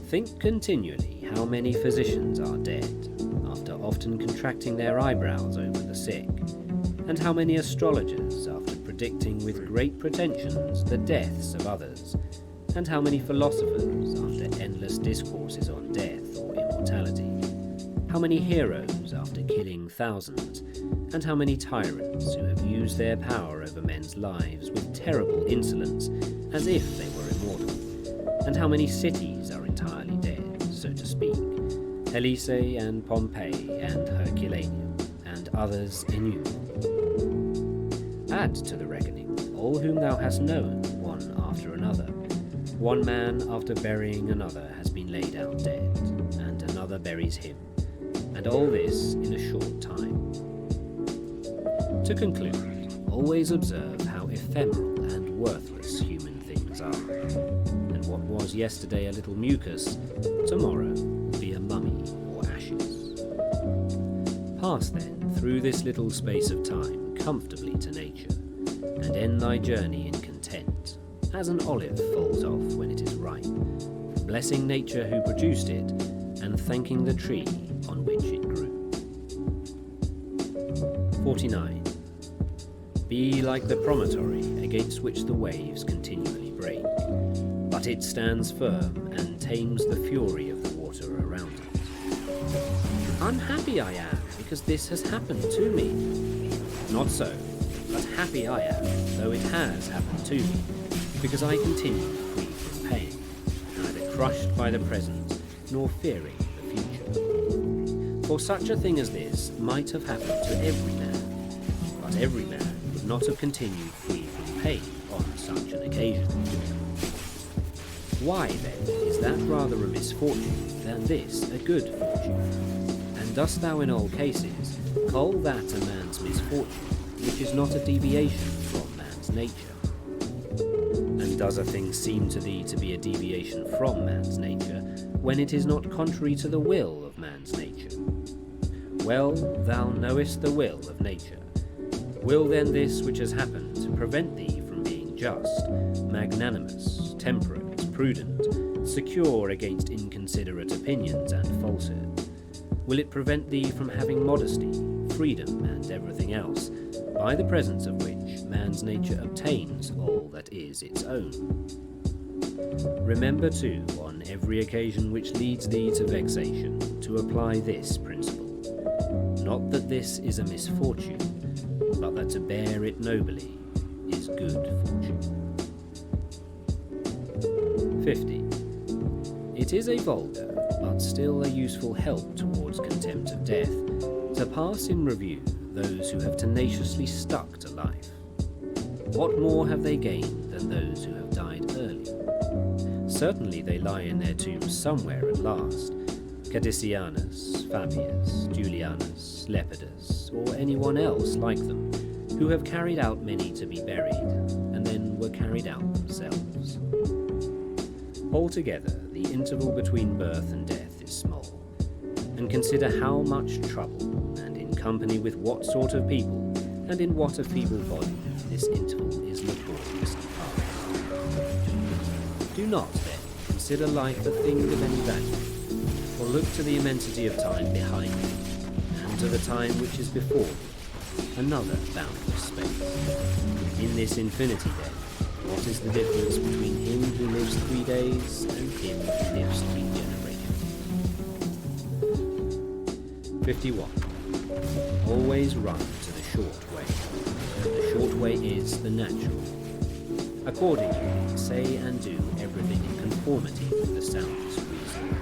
Think continually how many physicians are dead, after often contracting their eyebrows over the sick, and how many astrologers after predicting with great pretensions the deaths of others, and how many philosophers after endless discourses on death or immortality, how many heroes after killing thousands, and how many tyrants who have used their power over men's lives with terrible insolence as if they were immortal, and how many cities are entirely dead, so to speak, Helice and Pompeii and Herculaneum, and others innumerable. Add to the reckoning all whom thou hast known, one after another. One man after burying another has been laid out dead, and another buries him, and all this in a short time. To conclude, always observe how ephemeral and worthless human things are, and what was yesterday a little mucus, tomorrow will be a mummy or ashes. Pass then through this little space of time comfortably to nature, and end thy journey in content, as an olive falls off when it is ripe, blessing nature who produced it, and thanking the tree on which it grew. 49. Be like the promontory against which the waves continually break, but it stands firm and tames the fury of the water around it. Unhappy I am, because this has happened to me. Not so, but happy I am, though it has happened to me, because I continue free from pain, neither crushed by the present, nor fearing the future. For such a thing as this might have happened to every man, but every man would not have continued free from pain on such an occasion. Why, then, is that rather a misfortune than this a good fortune? And dost thou in all cases call that a man's misfortune, which is not a deviation from man's nature? And does a thing seem to thee to be a deviation from man's nature, when it is not contrary to the will of man's nature? Well, thou knowest the will of nature. Will then this which has happened prevent thee from being just, magnanimous, temperate, prudent, secure against inconsiderate opinions and falsehood? Will it prevent thee from having modesty, freedom, and everything else, by the presence of which man's nature obtains all that is its own? Remember too, on every occasion which leads thee to vexation, to apply this principle. Not that this is a misfortune, but that to bear it nobly is good fortune. 50. It is a vulgar, but still a useful help towards contempt of death, to pass in review those who have tenaciously stuck to life. What more have they gained than those who have died early? Certainly they lie in their tombs somewhere at last, Cadicianus, Fabius, Julianus, Lepidus, or anyone else like them, who have carried out many to be buried, and then were carried out themselves. Altogether, the interval between birth and death is small, and consider how much trouble, and in company with what sort of people, and in what a feeble body, this interval is laboriously passed. Do not, then, consider life a thing of any value, or look to the immensity of time behind you, and to the time which is before you, another boundless space. In this infinity, then, what is the difference between him who lives 3 days and him who lives 3 generations? 51. Always run to the short way. The short way is the natural. Accordingly, say and do everything in conformity with the soundest reason.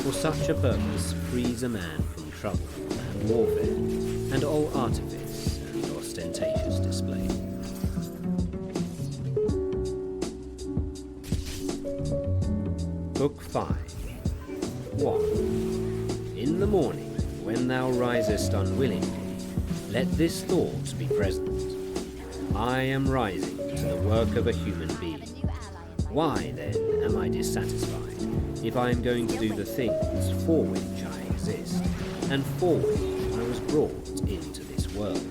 For such a purpose frees a man from trouble and warfare, and all artifice and ostentatious display. Book 5. 1. In the morning, when thou risest unwillingly, let this thought be present. I am rising to the work of a human being. Why, then, am I dissatisfied, if I am going to do the things for which I exist, and for which I was brought into this world?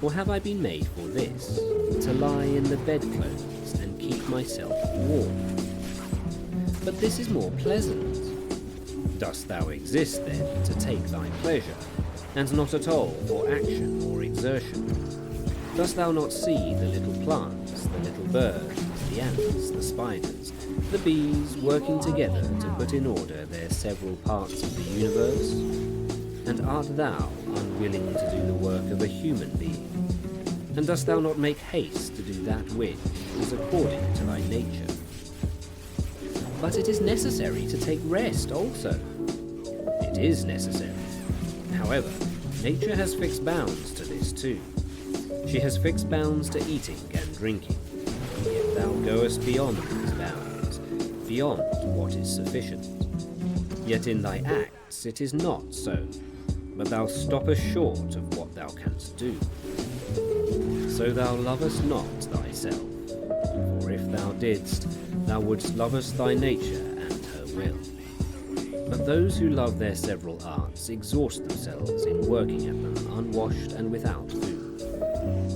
Or have I been made for this, to lie in the bedclothes and keep myself warm? But this is more pleasant. Dost thou exist, then, to take thy pleasure, and not at all for action or exertion? Dost thou not see the little plants, the little birds, the ants, the spiders, the bees working together to put in order their several parts of the universe? And art thou unwilling to do the work of a human being? And dost thou not make haste to do that which is according to thy nature? But it is necessary to take rest also. It is necessary. However, nature has fixed bounds to this too. She has fixed bounds to eating and drinking. Yet thou goest beyond these bounds, beyond what is sufficient. Yet in thy acts it is not so, but thou stoppest short of what thou canst do. So thou lovest not thyself, for if thou didst, thou wouldst lovest thy nature and her will. But those who love their several arts exhaust themselves in working at them unwashed and without food.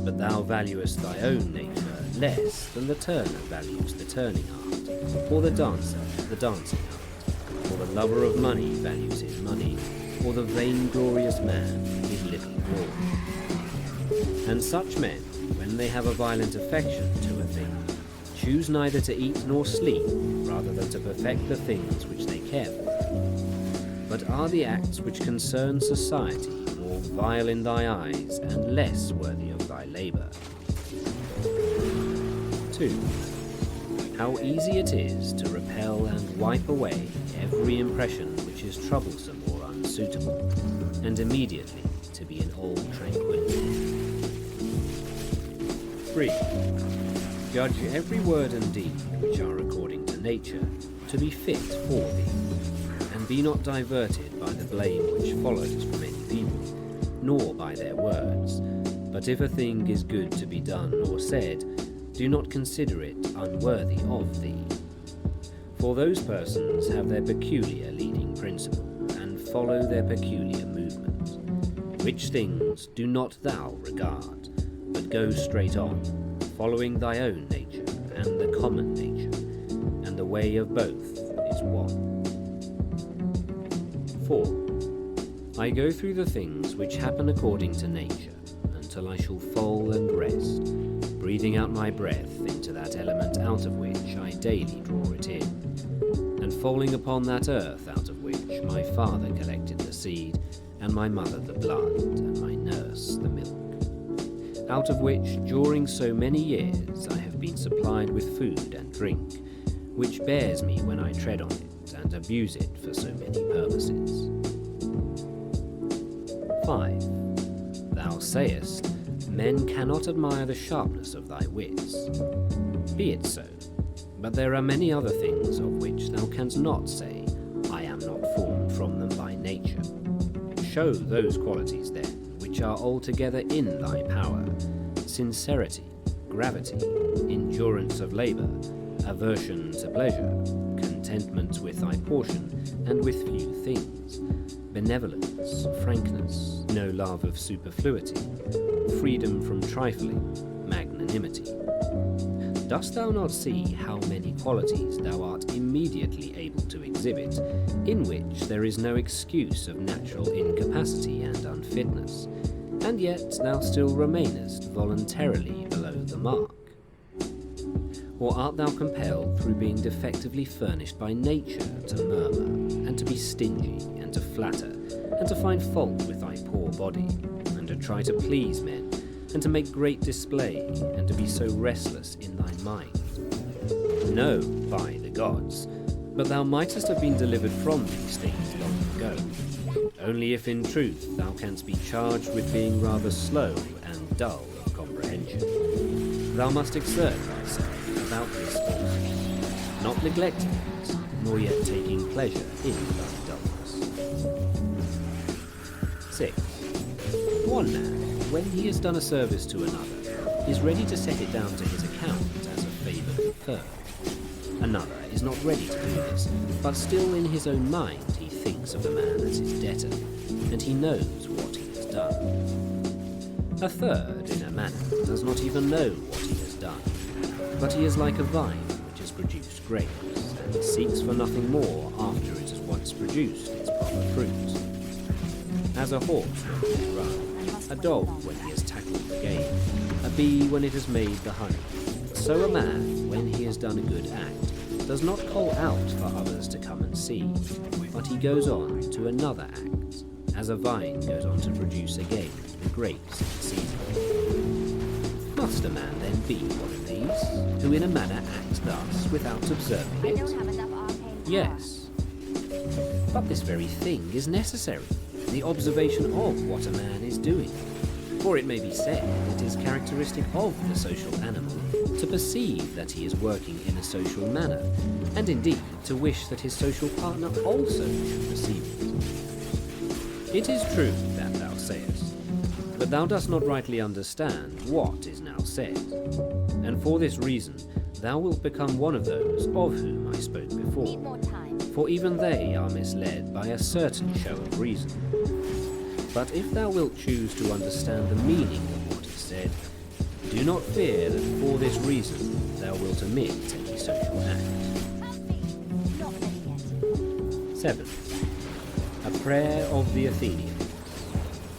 But thou valuest thy own nature less than the turner values the turning art, or the dancer the dancing art, or the lover of money values his money, or the vainglorious man his little gold. And such men, when they have a violent affection to a thing, choose neither to eat nor sleep rather than to perfect the things which they care for. But are the acts which concern society more vile in thy eyes and less worthy of thy labour? 2. How easy it is to repel and wipe away every impression which is troublesome or unsuitable, and immediately to be in all tranquillity. 3. Judge every word and deed which are according to nature to be fit for thee, and be not diverted by the blame which follows from any people, nor by their words. But if a thing is good to be done or said, do not consider it unworthy of thee. For those persons have their peculiar leading principle, and follow their peculiar movement. Which things do not thou regard, but go straight on, following thy own nature and the common nature, and the way of both is one. 4. I go through the things which happen according to nature, until I shall fall and rest, breathing out my breath into that element out of which I daily draw it in, and falling upon that earth out of which my father collected the seed, and my mother the blood, and my nurse the milk, out of which during so many years I have been supplied with food and drink, which bears me when I tread on it and abuse it for so many purposes. 5. Thou sayest, men cannot admire the sharpness of thy wits. Be it so, but there are many other things of which thou canst not say, I am not formed from them by nature. Show those qualities then, which are altogether in thy power, sincerity, gravity, endurance of labour, aversion to pleasure, contentment with thy portion, and with few things, benevolence, frankness, no love of superfluity, freedom from trifling, magnanimity. Dost thou not see how many qualities thou art immediately able to exhibit, in which there is no excuse of natural incapacity and unfitness, and yet thou still remainest voluntarily below the mark? Or art thou compelled through being defectively furnished by nature to murmur, and to be stingy, and to flatter, and to find fault with thy poor body, and to try to please men, and to make great display, and to be so restless in thy mind? No, by the gods, but thou mightest have been delivered from these things long ago, only if in truth thou canst be charged with being rather slow and dull of comprehension. Thou must exert thyself about this also, not neglecting it, nor yet taking pleasure in thy dullness. 6. One man, when he has done a service to another, is ready to set it down to his account as a favour conferred. Another is not ready to do this, but still in his own mind he thinks of the man as his debtor, and he knows what he has done. A third, in a manner, does not even know what he has done, but he is like a vine which has produced grapes, and seeks for nothing more after it has once produced its proper fruit. As a horse when he has run, a dog when he has tackled the game, a bee when it has made the honey, so a man, when he has done a good act, does not call out for others to come and see, but he goes on to another act, as a vine goes on to produce again the grapes in season. Must a man then be one of these, who in a manner acts thus without observing it? Yes. But this very thing is necessary, the observation of what a man is doing. For it may be said it is characteristic of the social animal to perceive that he is working in a social manner, and indeed to wish that his social partner also should perceive it. It is true that thou sayest, but thou dost not rightly understand what is now said, and for this reason thou wilt become one of those of whom I spoke before, for even they are misled by a certain show of reason. But if thou wilt choose to understand the meaning of what is said, do not fear that for this reason thou wilt omit any social act. 7. A prayer of the Athenians.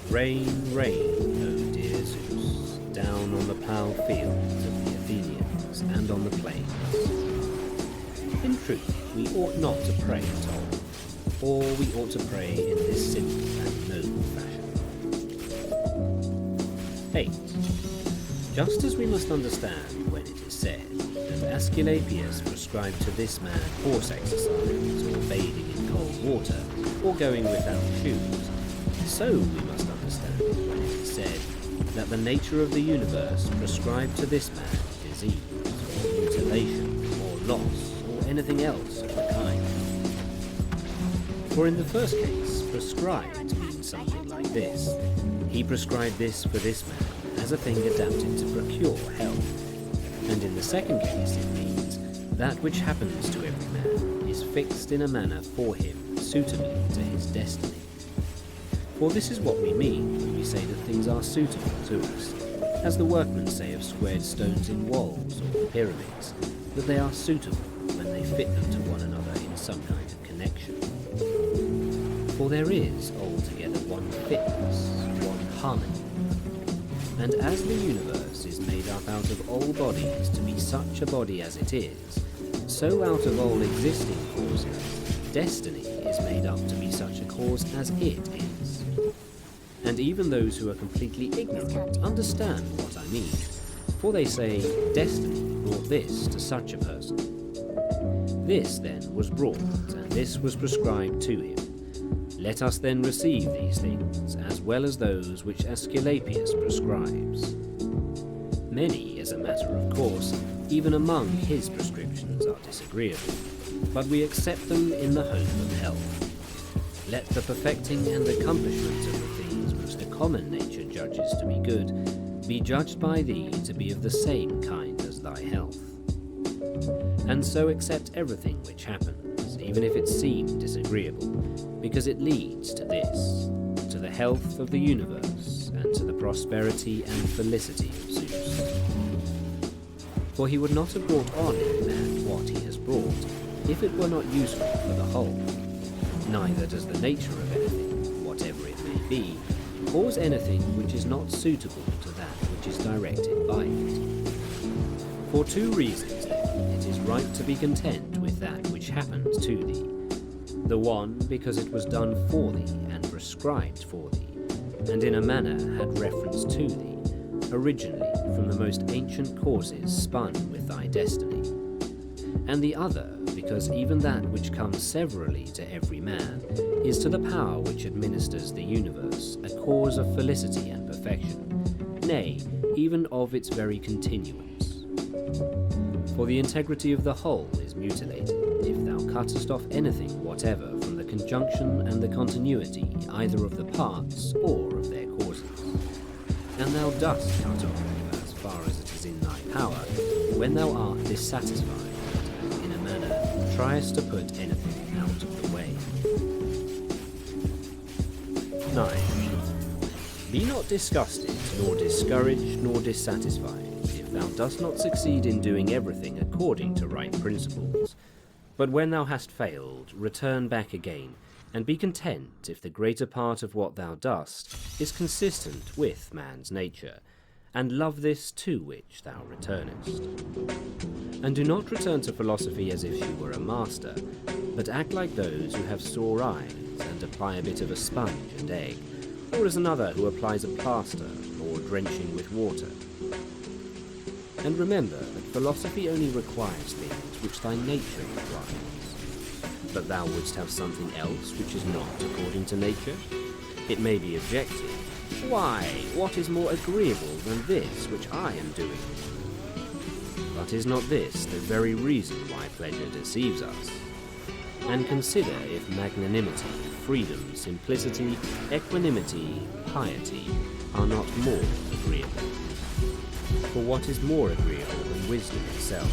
Rain, rain, O dear Zeus, down on the ploughed fields of the Athenians and on the plains. In truth, we ought not to pray at all, or we ought to pray in this simple and noble fashion. 8. Just as we must understand when it is said that Asclepius prescribed to this man horse exercise, or bathing in cold water, or going without shoes, so we must understand it when it is said that the nature of the universe prescribed to this man disease, or mutilation, or loss, or anything else of the kind. For in the first case, prescribed means something like this. He prescribed this for this man as a thing adapted to procure health. And in the second case it means that which happens to every man is fixed in a manner for him suitably to his destiny. For this is what we mean when we say that things are suitable to us, as the workmen say of squared stones in walls or pyramids, that they are suitable when they fit them to one another in some kind of connection. For there is altogether one fitness, one harmony. And as the universe is made up out of all bodies to be such a body as it is, so out of all existing causes, destiny is made up to be such a cause as it is. And even those who are completely ignorant understand what I mean, for they say, destiny brought this to such a person. This then was brought, and this was prescribed to him. Let us then receive these things, as well as those which Aesculapius prescribes. Many, as a matter of course, even among his prescriptions are disagreeable, but we accept them in the hope of health. Let the perfecting and accomplishment of the things which the common nature judges to be good be judged by thee to be of the same kind as thy health. And so accept everything which happens, even if it seem disagreeable, because it leads to this, to the health of the universe, and to the prosperity and felicity of Zeus. For he would not have brought on in man what he has brought, if it were not useful for the whole. Neither does the nature of anything, whatever it may be, cause anything which is not suitable to that which is directed by it. For two reasons, then, it is right to be content with that which happens to thee. The one, because it was done for thee and prescribed for thee, and in a manner had reference to thee, originally from the most ancient causes spun with thy destiny. And the other, because even that which comes severally to every man is to the power which administers the universe a cause of felicity and perfection, nay, even of its very continuance. For the integrity of the whole is mutilated, if thou cuttest off anything whatever from the conjunction and the continuity either of the parts or of their causes. And thou dost cut off, as far as it is in thy power, when thou art dissatisfied, and in a manner triest to put anything out of the way. 9. Be not disgusted, nor discouraged, nor dissatisfied, if thou dost not succeed in doing everything according to right principles. But when thou hast failed, return back again, and be content if the greater part of what thou dost is consistent with man's nature, and love this to which thou returnest. And do not return to philosophy as if she were a master, but act like those who have sore eyes, and apply a bit of a sponge and egg, or as another who applies a plaster, or drenching with water. And remember that philosophy only requires things which thy nature requires. But thou wouldst have something else which is not according to nature? It may be objected, why, what is more agreeable than this which I am doing? But is not this the very reason why pleasure deceives us? And consider if magnanimity, freedom, simplicity, equanimity, piety are not more agreeable. For what is more agreeable than wisdom itself,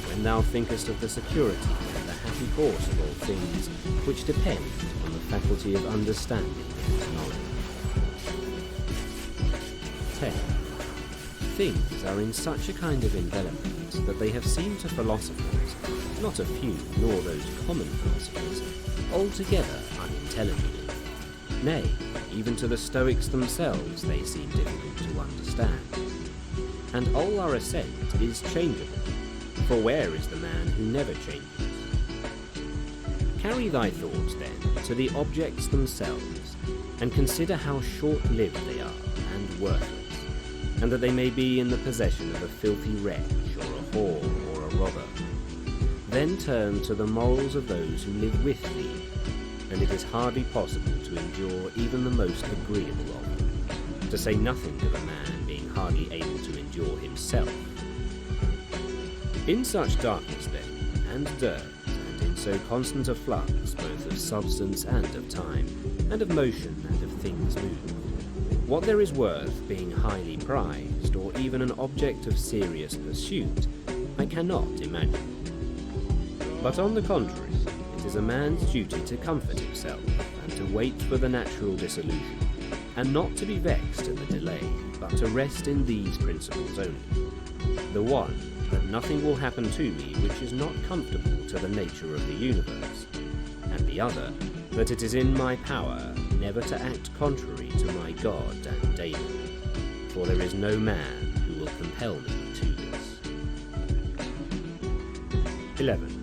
when thou thinkest of the security and the happy course of all things, which depend on the faculty of understanding and knowledge? 10. Things are in such a kind of envelopment that they have seemed to philosophers, not a few, nor those common philosophers, altogether unintelligible. Nay, even to the Stoics themselves they seem difficult to understand. And all our assent is changeable, for where is the man who never changes? Carry thy thoughts, then, to the objects themselves, and consider how short-lived they are and worthless, and that they may be in the possession of a filthy wretch, or a whore, or a robber. Then turn to the morals of those who live with thee, and it is hardly possible to endure even the most agreeable of them, to say nothing of a man being hardly able to endure himself. In such darkness, then, and dirt, and in so constant a flux, both of substance and of time, and of motion and of things moved, what there is worth being highly prized, or even an object of serious pursuit, I cannot imagine. But on the contrary, it is a man's duty to comfort himself, and to wait for the natural dissolution, and not to be vexed at the delay, but to rest in these principles only. The one, that nothing will happen to me which is not comfortable to the nature of the universe, and the other, that it is in my power never to act contrary to my God and Daemon, for there is no man who will compel me to this. 11.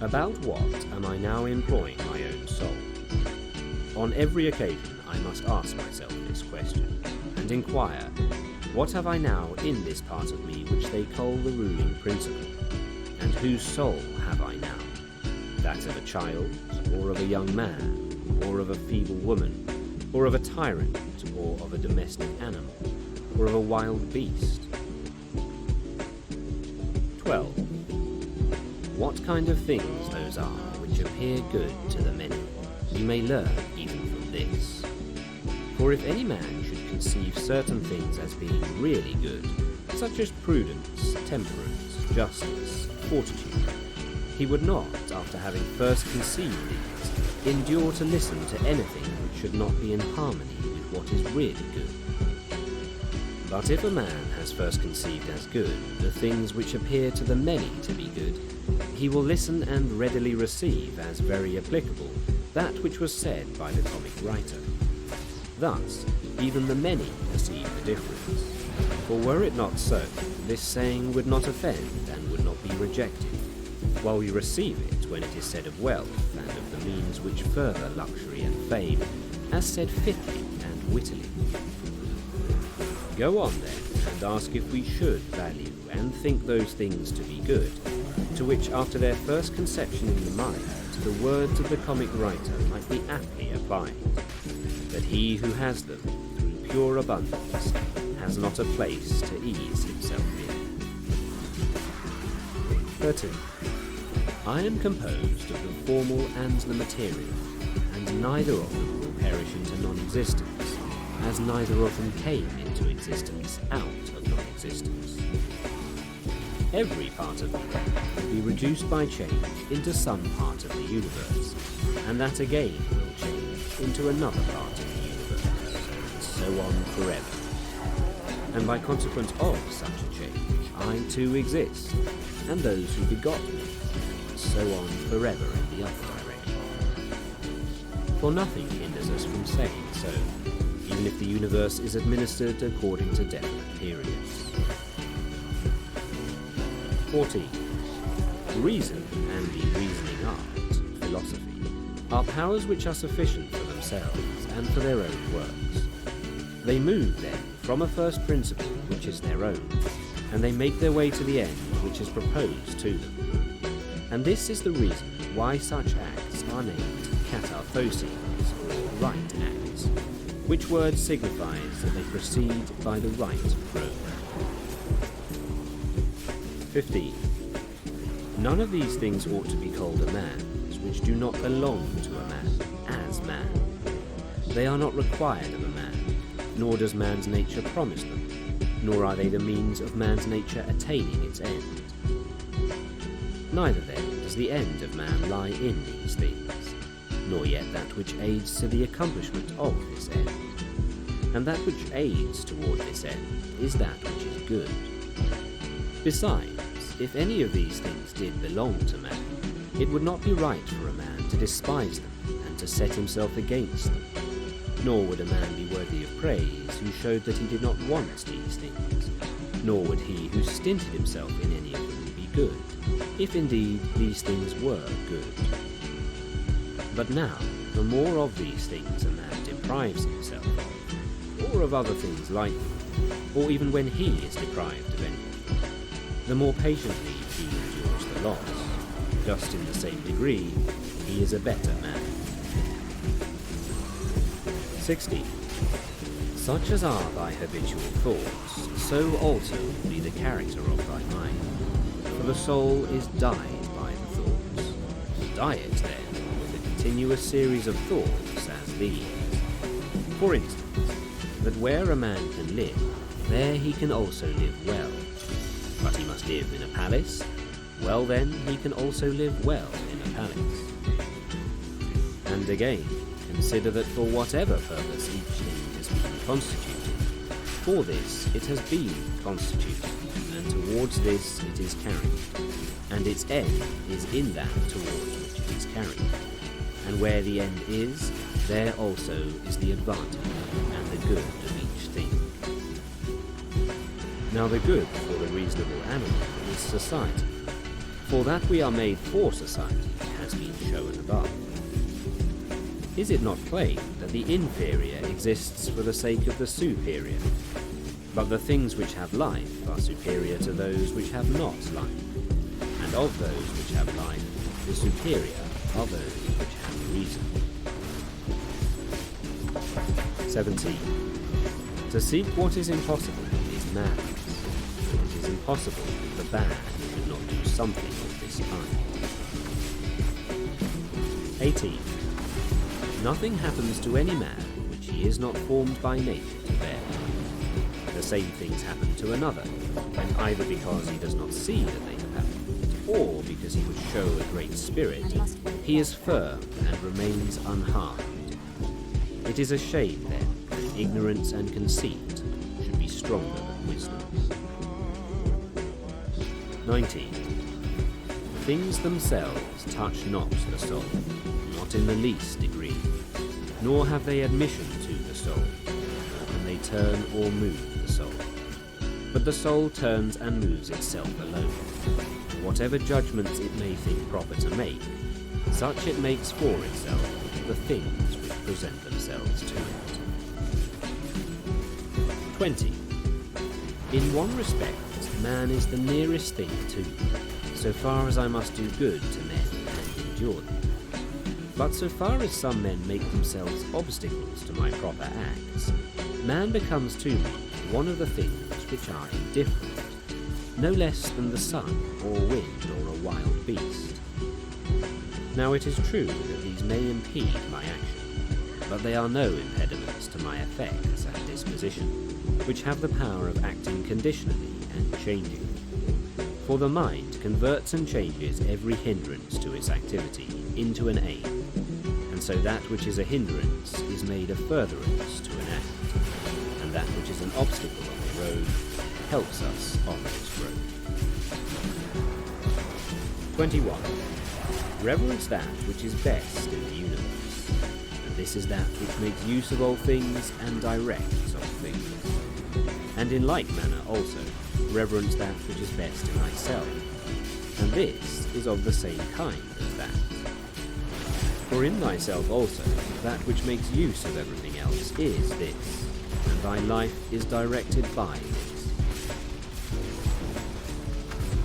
About what am I now employing my own soul? On every occasion I must ask myself this question, and inquire, what have I now in this part of me which they call the ruling principle, and whose soul have I now? That of a child, or of a young man, or of a feeble woman, or of a tyrant, or of a domestic animal, or of a wild beast? 12. What kind of things those are which appear good to the many, we may learn even from this. For if any man should conceive certain things as being really good, such as prudence, temperance, justice, fortitude, he would not, after having first conceived these, endure to listen to anything which should not be in harmony with what is really good. But if a man has first conceived as good the things which appear to the many to be good, he will listen and readily receive as very applicable that which was said by the comic writer. Thus, even the many perceive the difference. For were it not so, this saying would not offend and would not be rejected, while we receive it when it is said of wealth and of the means which further luxury and fame, as said fitly and wittily. Go on then, and ask if we should value and think those things to be good, to which after their first conception in the mind, the words of the comic writer might be aptly applied, that he who has them, through pure abundance, has not a place to ease himself in. 13. I am composed of the formal and the material, and neither of them will perish into non-existence, as neither of them came into existence out of non-existence. Every part of me will be reduced by change into some part of the universe, and that again will change into another part of the universe, and so on forever. And by consequence of such a change, I too exist, and those who begot me, and so on forever in the other direction. For nothing hinders us from saying so, even if the universe is administered according to definite periods. 14. Reason and the reasoning art, philosophy, are powers which are sufficient for themselves and for their own works. They move, then, from a first principle which is their own, and they make their way to the end which is proposed to them. And this is the reason why such acts are named katarthoses, or right acts, which word signifies that they proceed by the right road. 15. None of these things ought to be called a man's which do not belong to a man as man. They are not required of a man, nor does man's nature promise them, nor are they the means of man's nature attaining its end. Neither then does the end of man lie in these things, nor yet that which aids to the accomplishment of this end. And that which aids toward this end is that which is good. Besides, if any of these things did belong to man, it would not be right for a man to despise them and to set himself against them. Nor would a man be worthy of praise who showed that he did not want these things, nor would he who stinted himself in any of them be good, if indeed these things were good. But now, the more of these things a man deprives himself of, or of other things like them, or even when he is deprived of any of them, the more patiently he endures the loss. Just in the same degree, he is a better man. 16. Such as are thy habitual thoughts, so also will be the character of thy mind. For the soul is dyed by the thoughts. Dye it, then, with a continuous series of thoughts as these. For instance, that where a man can live, there he can also live well. But he must live in a palace. Well then, he can also live well in a palace. And again, consider that for whatever purpose each thing has been constituted, for this it has been constituted, and towards this it is carried, and its end is in that towards which it is carried. And where the end is, there also is the advantage and the good of each thing. Now the good for the reasonable animal is society, for that we are made for society has been shown above. Is it not plain that the inferior exists for the sake of the superior? But the things which have life are superior to those which have not life, and of those which have life, the superior are those which have reason. 17. To seek what is impossible is madness. It is impossible that the bad should not do something of this kind. 18. Nothing happens to any man which he is not formed by nature to bear. The same things happen to another, and either because he does not see that they have happened, or because he would show a great spirit, he is firm and remains unharmed. It is a shame, then, that ignorance and conceit should be stronger than wisdom. 19. Things themselves touch not the soul, not in the least degree, nor have they admission to the soul, nor can they turn or move the soul. But the soul turns and moves itself alone. Whatever judgments it may think proper to make, such it makes for itself the things which present themselves to it. 20. In one respect, man is the nearest thing to me, so far as I must do good to men and endure them. But so far as some men make themselves obstacles to my proper acts, man becomes to me one of the things which are indifferent, no less than the sun, or wind, or a wild beast. Now it is true that these may impede my action, but they are no impediments to my effects and disposition, which have the power of acting conditionally and changing. For the mind converts and changes every hindrance to its activity into an aim, and so that which is a hindrance is made a furtherance to an act, and that which is an obstacle on the road helps us on this road. 21. Reverence that which is best in the universe, and this is that which makes use of all things and directs all things. And in like manner also, reverence that which is best in thyself, and this is of the same kind as that. For in thyself also, that which makes use of everything else is this, and thy life is directed by this.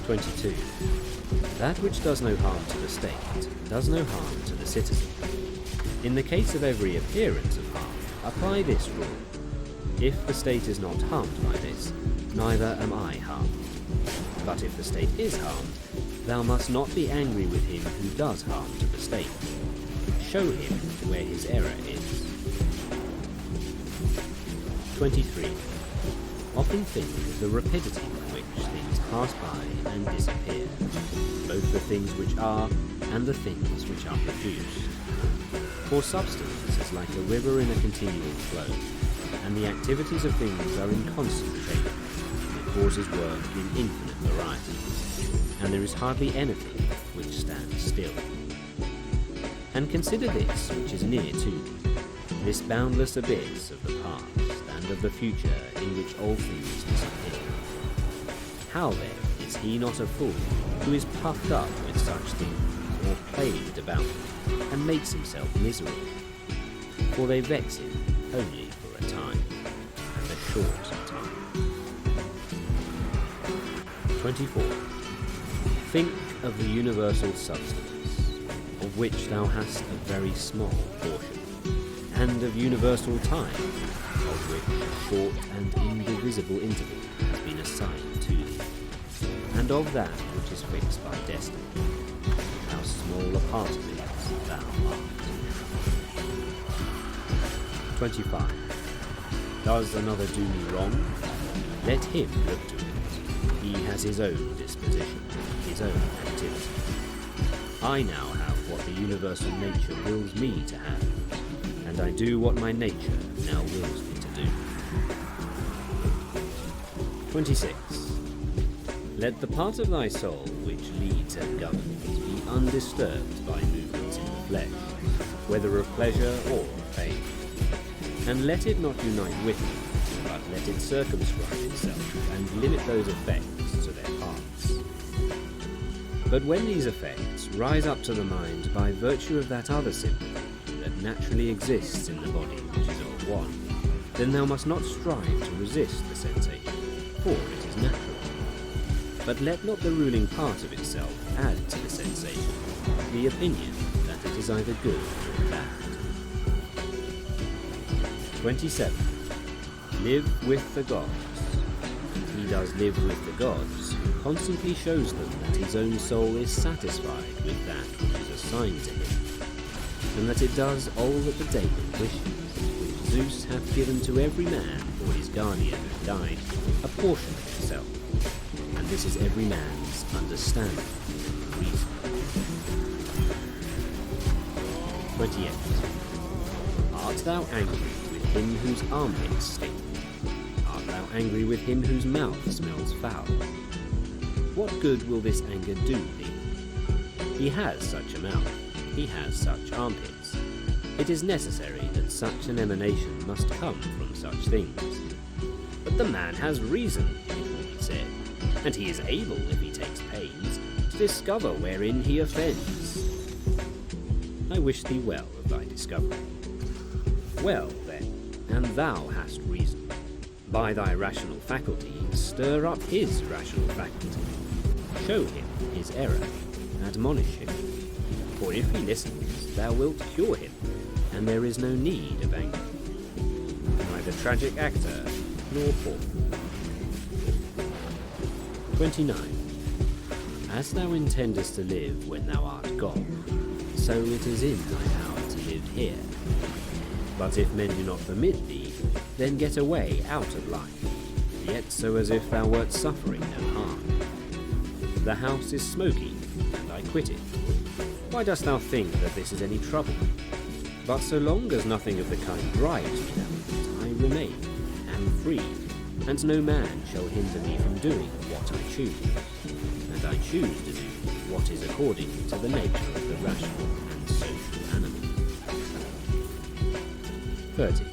22. That which does no harm to the state does no harm to the citizen. In the case of every appearance of harm, apply this rule. If the state is not harmed by this, neither am I harmed. But if the state is harmed, thou must not be angry with him who does harm to the state. Show him where his error is. 23. Often think of the rapidity with which things pass by and disappear, both the things which are and the things which are produced. For substance is like a river in a continual flow, and the activities of things are in constant change, and it causes work in infinite variety, and there is hardly anything which stands still. And consider this which is near to thee, this boundless abyss of the past and of the future in which all things disappear. How then is he not a fool who is puffed up with such things, or plagued about them, and makes himself miserable? For they vex him only for a time, and a short time. 24. Think of the universal substance, of which thou hast a very small portion, and of universal time, of which a short and indivisible interval has been assigned to thee, and of that which is fixed by destiny, how small a part of it thou art. 25. Does another do me wrong? Let him look to it. He has his own disposition, his own activity. I now have what the universal nature wills me to have, and I do what my nature now wills me to do. 26. Let the part of thy soul which leads and governs be undisturbed by movements in the flesh, whether of pleasure or of pain. And let it not unite with them, but let it circumscribe itself and limit those effects to their parts. But when these effects rise up to the mind by virtue of that other sympathy that naturally exists in the body which is of one, then thou must not strive to resist the sensation, for it is natural. But let not the ruling part of itself add to the sensation the opinion that it is either good or bad. 27. Live with the gods. And he does live with the gods, who constantly shows them that his own soul is satisfied with that which is assigned to him, and that it does all that the Daemon wishes, which Zeus hath given to every man for his guardian who died, a portion of himself, and this is every man's understanding and reason. 28. Art thou angry with him whose armpits stink? Art thou angry with him whose mouth smells foul? What good will this anger do thee? He has such a mouth, he has such armpits. It is necessary that such an emanation must come from such things. But the man has reason, it will be said, and he is able, if he takes pains, to discover wherein he offends. I wish thee well of thy discovery. Well, then, and thou hast reason. By thy rational faculty, stir up his rational faculty. Show him his error, admonish him. For if he listens, thou wilt cure him, and there is no need of anger. Neither tragic actor nor poor. 29. As thou intendest to live when thou art gone, so it is in thy power to live here. But if men do not permit thee, then get away out of life, yet so as if thou wert suffering no harm. The house is smoky, and I quit it. Why dost thou think that this is any trouble? But so long as nothing of the kind drives me out, I remain, am free, and no man shall hinder me from doing what I choose. And I choose to do what is according to the nature of the rational and social animal. 30.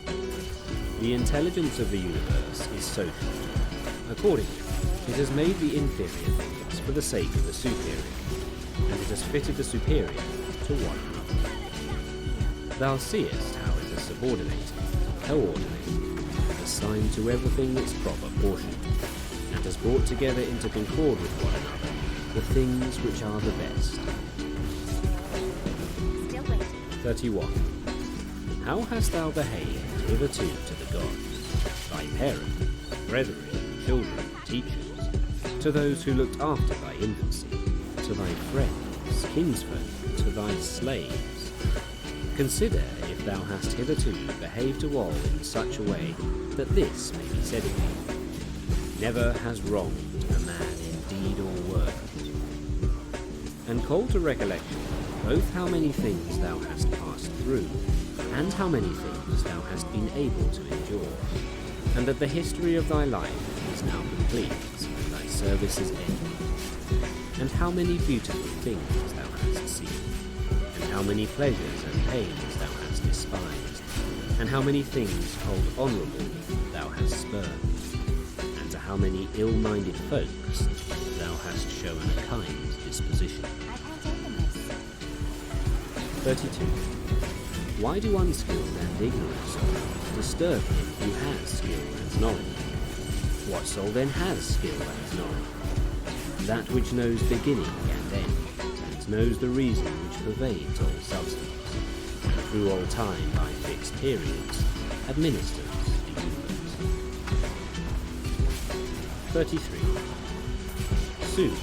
The intelligence of the universe is social. Accordingly, it has made the inferior things for the sake of the superior, and it has fitted the superior to one another. Thou seest how it has subordinated, coordinated, assigned to everything its proper portion, and has brought together into concord with one another the things which are the best. 31. How hast thou behaved hitherto to the gods, thy parents, brethren, children, teachers, to those who looked after thy infancy, to thy friends, kinsfolk, to thy slaves? Consider if thou hast hitherto behaved to all in such a way that this may be said of thee: never has wronged a man in deed or word. And call to recollection both how many things thou hast passed through, and how many things thou hast been able to endure, and that the history of thy life is now complete, and thy service is ended, and how many beautiful things thou hast seen, and how many pleasures and pains thou hast despised, and how many things called honourable thou hast spurned, and to how many ill-minded folks thou hast shown a kind disposition. 32. Why do unskilled and ignorant souls disturb him who has skill and knowledge? What soul then has skill and knowledge? That which knows beginning and end, and knows the reason which pervades all substance, and through all time by fixed periods administers the universe. 33. Soon,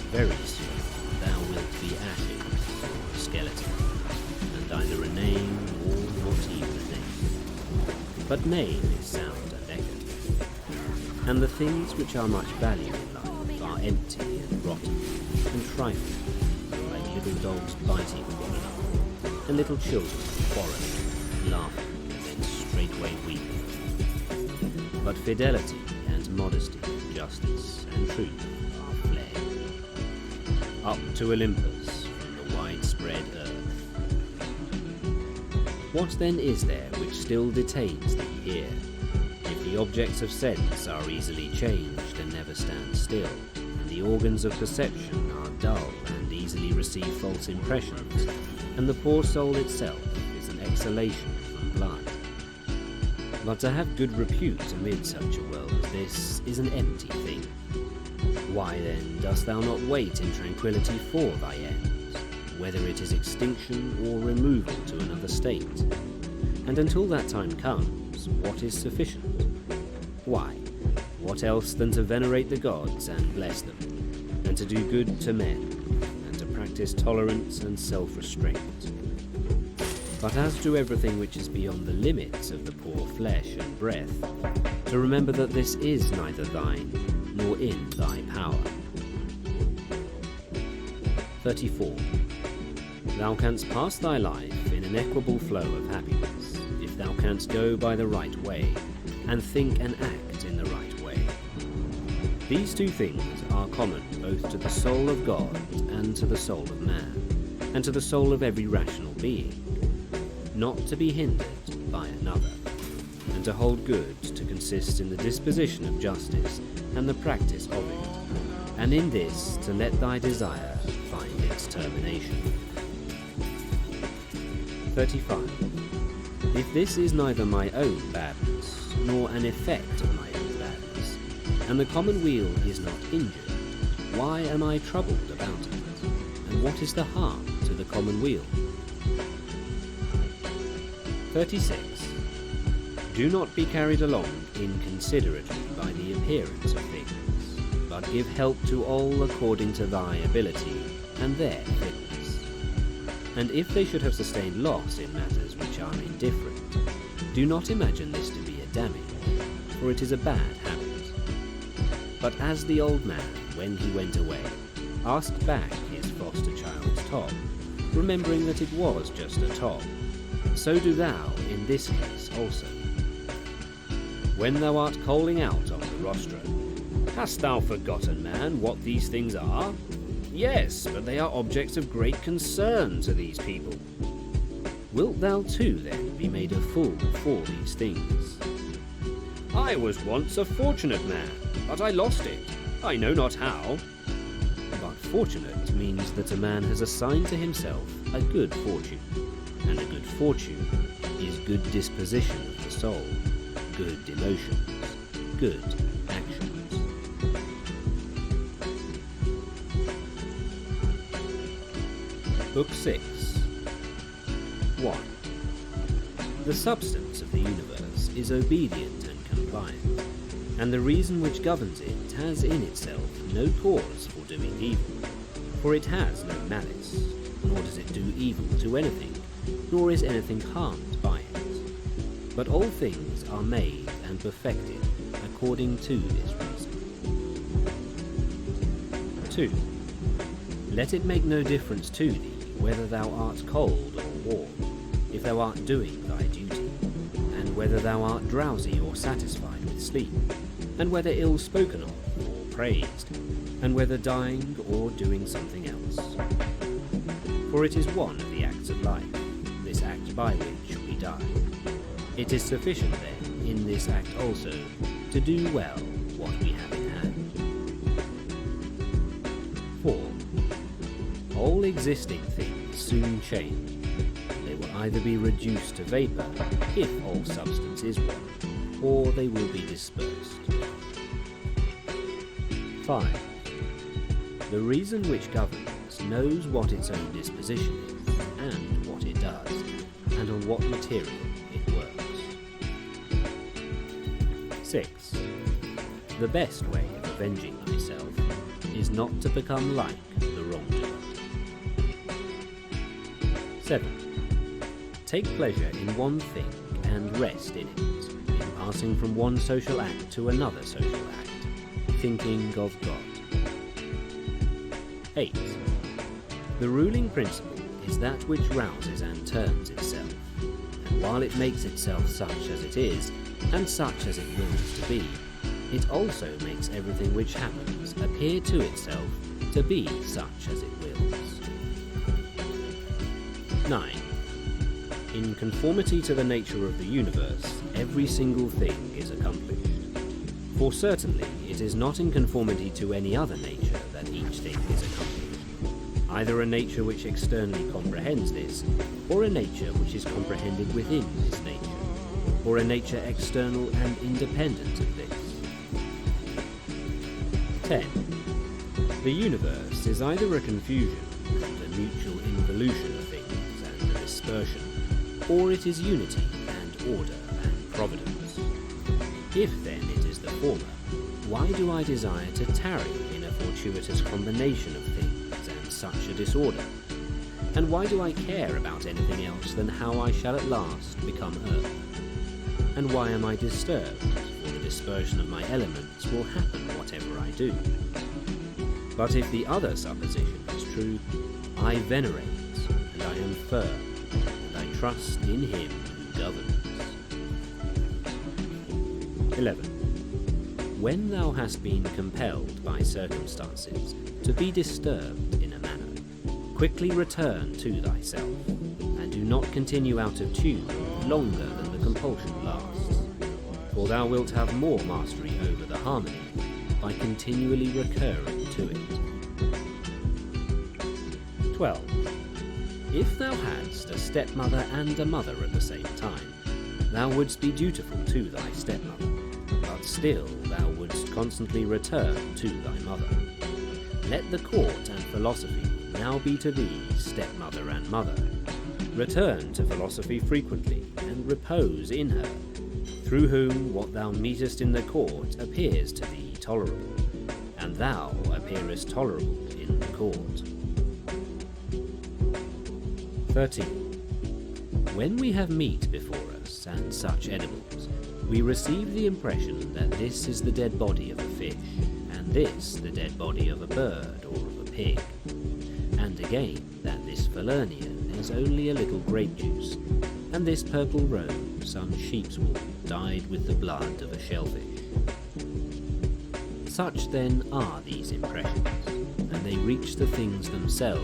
very soon, thou wilt be ashes or a skeleton, and either a name or not even a name. But name is sound and echoed, and the things which are much valued in life are empty and rotten, and trifling, like little dogs biting one another, and little children quarrelling, laughing and then straightway weeping. But fidelity and modesty, justice and truth are fled. Up to Olympus from the widespread earth. What then is there which still detains thee here? If the objects of sense are easily changed and never stand still, and the organs of perception are dull and easily receive false impressions, and the poor soul itself is an exhalation from blood. But to have good repute amid such a world as this is an empty thing. Why then dost thou not wait in tranquillity for thy end, whether it is extinction or removal to another state? And until that time comes, what is sufficient? Why, what else than to venerate the gods and bless them, and to do good to men, and to practice tolerance and self-restraint? But as to everything which is beyond the limits of the poor flesh and breath, to remember that this is neither thine, nor in thy power. 34. Thou canst pass thy life in an equable flow of happiness, if thou canst go by the right way, and think and act in the right way. These two things are common both to the soul of God and to the soul of man, and to the soul of every rational being, not to be hindered by another, and to hold good to consist in the disposition of justice and the practice of it, and in this to let thy desire find its termination. 35. If this is neither my own badness, nor an effect of my own badness, and the common weal is not injured, why am I troubled about it? And what is the harm to the common weal? 36. Do not be carried along inconsiderately by the appearance of things, but give help to all according to thy ability and their fitness. And if they should have sustained loss in matters which are indifferent, do not imagine this to be a damage, for it is a bad habit. But as the old man, when he went away, asked back his foster child's top, remembering that it was just a top, so do thou in this case also. When thou art coaling out on the rostrum, hast thou forgotten, man, what these things are? Yes, but they are objects of great concern to these people. Wilt thou too then be made a fool for these things? I was once a fortunate man, but I lost it, I know not how. But fortunate means that a man has assigned to himself a good fortune, and a good fortune is good disposition of the soul, good emotions, good actions. Book 6. 1. The substance of the universe is obedient and compliant, and the reason which governs it has in itself no cause for doing evil, for it has no malice, nor does it do evil to anything, nor is anything harmed by it. But all things are made and perfected according to this reason. 2. Let it make no difference to thee whether thou art cold or warm, if thou art doing thy duty, and whether thou art drowsy or satisfied with sleep, and whether ill spoken of or praised, and whether dying or doing something else. For it is one of the acts of life, this act by which we die. It is sufficient then, in this act also, to do well what we have in hand. 4. All existing things soon change. They will either be reduced to vapour, if all substance is one, or they will be dispersed. 5. The reason which governs knows what its own disposition is, and what it does, and on what material it works. 6. The best way of avenging thyself is not to become like the wrongdoer. 7. Take pleasure in one thing and rest in it, in passing from one social act to another social act, thinking of God. 8. The ruling principle is that which rouses and turns itself, and while it makes itself such as it is, and such as it wills to be, it also makes everything which happens appear to itself to be such as it wills. 9. In conformity to the nature of the universe, every single thing is accomplished. For certainly it is not in conformity to any other nature that each thing is accomplished, either a nature which externally comprehends this, or a nature which is comprehended within this nature, or a nature external and independent of this. 10. The universe is either a confusion and a mutual involution of things and a dispersion, or it is unity and order and providence. If then it is the former, why do I desire to tarry in a fortuitous combination of things and such a disorder? And why do I care about anything else than how I shall at last become earth? And why am I disturbed, for the dispersion of my elements will happen whatever I do? But if the other supposition is true, I venerate, and I am firm, and I trust in him who governs. 11. When thou hast been compelled by circumstances to be disturbed in a manner, quickly return to thyself, and do not continue out of tune longer than the compulsion lasts, for thou wilt have more mastery over the harmony by continually recurring to it. 12. If thou hadst a stepmother and a mother at the same time, thou wouldst be dutiful to thy stepmother, but still thou wouldst constantly return to thy mother. Let the court and philosophy now be to thee stepmother and mother. Return to philosophy frequently, and repose in her, through whom what thou meetest in the court appears to thee tolerable, and thou appearest tolerable in the court. 13. When we have meat before us and such edibles, we receive the impression that this is the dead body of a fish, and this the dead body of a bird or of a pig, and again that this Falernia is only a little grape juice, and this purple robe some sheep's wool dyed with the blood of a shellfish. Such then are these impressions, and they reach the things themselves